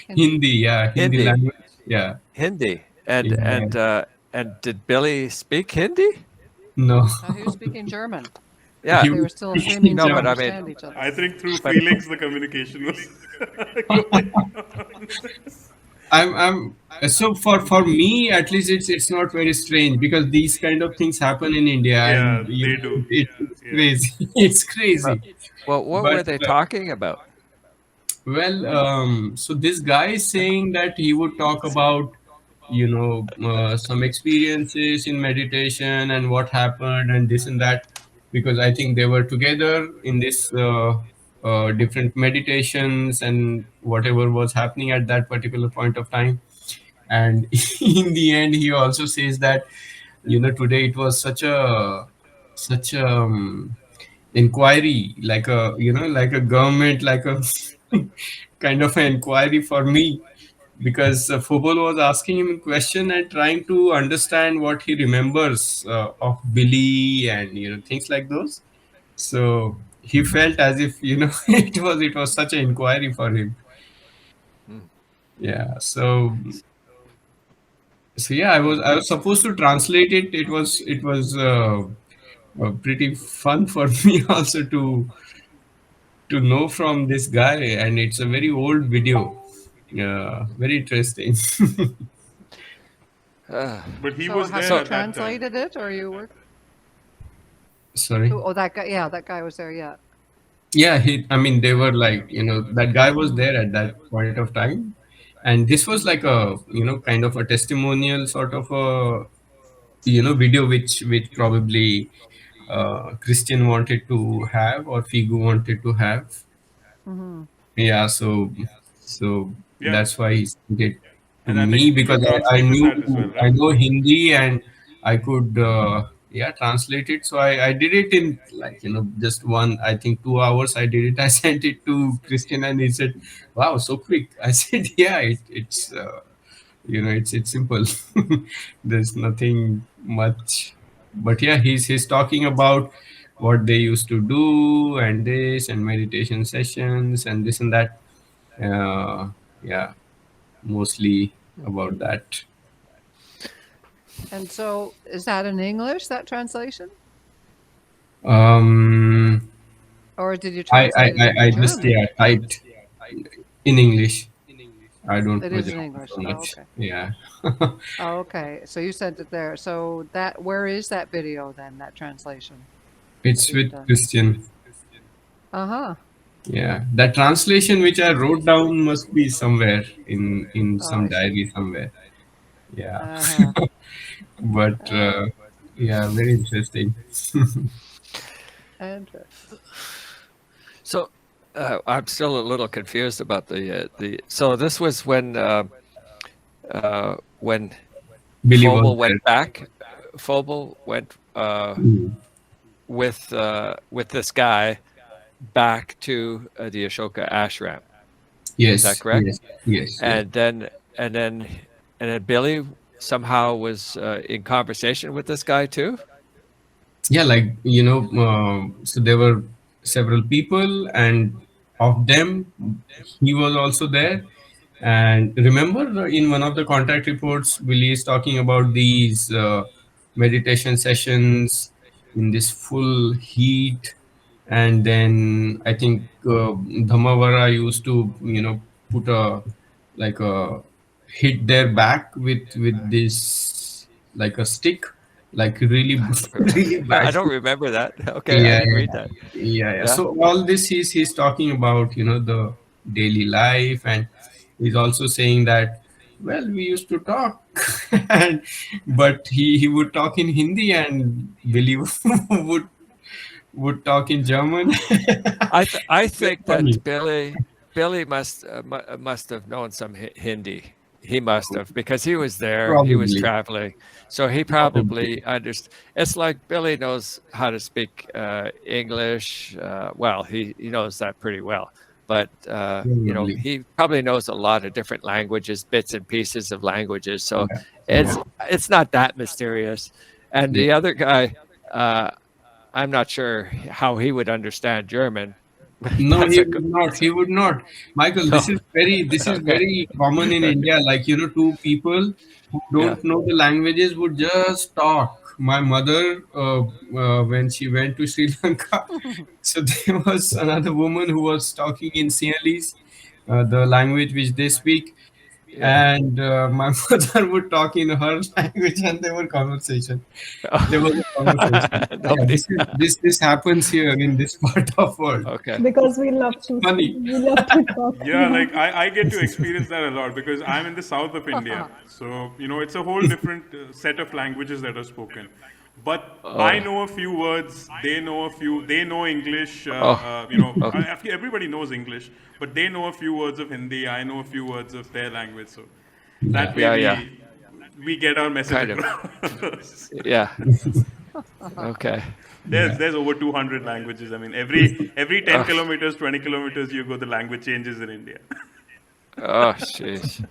Hindi, yeah, Hindi Hindi, language, yeah, Hindi, yeah. and did Billy speak Hindi? No, He was speaking German. Yeah. He They were was still speaking seeming to No, but I mean- understand each other. I think through But- feelings the communication was going on. I'm so for me at least it's not very strange because these kind of things happen in India Yeah, and they do. it's Yeah. crazy. It's crazy. Well, what But, were they talking about? Well, so this guy is saying that he would talk about, some experiences in meditation and what happened and this and that, because I think they were together in this different meditations and whatever was happening at that particular point of time. And in the end, he also says that, today it was such a inquiry, like like a government, like a kind of an inquiry for me, because Fobol was asking him a question and trying to understand what he remembers of Billy and things like those. So he felt as if it was such an inquiry for him. Yeah. So yeah, I was supposed to translate it. It was pretty fun for me also to know from this guy, and it's a very old video. Very interesting. But he So was have there you at that time. translated it, or you were? Sorry. Oh, that guy. Yeah, that guy was there. Yeah. Yeah, I mean, they were like, that guy was there at that point of time. And this was like a, kind of a testimonial sort of a, video which probably Christian wanted to have or Figu wanted to have. Mm-hmm. Yeah, so Yeah. that's why he sent it to And I me, think you because I translated knew that as well, I right? know Hindi and I could translate it. So I did it in like just one, I think 2 hours I did it. I sent it to Christian and he said, "Wow, so quick." I said, "Yeah, it's simple. There's nothing much." But yeah, he's talking about what they used to do and this and meditation sessions and this and that. Yeah, mostly about that. And so, is that in English, that translation, Um, or did you I translate it I into just German? typed in English. I don't It know is in German English. so Oh, much. okay. Yeah. Oh, okay. So you sent it there. So where is that video then? That translation? It's with Christian. Uh huh. Yeah, that translation which I wrote down must be somewhere in Oh, some I see. diary somewhere. Yeah, Uh-huh. but yeah, very interesting. Interesting. So I'm still a little confused about the. So this was when Billy Phobal was went back. Phobal went there. with this guy back to the Ashoka ashram. Yes, that correct? Yes. And then Billy somehow was in conversation with this guy too. Yeah, like so there were several people, and of them, he was also there. And remember, in one of the contact reports, Billy is talking about these meditation sessions in this full heat, and then I think Dhamavara used to, put a like a hit their back with this like a stick, like really really I bad. don't remember that. Okay, I didn't read that. Yeah. So all this he's talking about, the daily life, and he's also saying that, well, we used to talk, but he would talk in Hindi and Billy would talk in German. I think funny. that Billy must have known some Hindi. He must have, because he was there. He was Probably. traveling, so he probably understood. It's like Billy knows how to speak English. Well, he knows that pretty well, but Probably. he probably knows a lot of different languages, bits and pieces of languages. So it's not that mysterious. And the other guy, I'm not sure how he would understand German. No, he would not. He would not. Michael, No. this is very common in India. Like, two people who don't know the languages would just talk. My mother, when she went to Sri Lanka, so there was another woman who was talking in Sinhalese, the language which they speak, and my mother would talk in her language, and there were conversation. There was a conversation. Yeah, Nobody. this happens here in this part of world. Okay. Because we love to Funny. talk. Yeah, like I get to experience that a lot because I'm in the south of India. So, it's a whole different set of languages that are spoken. But I know a few words, they know a few, they know English, everybody knows English, but they know a few words of Hindi, I know a few words of their language. So that way we get our message Kind of. across. Yeah. Okay. There's over 200 languages. I mean, every 10 kilometers, 20 kilometers you go, the language changes in India. Oh, jeez.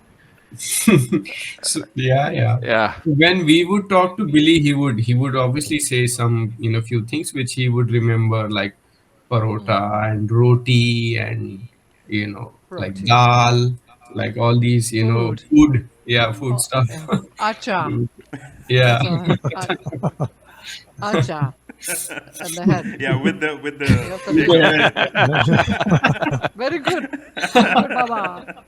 So, yeah. When we would talk to Billy, he would obviously say some few things which he would remember, like parota and roti and like dal, like all these food stuff. Acha. Yeah. Acha. And the head. Yeah, with the Very good. Good, Baba.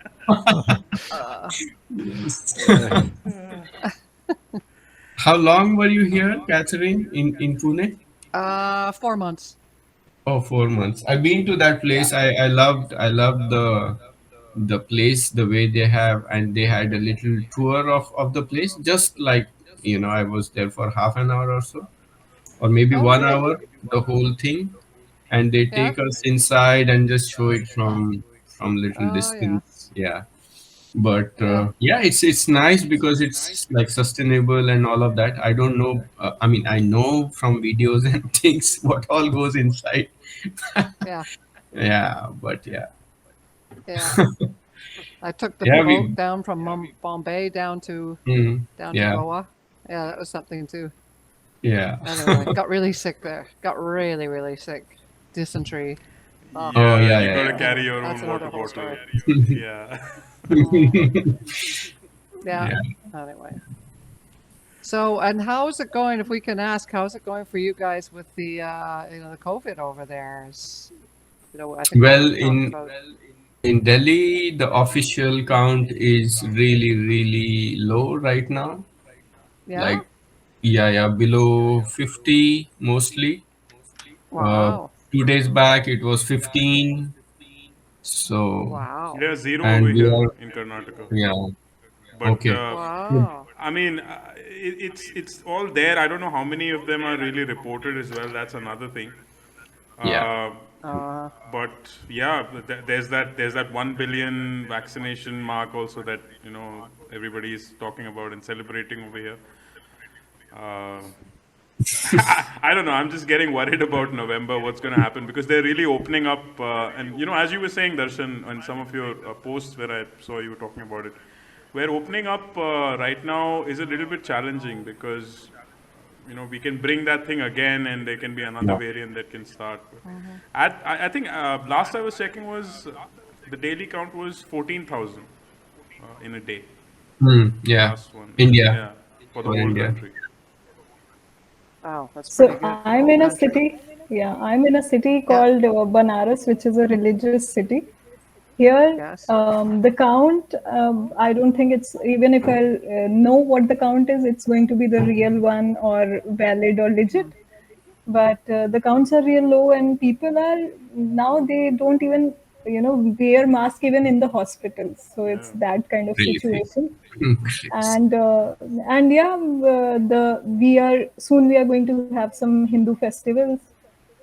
How long were you here, Catherine, in Pune? 4 months. Oh, 4 months. I've been to that place. I loved the place, the way they have, and they had a little tour of the place. Just like I was there for half an hour or so, or maybe 1 hour, the whole thing, and they take us inside and just show it from little distance. Yeah. But it's nice because it's like sustainable and all of that. I don't know. I mean, I know from videos and things what all goes inside. Yeah. Yeah, but Yeah. I took the Yeah, boat down from Bombay down to to Goa. Yeah, that was something too. yeah. Anyway, got really sick there. Got really, really sick. Dysentery. yeah, you yeah. gotta carry your That's own water another whole bottle. story. Yeah. Yeah. Anyway. So, and how is it going? If we can ask, how's it going for you guys with the the COVID over there? I think Well, we talked about- in Delhi, the official count is really, really low right now. yeah. Like, below 50 mostly. Wow. 2 days back, it was 15. So, Wow. There's zero and over we here are, in Karnataka. yeah, But okay. Wow. I mean, it's all there. I don't know how many of them are really reported as well. That's another thing. Yeah. But yeah, there's that 1 billion vaccination mark also that everybody is talking about and celebrating over here. I don't know. I'm just getting worried about November. What's going to happen because they're really opening up. And as you were saying, Darshan, on some of your posts where I saw you talking about it, where opening up right now is a little bit challenging because we can bring that thing again, and there can be another variant that can start. I think last I was checking was the daily count was 14,000 in a day. Yeah. Last one. India. Yeah, for the For whole India. country. Wow. That's So pretty good. I'm in a city. Yeah, I'm in a city called Banaras, which is a religious city. Here, Yes. the count, I don't think it's, even if I know what the count is, it's going to be the real one or valid or legit. But the counts are real low, and people are now, they don't even, wear mask even in the hospitals. So it's that kind of Really? situation. And yeah, we are going to have some Hindu festivals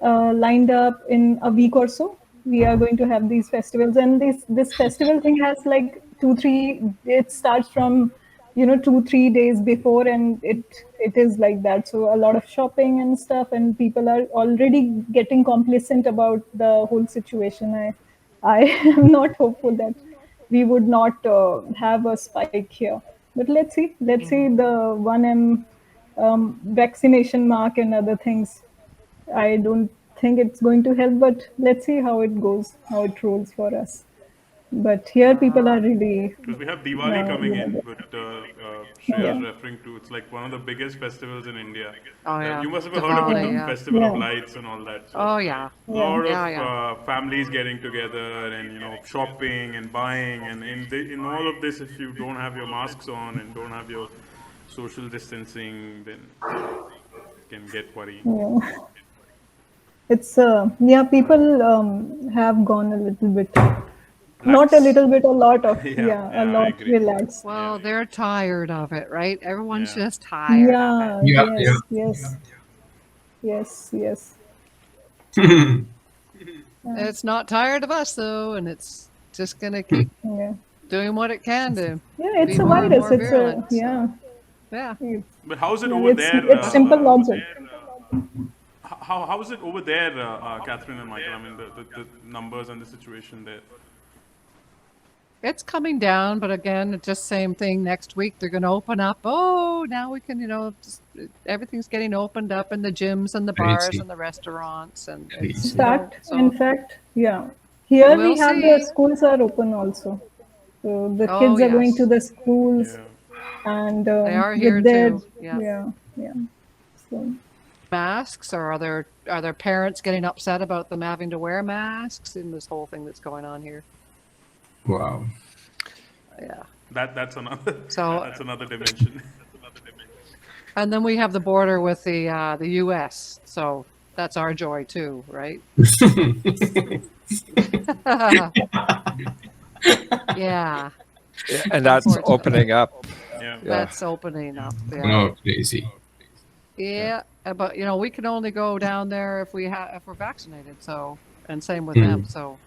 lined up in a week or so. We are going to have these festivals, and this festival thing has like 2-3. It starts from 2-3 days before, and it is like that. So a lot of shopping and stuff, and people are already getting complacent about the whole situation. I am not hopeful that we would not have a spike here. But let's see. Let's see the 1M vaccination mark and other things. I don't think it's going to help, but let's see how it goes, how it rolls for us. But here people are really, Because we have Diwali coming in, yeah. but Shreya's Yeah. referring to, it's like one of the biggest festivals in India. Oh, yeah. You must have heard about Diwali, the yeah. Festival of Yeah. Lights and all that. So Oh, yeah. a lot of Yeah, yeah. families getting together and, you know, shopping and buying. And in all of this, if you don't have your masks on and don't have your social distancing, then it can get worrying. Yeah. It's yeah, people have gone a little bit, not a Lax. little bit, a lot of, Yeah, yeah, yeah, a I lot agree. relaxed. Well, they're tired of it, right? Everyone's Yeah. just tired of it. Yeah, Yeah, yes, yes, yes, yes. It's not tired of us, though, and it's just going to keep Yeah, doing what it can do. yeah, it's Be a more and virus. more It's a, virulent. So, yeah, yeah. But how's it yeah, over there? it's simple logic. How is it over there, Catherine and Michael? I mean, the numbers and the situation there. It's coming down, but again, it's just same thing. Next week, they're going to open up. Oh, now we can, just, everything's getting opened up in the gyms and the bars Crazy. and the restaurants. And Crazy. it's, Start, so in fact, yeah. Here We'll we have the see. schools are open also. So the Oh, kids are going yes. to the schools Yeah. and They are here with their, too. Yeah. yeah, yeah. So, Masks, or are there parents getting upset about them having to wear masks in this whole thing that's going on here? Wow. Yeah. That's another So- that's another dimension. And then we have the border with the U.S. So that's our joy too, right? Yeah, And that's Unfortunately. opening up. Yeah. that's opening up. Yeah. Oh, crazy. Yeah, but we can only go down there if we're vaccinated. So, and same with them. So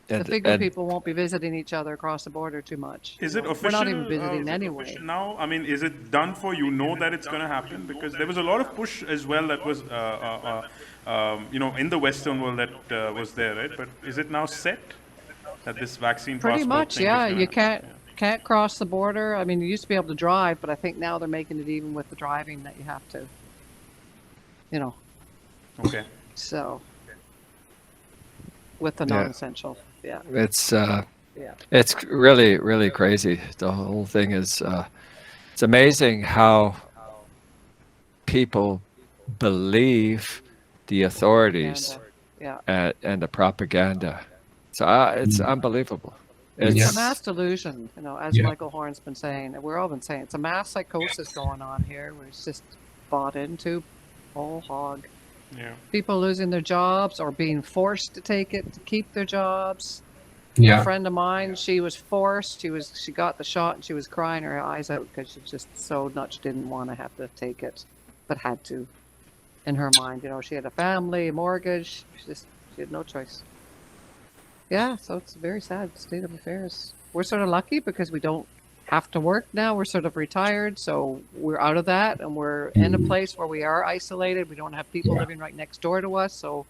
the And, FIGU and people won't be visiting each other across the border too much. Is you it know. official? We're not even visiting Is it anyway. official now? I mean, is it done for you? Know that it's going to happen because there was a lot of push as well that was, in the Western world that was there, right? But is it now set that this vaccine Pretty passport much, thing is yeah. gonna You happen? can't cross the border. I mean, you used to be able to drive, but I think now they're making it even with the driving that you have to. Okay. So with the Yeah. non-essential, yeah, it's yeah. it's really, really crazy. The whole thing is it's amazing how people believe the authorities Yeah. and the propaganda. So it's unbelievable. It's Yeah. a mass delusion, as Yeah. Michael Horn's been saying, and we're all been saying, it's a mass psychosis going on here where it's just bought into whole hog. Yeah. People losing their jobs or being forced to take it to keep their jobs. A Yeah. friend of mine, she was forced. She got the shot and she was crying her eyes out because she just so much didn't want to have to take it, but had to. In her mind, she had a family, a mortgage. She had no choice. Yeah, so it's a very sad state of affairs. We're sort of lucky because we don't have to work now. We're sort of retired, so we're out of that, and we're in a place where we are isolated. We don't have people Yeah. living right next door to us, so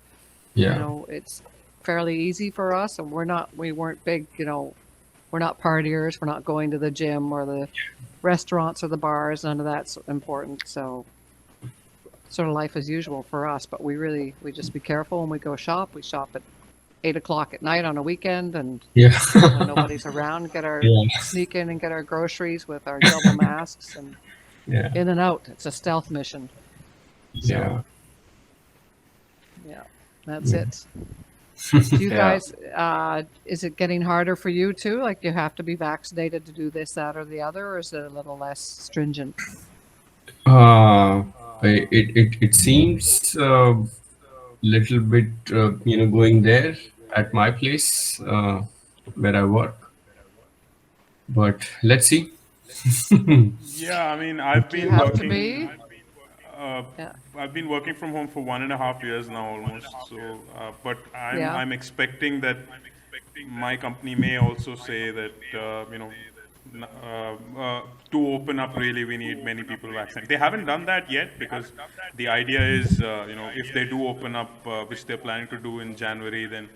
Yeah. it's fairly easy for us. And we weren't big, we're not partiers. We're not going to the gym or the restaurants or the bars. None of that's important. So sort of life as usual for us. But we just be careful when we go shop. We shop at 8 o'clock at night on a weekend, and Yeah. when nobody's around, Yeah. sneak in and get our groceries with our double masks and Yeah. in and out. It's a stealth mission. Yeah. Yeah, that's it. Do you Yeah. guys, is it getting harder for you too? Like you have to be vaccinated to do this, that, or the other, or is it a little less stringent? It seems little bit going there at my place where I work, but let's see. Yeah, I mean, I've Do you been have to working. be? Uh, Yeah. I've been working from home for 1.5 years now almost. So, but Yeah. I'm expecting that my company may also say that to open up really we need many people vaccinated. They haven't done that yet because the idea is if they do open up, which they're planning to do in January, then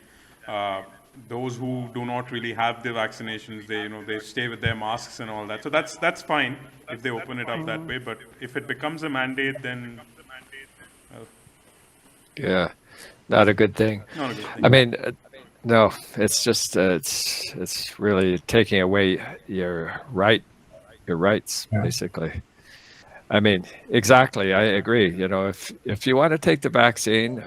those who do not really have the vaccinations, they stay with their masks and all that. So that's fine if they open it up that way. But if it becomes a mandate, then Yeah, not a good thing. not a good thing. I mean, no, it's just it's really taking away your rights, Yeah. basically. I mean, exactly. I agree. If you want to take the vaccine,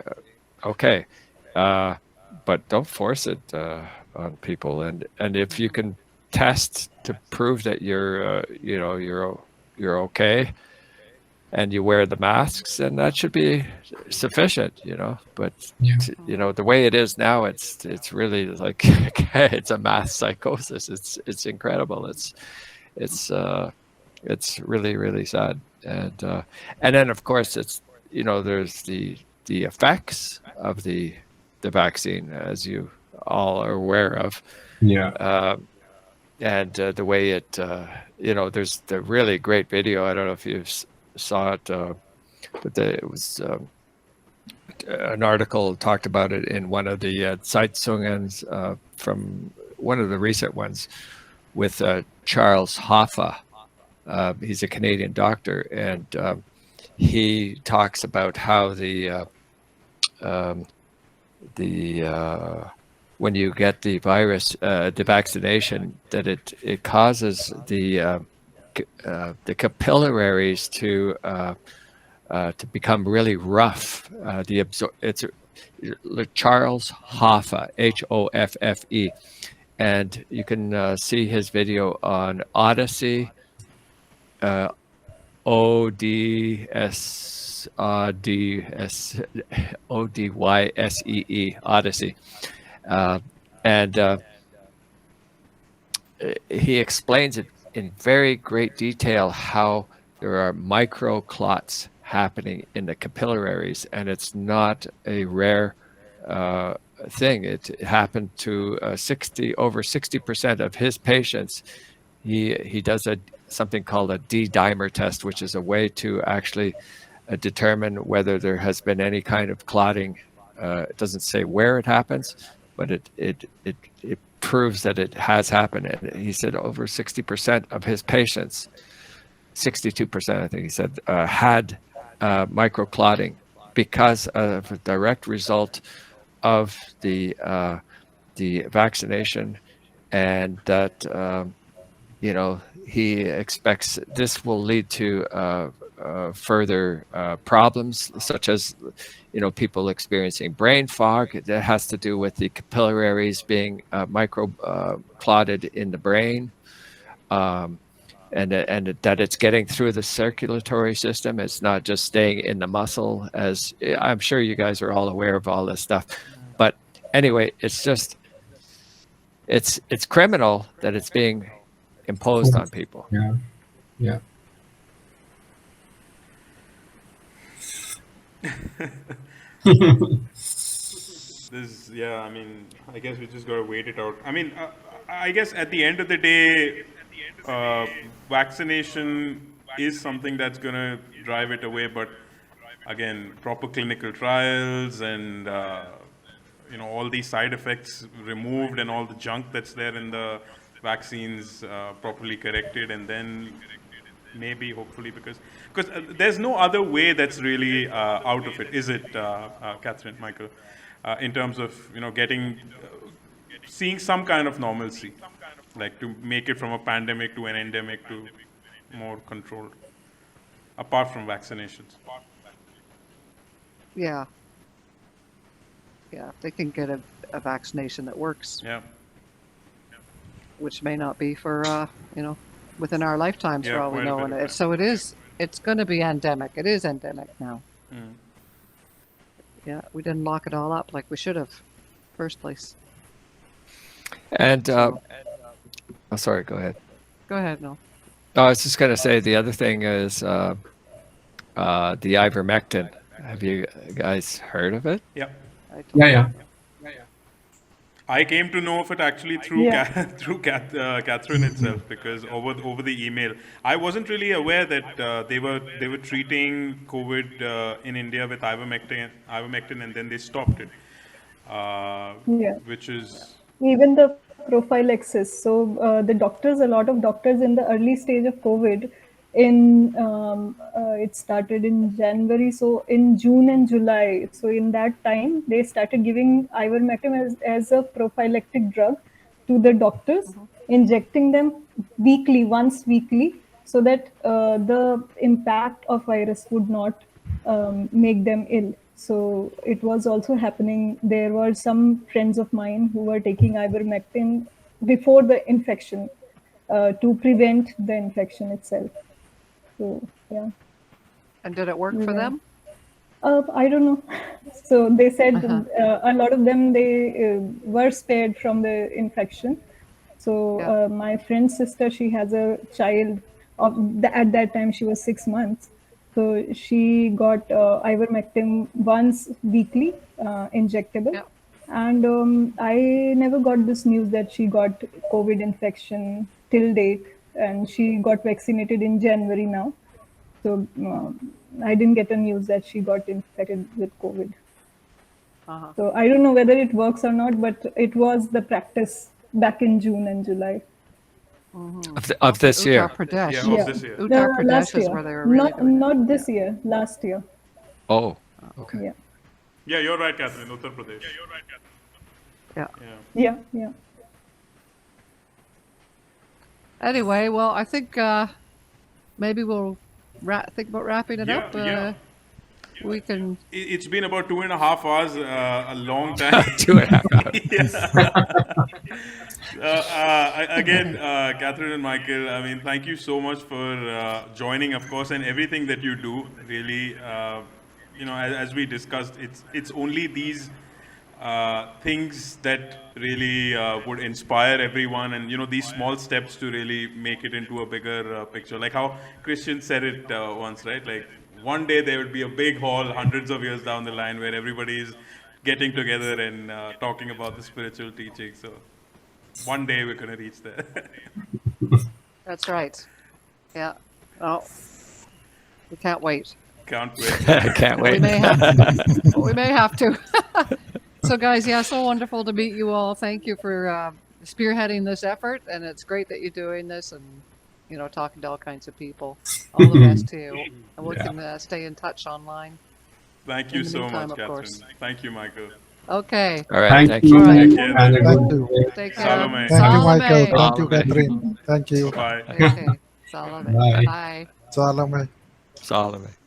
okay, but don't force it on people. And if you can test to prove that you're okay, and you wear the masks, then that should be sufficient. But the way it is now, it's really like it's a mass psychosis. It's incredible. It's really, really sad. And then of course there's the effects of the vaccine, as you all are aware of. Yeah. And the way it there's the really great video. I don't know if you saw it, but it was an article talked about it in one of the Zeitzungen from one of the recent ones with Charles Hoffa. He's a Canadian doctor, and he talks about how the when you get the virus, the vaccination, that it causes the capillaries to become really rough. It's Charles Hoffa, Hoffe, and you can see his video on Odyssey. Odyssee, Odyssey, and he explains it in very great detail how there are microclots happening in the capillaries, and it's not a rare thing. It happened to over 60% of his patients. He does something called a D-dimer test, which is a way to actually determine whether there has been any kind of clotting. It doesn't say where it happens, but it proves that it has happened. And he said over 60% of his patients, 62%, I think he said, had microclotting because of a direct result of the vaccination, and that he expects this will lead to further problems, such as people experiencing brain fog. That has to do with the capillaries being clotted in the brain, and that it's getting through the circulatory system. It's not just staying in the muscle, as I'm sure you guys are all aware of all this stuff. But anyway, it's just it's criminal that it's being imposed on people. Yeah. I mean, I guess we just got to wait it out. I mean, I guess at the end of the day, vaccination is something that's going to drive it away. But again, proper clinical trials and, all these side effects removed and all the junk that's there in the vaccines properly corrected, and then maybe, hopefully, because there's no other way that's really out of it, is it, Catherine, Michael, in terms of seeing some kind of normalcy, like to make it from a pandemic to an endemic to more controlled, apart from vaccinations. Yeah, if they can get a vaccination that works. Yeah. Which may not be for within our lifetimes, for all we know. And it's going to be endemic. It is endemic now. Yeah, we didn't lock it all up like we should have, first place. And sorry, go ahead. Go ahead, no. I was just going to say the other thing is the ivermectin. Have you guys heard of it? Yeah. Yeah. I came to know of it actually through Catherine itself, because over the email, I wasn't really aware that they were treating COVID in India with ivermectin, and then they stopped it, which is even the prophylaxis. So the doctors, a lot of doctors in the early stage of COVID, it started in January. So in June and July, so in that time, they started giving ivermectin as a prophylactic drug to the doctors, injecting them weekly, once weekly, so that the impact of virus would not make them ill. So it was also happening. There were some friends of mine who were taking ivermectin before the infection to prevent the infection itself. So yeah. And did it work for Yeah. them? I don't know. So they said a lot of them, they were spared from the infection. So Yeah. my friend's sister, she has a child. At that time, she was 6 months. So she got ivermectin once weekly, injectable. Yeah. And I never got this news that she got COVID infection till date. And she got vaccinated in January now. So I didn't get a news that she got infected with COVID. Uh-huh. So I don't know whether it works or not, but it was the practice back in June and July. Of this year. Uttar Pradesh. Yeah, of this year. Uttar Pradesh Last is year. where they were really doing it. Not this year, last year. Oh, okay. Yeah. Yeah, you're right, Catherine. Uttar Pradesh. Yeah. Yeah. Yeah. Anyway, well, I think maybe we'll think about wrapping it up. Yeah. We can. It's been about 2.5 hours, a long time. 2.5 hours. Again, Catherine and Michael, I mean, thank you so much for joining, of course, and everything that you do. Really, as we discussed, it's only these things that really would inspire everyone, and these small steps to really make it into a bigger picture. Like how Christian said it once, right? Like one day there would be a big hall, hundreds of years down the line, where everybody is getting together and talking about the spiritual teaching. So one day we're going to reach there. That's right. Yeah. Oh, we can't wait. Can't wait. Can't We wait. may have to. So guys, yeah, so wonderful to meet you all. Thank you for spearheading this effort, and it's great that you're doing this and talking to all kinds of people. All the best to you, and we can stay in touch online. Thank you In the so meantime, much, of Catherine. course. Thank you, Michael. Okay. All right. Thank you. Take care. And a Thank good you. day. Take care. Salome. Thank you, Michael. Salome. Thank you, Salome. Catherine. Thank you. Bye. Okay. Salome. Bye. Bye. Salome. Salome.